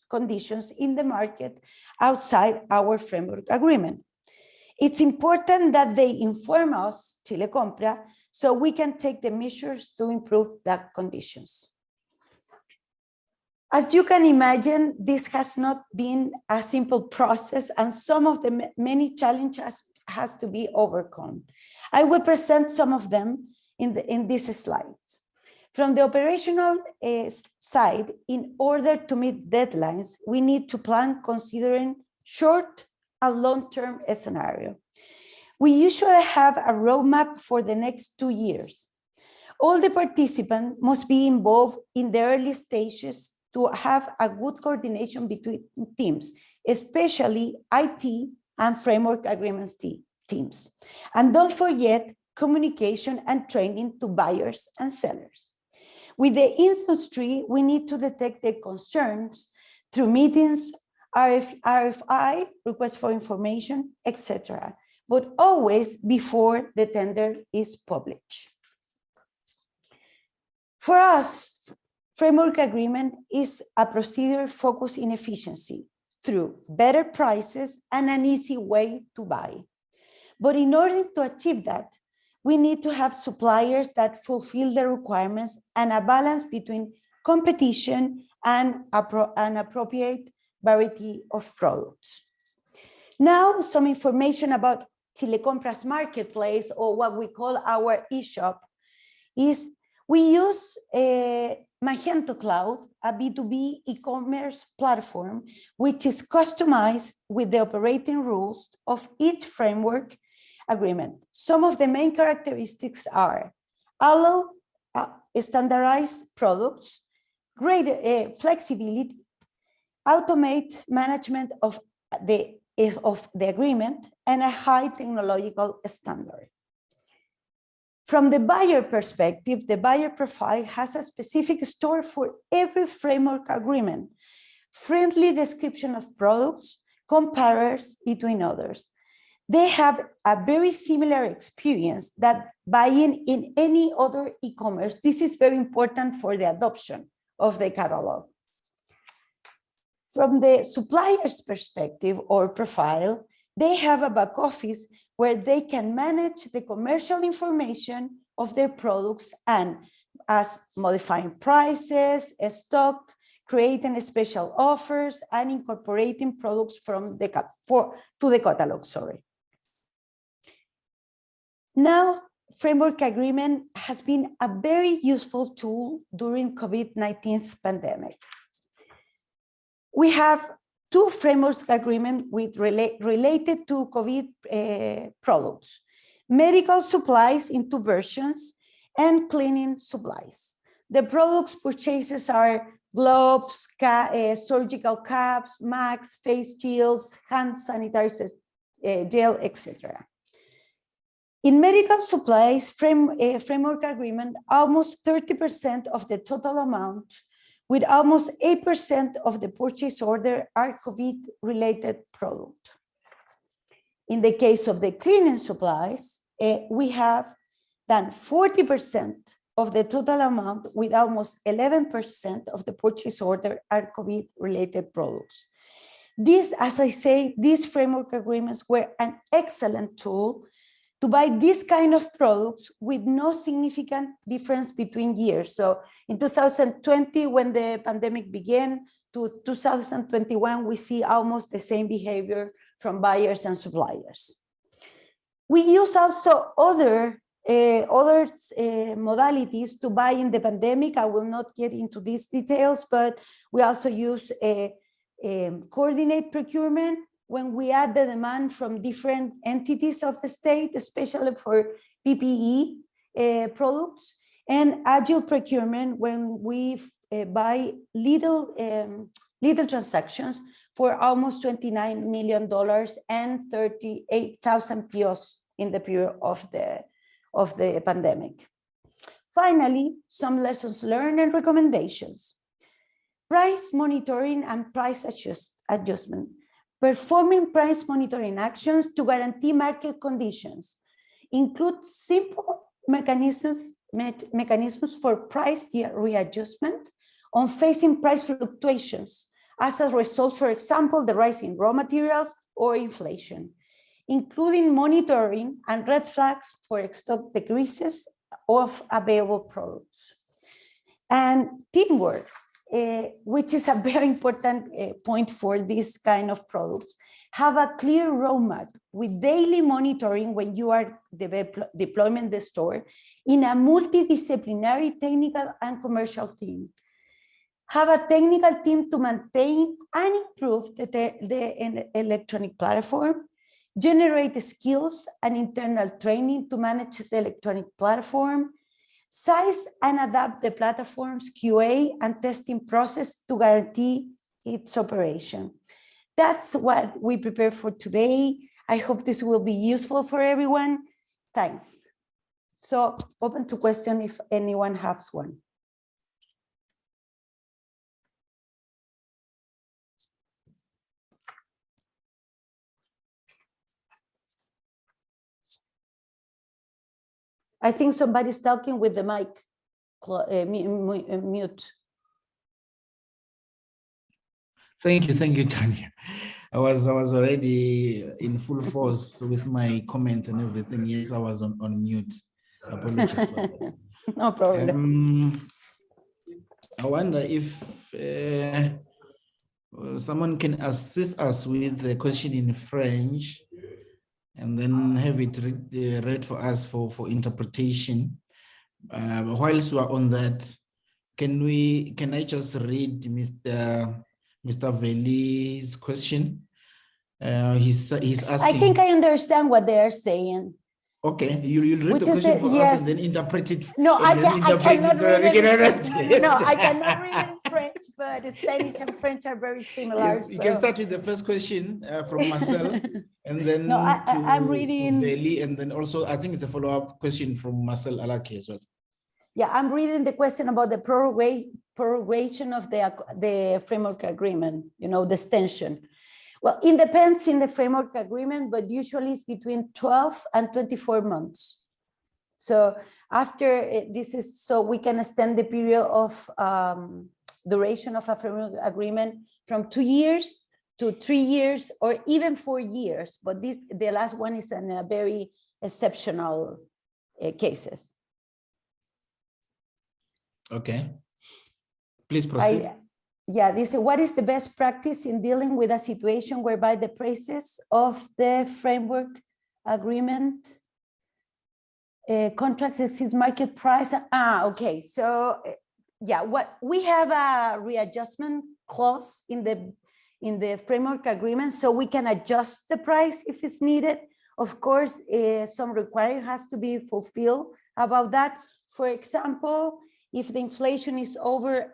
conditions in the market outside our framework agreement. It's important that they inform us, Chile Compra, so we can take the measures to improve the conditions. As you can imagine, this has not been a simple process, and some of the many challenges has to be overcome. I will present some of them in these slides. From the operational side, in order to meet deadlines, we need to plan considering short and long-term scenario. We usually have a roadmap for the next 2 years. All the participants must be involved in the early stages to have a good coordination between teams, especially IT and framework agreements teams. And don't forget communication and training to buyers and sellers. With the industry, we need to detect their concerns through meetings, RFI, request for information, etc., but always before the tender is published. For us, framework agreement is a procedure focused in efficiency through better prices and an easy way to buy. But in order to achieve that, we need to have suppliers that fulfill the requirements and a balance between competition and an appropriate variety of products. Now, some information about Chile Compra's marketplace, or what we call our eShop, is we use Magento Cloud, a B2B e-commerce platform, which is customized with the operating rules of each framework agreement. Some of the main characteristics are allow standardized products, greater flexibility, automate management of the agreement, and a high technological standard. From the buyer perspective, the buyer profile has a specific store for every framework agreement, friendly description of products, comparators between others. They have a very similar experience that buying in any other e-commerce. This is very important for the adoption of the catalog. From the supplier's perspective or profile, they have a back office where they can manage the commercial information of their products and as modifying prices, stock, creating special offers, and incorporating products from the to the catalog, sorry. Now, framework agreement has been a very useful tool during COVID-19 pandemic. We have 2 framework agreements related to COVID products, medical supplies in 2 versions, and cleaning supplies. The products purchases are gloves, surgical caps, masks, face shields, hand sanitizer gel, etc. In medical supplies framework agreement, almost 30% of the total amount, with almost 8% of the purchase order, are COVID-related products. In the case of the cleaning supplies, we have done 40% of the total amount, with almost 11% of the purchase order are COVID-related products. This, as I say, these framework agreements were an excellent tool to buy this kind of products with no significant difference between years. So in 2020, when the pandemic began, to 2021, we see almost the same behavior from buyers and suppliers. We use also other other modalities to buy in the pandemic. I will not get into these details, but we also use coordinate procurement when we add the demand from different entities of the state, especially for PPE products, and agile procurement when we buy little transactions for almost $29 million and 38,000 kiosks in the period of the pandemic. Finally, some lessons learned and recommendations. Price monitoring and price adjustment. Performing price monitoring actions to guarantee market conditions include simple mechanisms for price readjustment on facing price fluctuations as a result, for example, the rise in raw materials or inflation, including monitoring and red flags for stock decreases of available products. And teamwork, which is a very important point for this kind of products. Have a clear roadmap with daily monitoring when you are deploying the store in a multidisciplinary technical and commercial team. Have a technical team to maintain and improve the electronic platform, generate skills and internal training to manage the electronic platform, size and adapt the platform's QA and testing process to guarantee its operation. That's what we prepared for today. I hope this will be useful for everyone. Thanks. So open to question if anyone has one. I think somebody's talking with the mic mute. Thank you, Tanya. I was already in full force with my comments and everything. Yes, I was on mute. Apologies for that. No problem. I wonder if someone can assist us with the question in French and then have it read for us for interpretation. Whilst we are on that, can I just read Mr. Veli's question? He's asking. I think I understand what they are saying. Okay, you'll read the question for us and then interpret it. No, I cannot read it. No, I it. cannot read in French, but Spanish and French are very similar. Yes, you can start with the first question from Marcel, and then I'm reading Veli, and then also I think it's a follow-up question from Marcel Alake as well. Yeah, I'm reading the question about the prorogation of the framework agreement, the extension. Well, it depends in the framework agreement, but usually it's between 12 and 24 months. So after this is, so we can extend the period of duration of a framework agreement from 2 years to 3 years or even 4 years. But the last one is in a very exceptional cases. Okay, please proceed. This is what is the best practice in dealing with a situation whereby the prices of the framework agreement contracts exceed market price. Okay, so what we have a readjustment clause in the framework agreement, so we can adjust the price if it's needed. Of course, some requirement has to be fulfilled about that. For example, if the inflation is over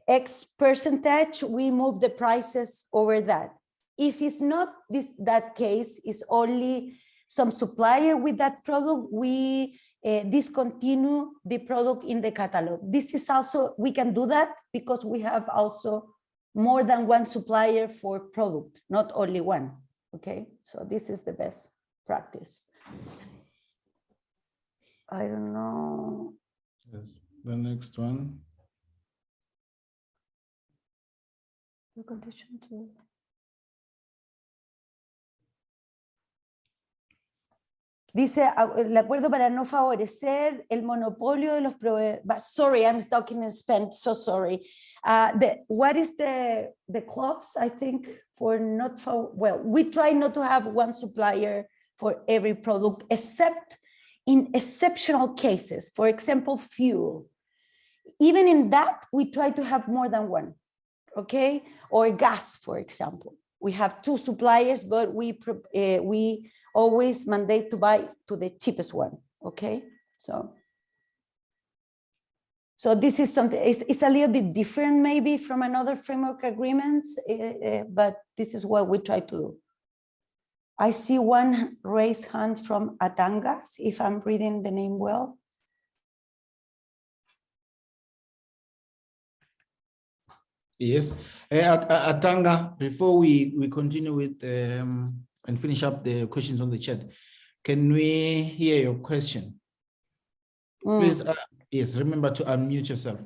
X percentage, we move the prices over that. If it's not that case, it's only some supplier with that product, we discontinue the product in the catalog. This is also, we can do that because we have also more than one supplier for product, not only one. Okay, so this is the best practice. I don't know. Yes, the next one. The condition to... Dice, el acuerdo para no favorecer el monopolio de los proveedores. Sorry, I'm talking in Spanish, so sorry. What is the clause, I think, for not for, well, we try not to have one supplier for every product, except in exceptional cases, for example, fuel. Even in that, we try to have more than one, okay? Or gas, for example. We have 2 suppliers, but we always mandate to buy to the cheapest one, okay? So this is something, it's a little bit different maybe from another framework agreements, but this is what we try to do. I see one raised hand from Atangas, if I'm reading the name well. Yes, Atanga, before we continue with and finish up the questions on the chat, can we hear your question? Please, yes, remember to unmute yourself.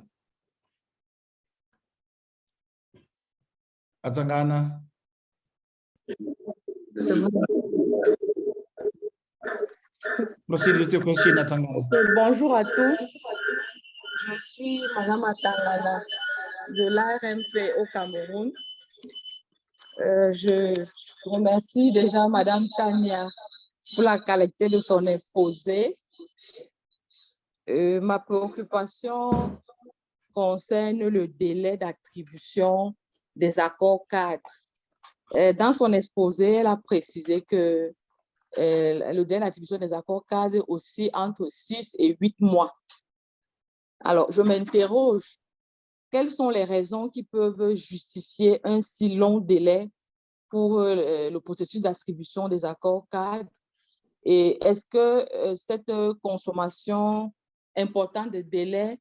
Atangana. Proceed with your question, Atangana. Bonjour à tous. Je suis Madame Atangana de l'ARMP au Cameroun. Je remercie déjà Madame Tania pour la qualité de son exposé. Ma préoccupation concerne le délai d'attribution des accords cadres. Dans son exposé, elle a précisé que le délai d'attribution des accords cadres est aussi entre 6 et 8 mois. Alors, je m'interroge, quelles sont les raisons qui peuvent justifier un si long délai pour le processus d'attribution des accords cadres? Et est-ce que cette consommation importante de délai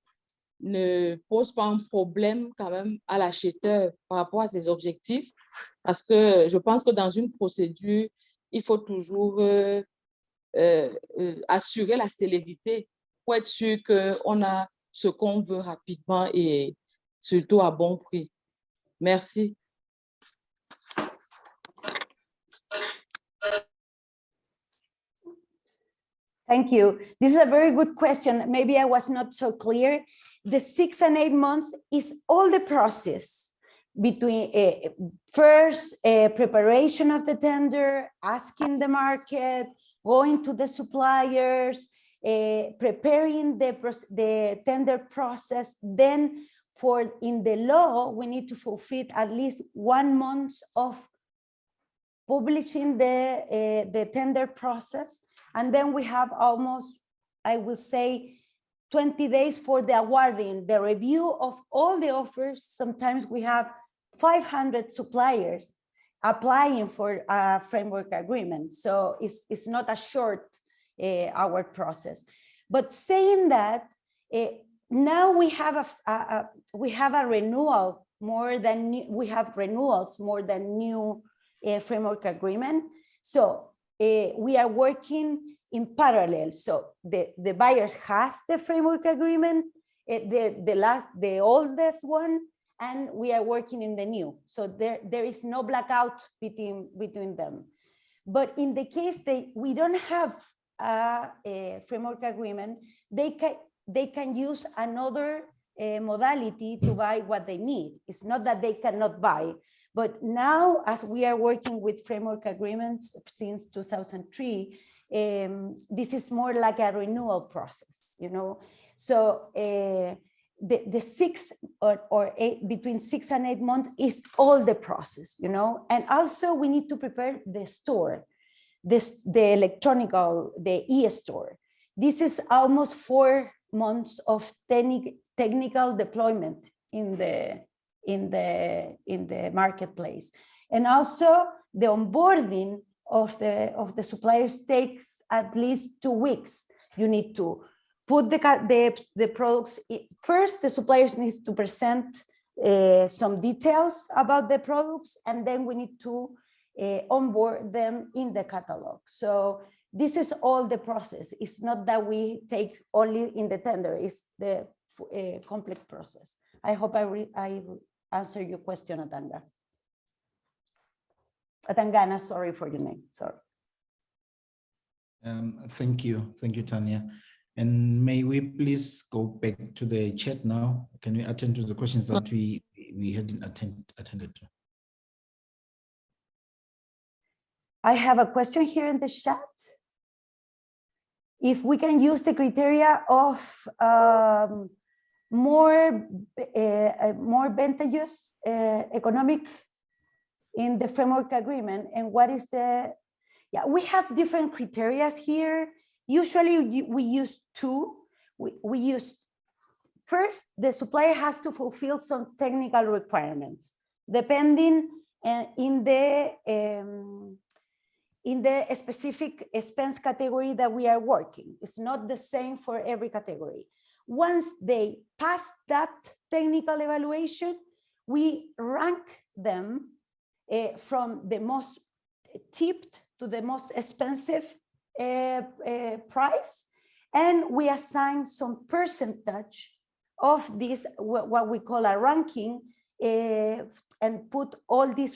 ne pose pas un problème quand même à l'acheteur par rapport à ses objectifs? Parce que je pense que dans une procédure, il faut toujours assurer la célérité pour être sûr qu'on a ce qu'on veut rapidement et surtout à bon prix. Merci. Thank you. This is a very good question. Maybe I was not so clear. The 6 and 8 months is all the process between first preparation of the tender, asking the market, going to the suppliers, preparing the tender process. Then in the law, we need to fulfill at least 1 month of publishing the tender process. And then we have almost, I will say, 20 days for the awarding, the review of all the offers. Sometimes we have 500 suppliers applying for a framework agreement. So it's not a short hour process. But saying that, now we have a renewal more than we have renewals more than new framework agreement. So we are working in parallel. So the buyers has the framework agreement, the oldest one, and we are working in the new. So there is no blackout between them. But in the case we don't have a framework agreement, they can use another modality to buy what they need. It's not that they cannot buy. But now, as we are working with framework agreements since 2003, this is more like a renewal process, you know. So the 6 or 8, between 6 and 8 months is all the process, you know. And also we need to prepare the store, the e-store. This is almost 4 months of technical deployment in the marketplace. And also the onboarding of the suppliers takes at least 2 weeks. You need to put the products first. The suppliers needs to present some details about the products, and then we need to onboard them in the catalog. So this is all the process. It's not that we take only in the tender. It's the complex process. I hope I answer your question, Atanga. Atangana, sorry for your name, sorry. Thank you, Tanya. And may we please go back to the chat now? Can we attend to the questions that we hadn't attended to? I have a question here in the chat. if we can use the criteria of more advantageous economic in the framework agreement, and what is the, yeah, we have different criteria here. Usually we use two. We use, first, the supplier has to fulfill some technical requirements, depending in the specific expense category that we are working. It's not the same for every category. Once they pass that technical evaluation, we rank them from the most cheap to the most expensive price, and we assign some percentage of this, what we call a ranking, and put all these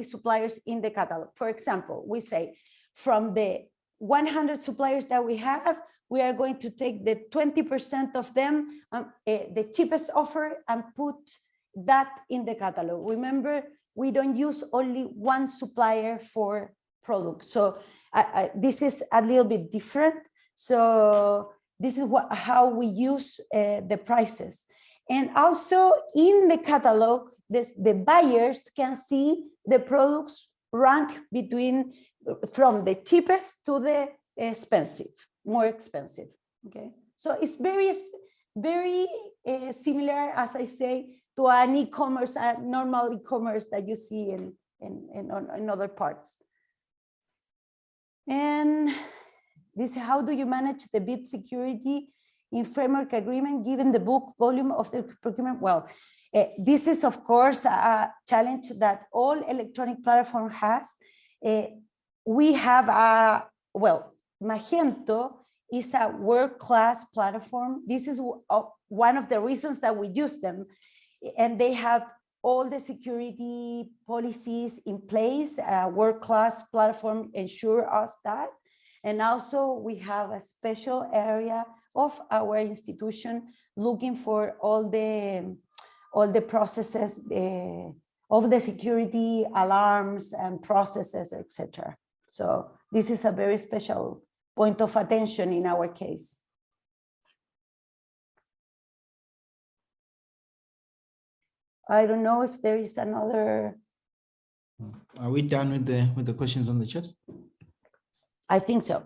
suppliers in the catalog. For example, we say from the 100 suppliers that we have, we are going to take the 20% of them, the cheapest offer, and put that in the catalog. Remember, we don't use only one supplier for products. So this is a little bit different. So this is how we use the prices. And also in the catalog, the buyers can see the products rank from the cheapest to the more expensive, okay? So it's very similar, as I say, to an e-commerce, normal e-commerce that you see in other parts. And this, how do you manage the bid security in framework agreement given the book volume of the procurement? Well, this is of course a challenge that all electronic platform has. We have Magento is a world-class platform. This is one of the reasons that we use them, and they have all the security policies in place. A world-class platform ensure us that. And also we have a special area of our institution looking for all the processes of the security alarms and processes, etc. So this is a very special point of attention in our case. I don't know if there is another. Are we done with the questions on the chat? I think so.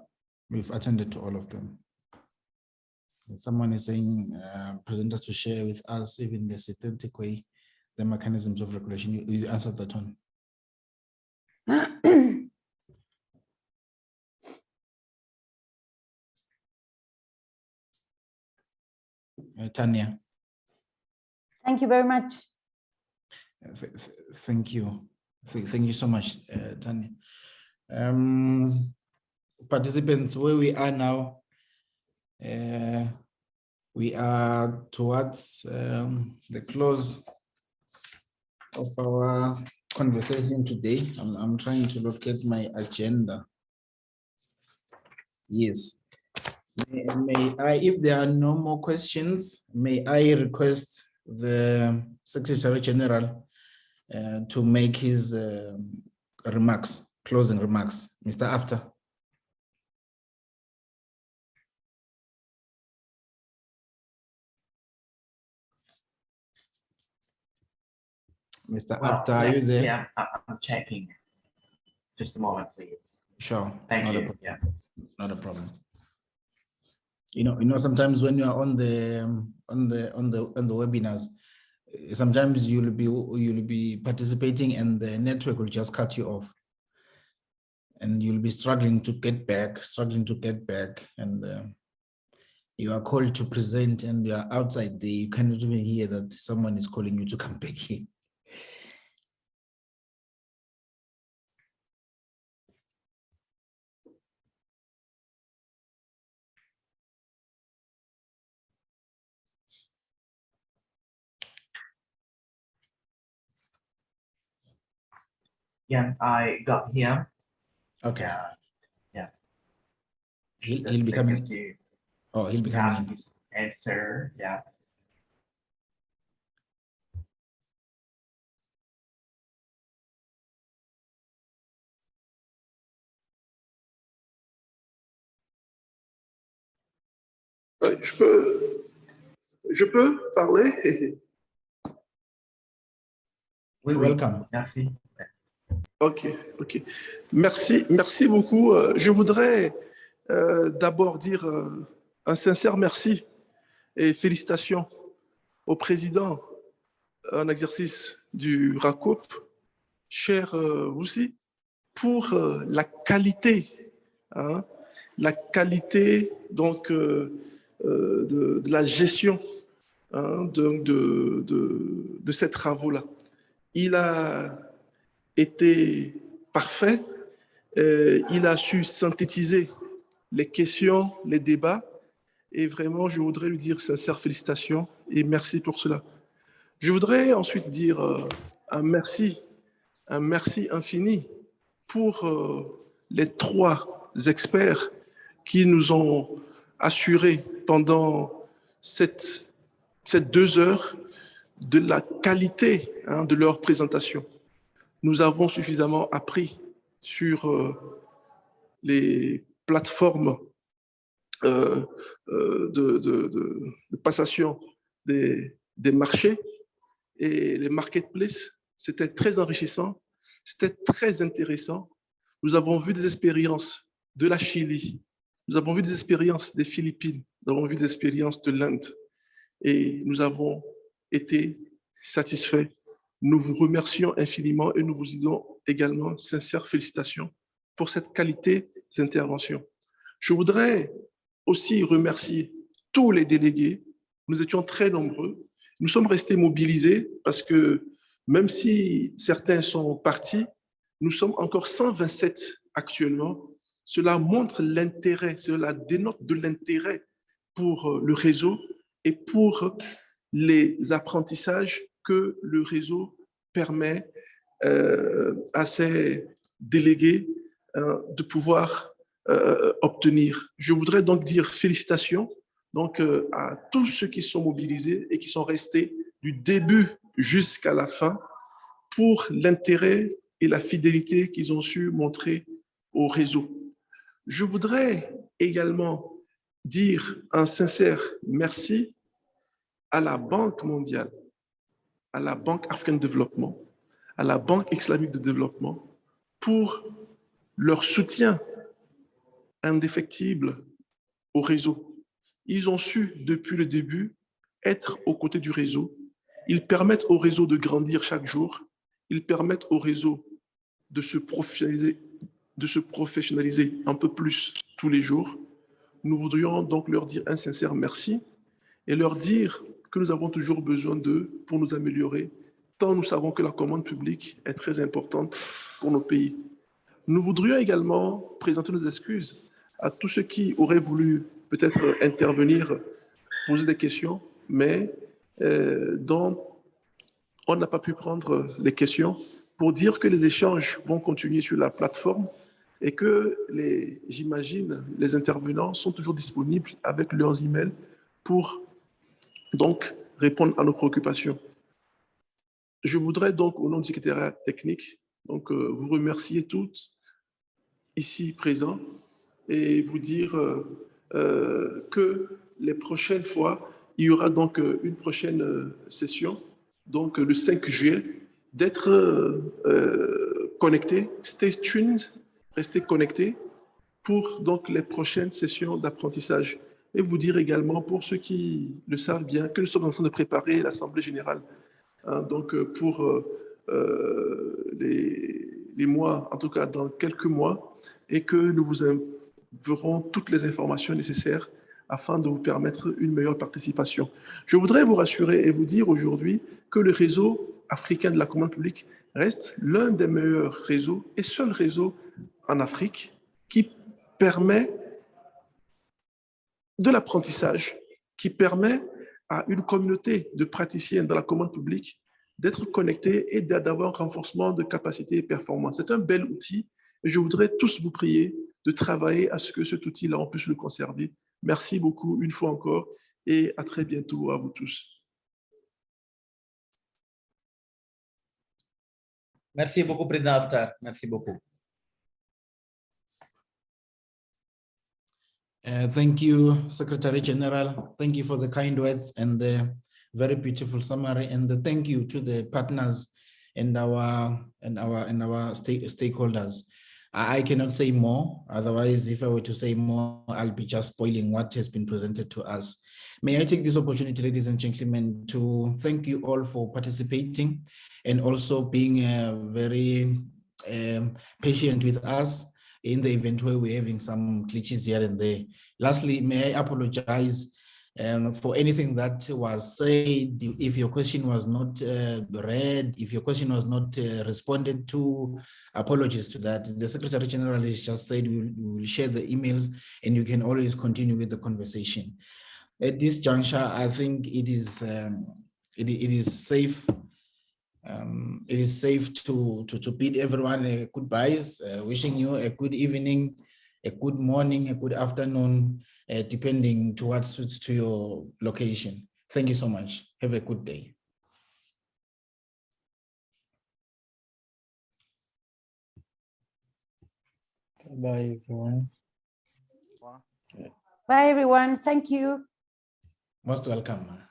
We've attended to all of them. Someone is saying, presenters to share with us, even the synthetic way, the mechanisms of regulation. You answered that one. Tanya. Thank you very much. Thank you. Thank you so much, Tanya. Participants, where we are now, we are towards the close of our conversation today. I'm trying to look at my agenda. Yes. May I, if there are no more questions, may I request the Secretary General to make his remarks, closing remarks. Mr. After. Mr. After, are you there? Yeah, I'm checking. Just a moment, please. Sure. Thank you. Yeah. Not a problem. You know, sometimes when you are on the webinars, sometimes you'll be participating and the network will just cut you off, and you'll be struggling to get back, and you are called to present and you are outside there. You cannot even hear that someone is calling you to come back here. Yeah, I got him. Okay. Yeah. He'll be coming. Oh, he'll be coming. His answer. Yeah. je peux parler? Oui, Welcome. Merci. Ok. Merci beaucoup. Je voudrais d'abord dire un sincère merci et félicitations au président en exercice du RACOP, cher Voussi, pour la qualité, la qualité donc de la gestion de ces travaux-là. Il a été parfait, il a su synthétiser les questions, les débats, et vraiment, je voudrais lui dire sincères félicitations et merci pour cela. Je voudrais ensuite dire un merci infini pour les 3 experts qui nous ont assuré pendant ces 2 heures de la qualité de leur présentation. Nous avons suffisamment appris sur les plateformes de passation des marchés et les marketplaces. C'était très enrichissant, c'était très intéressant. Nous avons vu des expériences de la Chili, nous avons vu des expériences des Philippines, nous avons vu des expériences de l'Inde et nous avons été satisfaits. Nous vous remercions infiniment et nous vous disons également sincères félicitations pour cette qualité des interventions. Je voudrais aussi remercier tous les délégués. Nous étions très nombreux. Nous sommes restés mobilisés parce que même si certains sont partis, nous sommes encore 127 actuellement. Cela montre l'intérêt, cela dénote de l'intérêt pour le réseau et pour les apprentissages que le réseau permet à ses délégués de pouvoir obtenir. Je voudrais donc dire félicitations donc, à tous ceux qui sont mobilisés et qui sont restés du début jusqu'à la fin pour l'intérêt et la fidélité qu'ils ont su montrer au réseau. Je voudrais également dire un sincère merci à la Banque mondiale, à la Banque africaine de développement, à la Banque islamique de développement pour leur soutien indéfectible au réseau. Ils ont su, depuis le début, être aux côtés du réseau. Ils permettent au réseau de grandir chaque jour. Ils permettent au réseau de se professionnaliser un peu plus tous les jours. Nous voudrions donc leur dire un sincère merci et leur dire que nous avons toujours besoin d'eux pour nous améliorer, tant nous savons que la commande publique est très importante pour nos pays. Nous voudrions également présenter nos excuses à tous ceux qui auraient voulu peut-être intervenir, poser des questions, mais dont on n'a pas pu prendre les questions, pour dire que les échanges vont continuer sur la plateforme et que, j'imagine, les intervenants sont toujours disponibles avec leurs emails pour donc répondre à nos préoccupations. Je voudrais donc, au nom du secrétariat technique, donc, vous remercier toutes ici présents et vous dire que les prochaines fois, il y aura donc une prochaine session, donc le 5 juillet, d'être connectés, stay tuned, restez connectés pour donc les prochaines sessions d'apprentissage. Et vous dire également, pour ceux qui le savent bien, que nous sommes en train de préparer l'Assemblée générale, donc pour les mois, en tout cas dans quelques mois, et que nous vous enverrons toutes les informations nécessaires afin de vous permettre une meilleure participation. Je voudrais vous rassurer et vous dire aujourd'hui que le réseau africain de la commande publique reste l'un des meilleurs réseaux et seul réseau en Afrique qui permet de l'apprentissage, qui permet à une communauté de praticiens dans la commande publique d'être connectés et d'avoir un renforcement de capacité et performance. C'est un bel outil et je voudrais tous vous prier de travailler à ce que cet outil-là, on puisse le conserver. Merci beaucoup une fois encore et à très bientôt à vous tous. Merci beaucoup, Président Haftar. Merci beaucoup. Thank you, Secretary General. Thank you for the kind words and the very beautiful summary, and the thank you to the partners and our stakeholders. I cannot say more. Otherwise, if I were to say more, I'll be just spoiling what has been presented to us. May I take this opportunity, ladies and gentlemen, to thank you all for participating and also being very patient with us in the event where we're having some glitches here and there. Lastly, may I apologize for anything that was said. If your question was not read, if your question was not responded to, apologies to that. The Secretary General has just said we will share the emails and you can always continue with the conversation. At this juncture, I think it is safe. It is safe to bid everyone goodbyes, wishing you a good evening, a good morning, a good afternoon, depending to what suits to your location. Thank you so much. Have a good day. Bye, everyone. Bye, everyone. Thank you. Most welcome.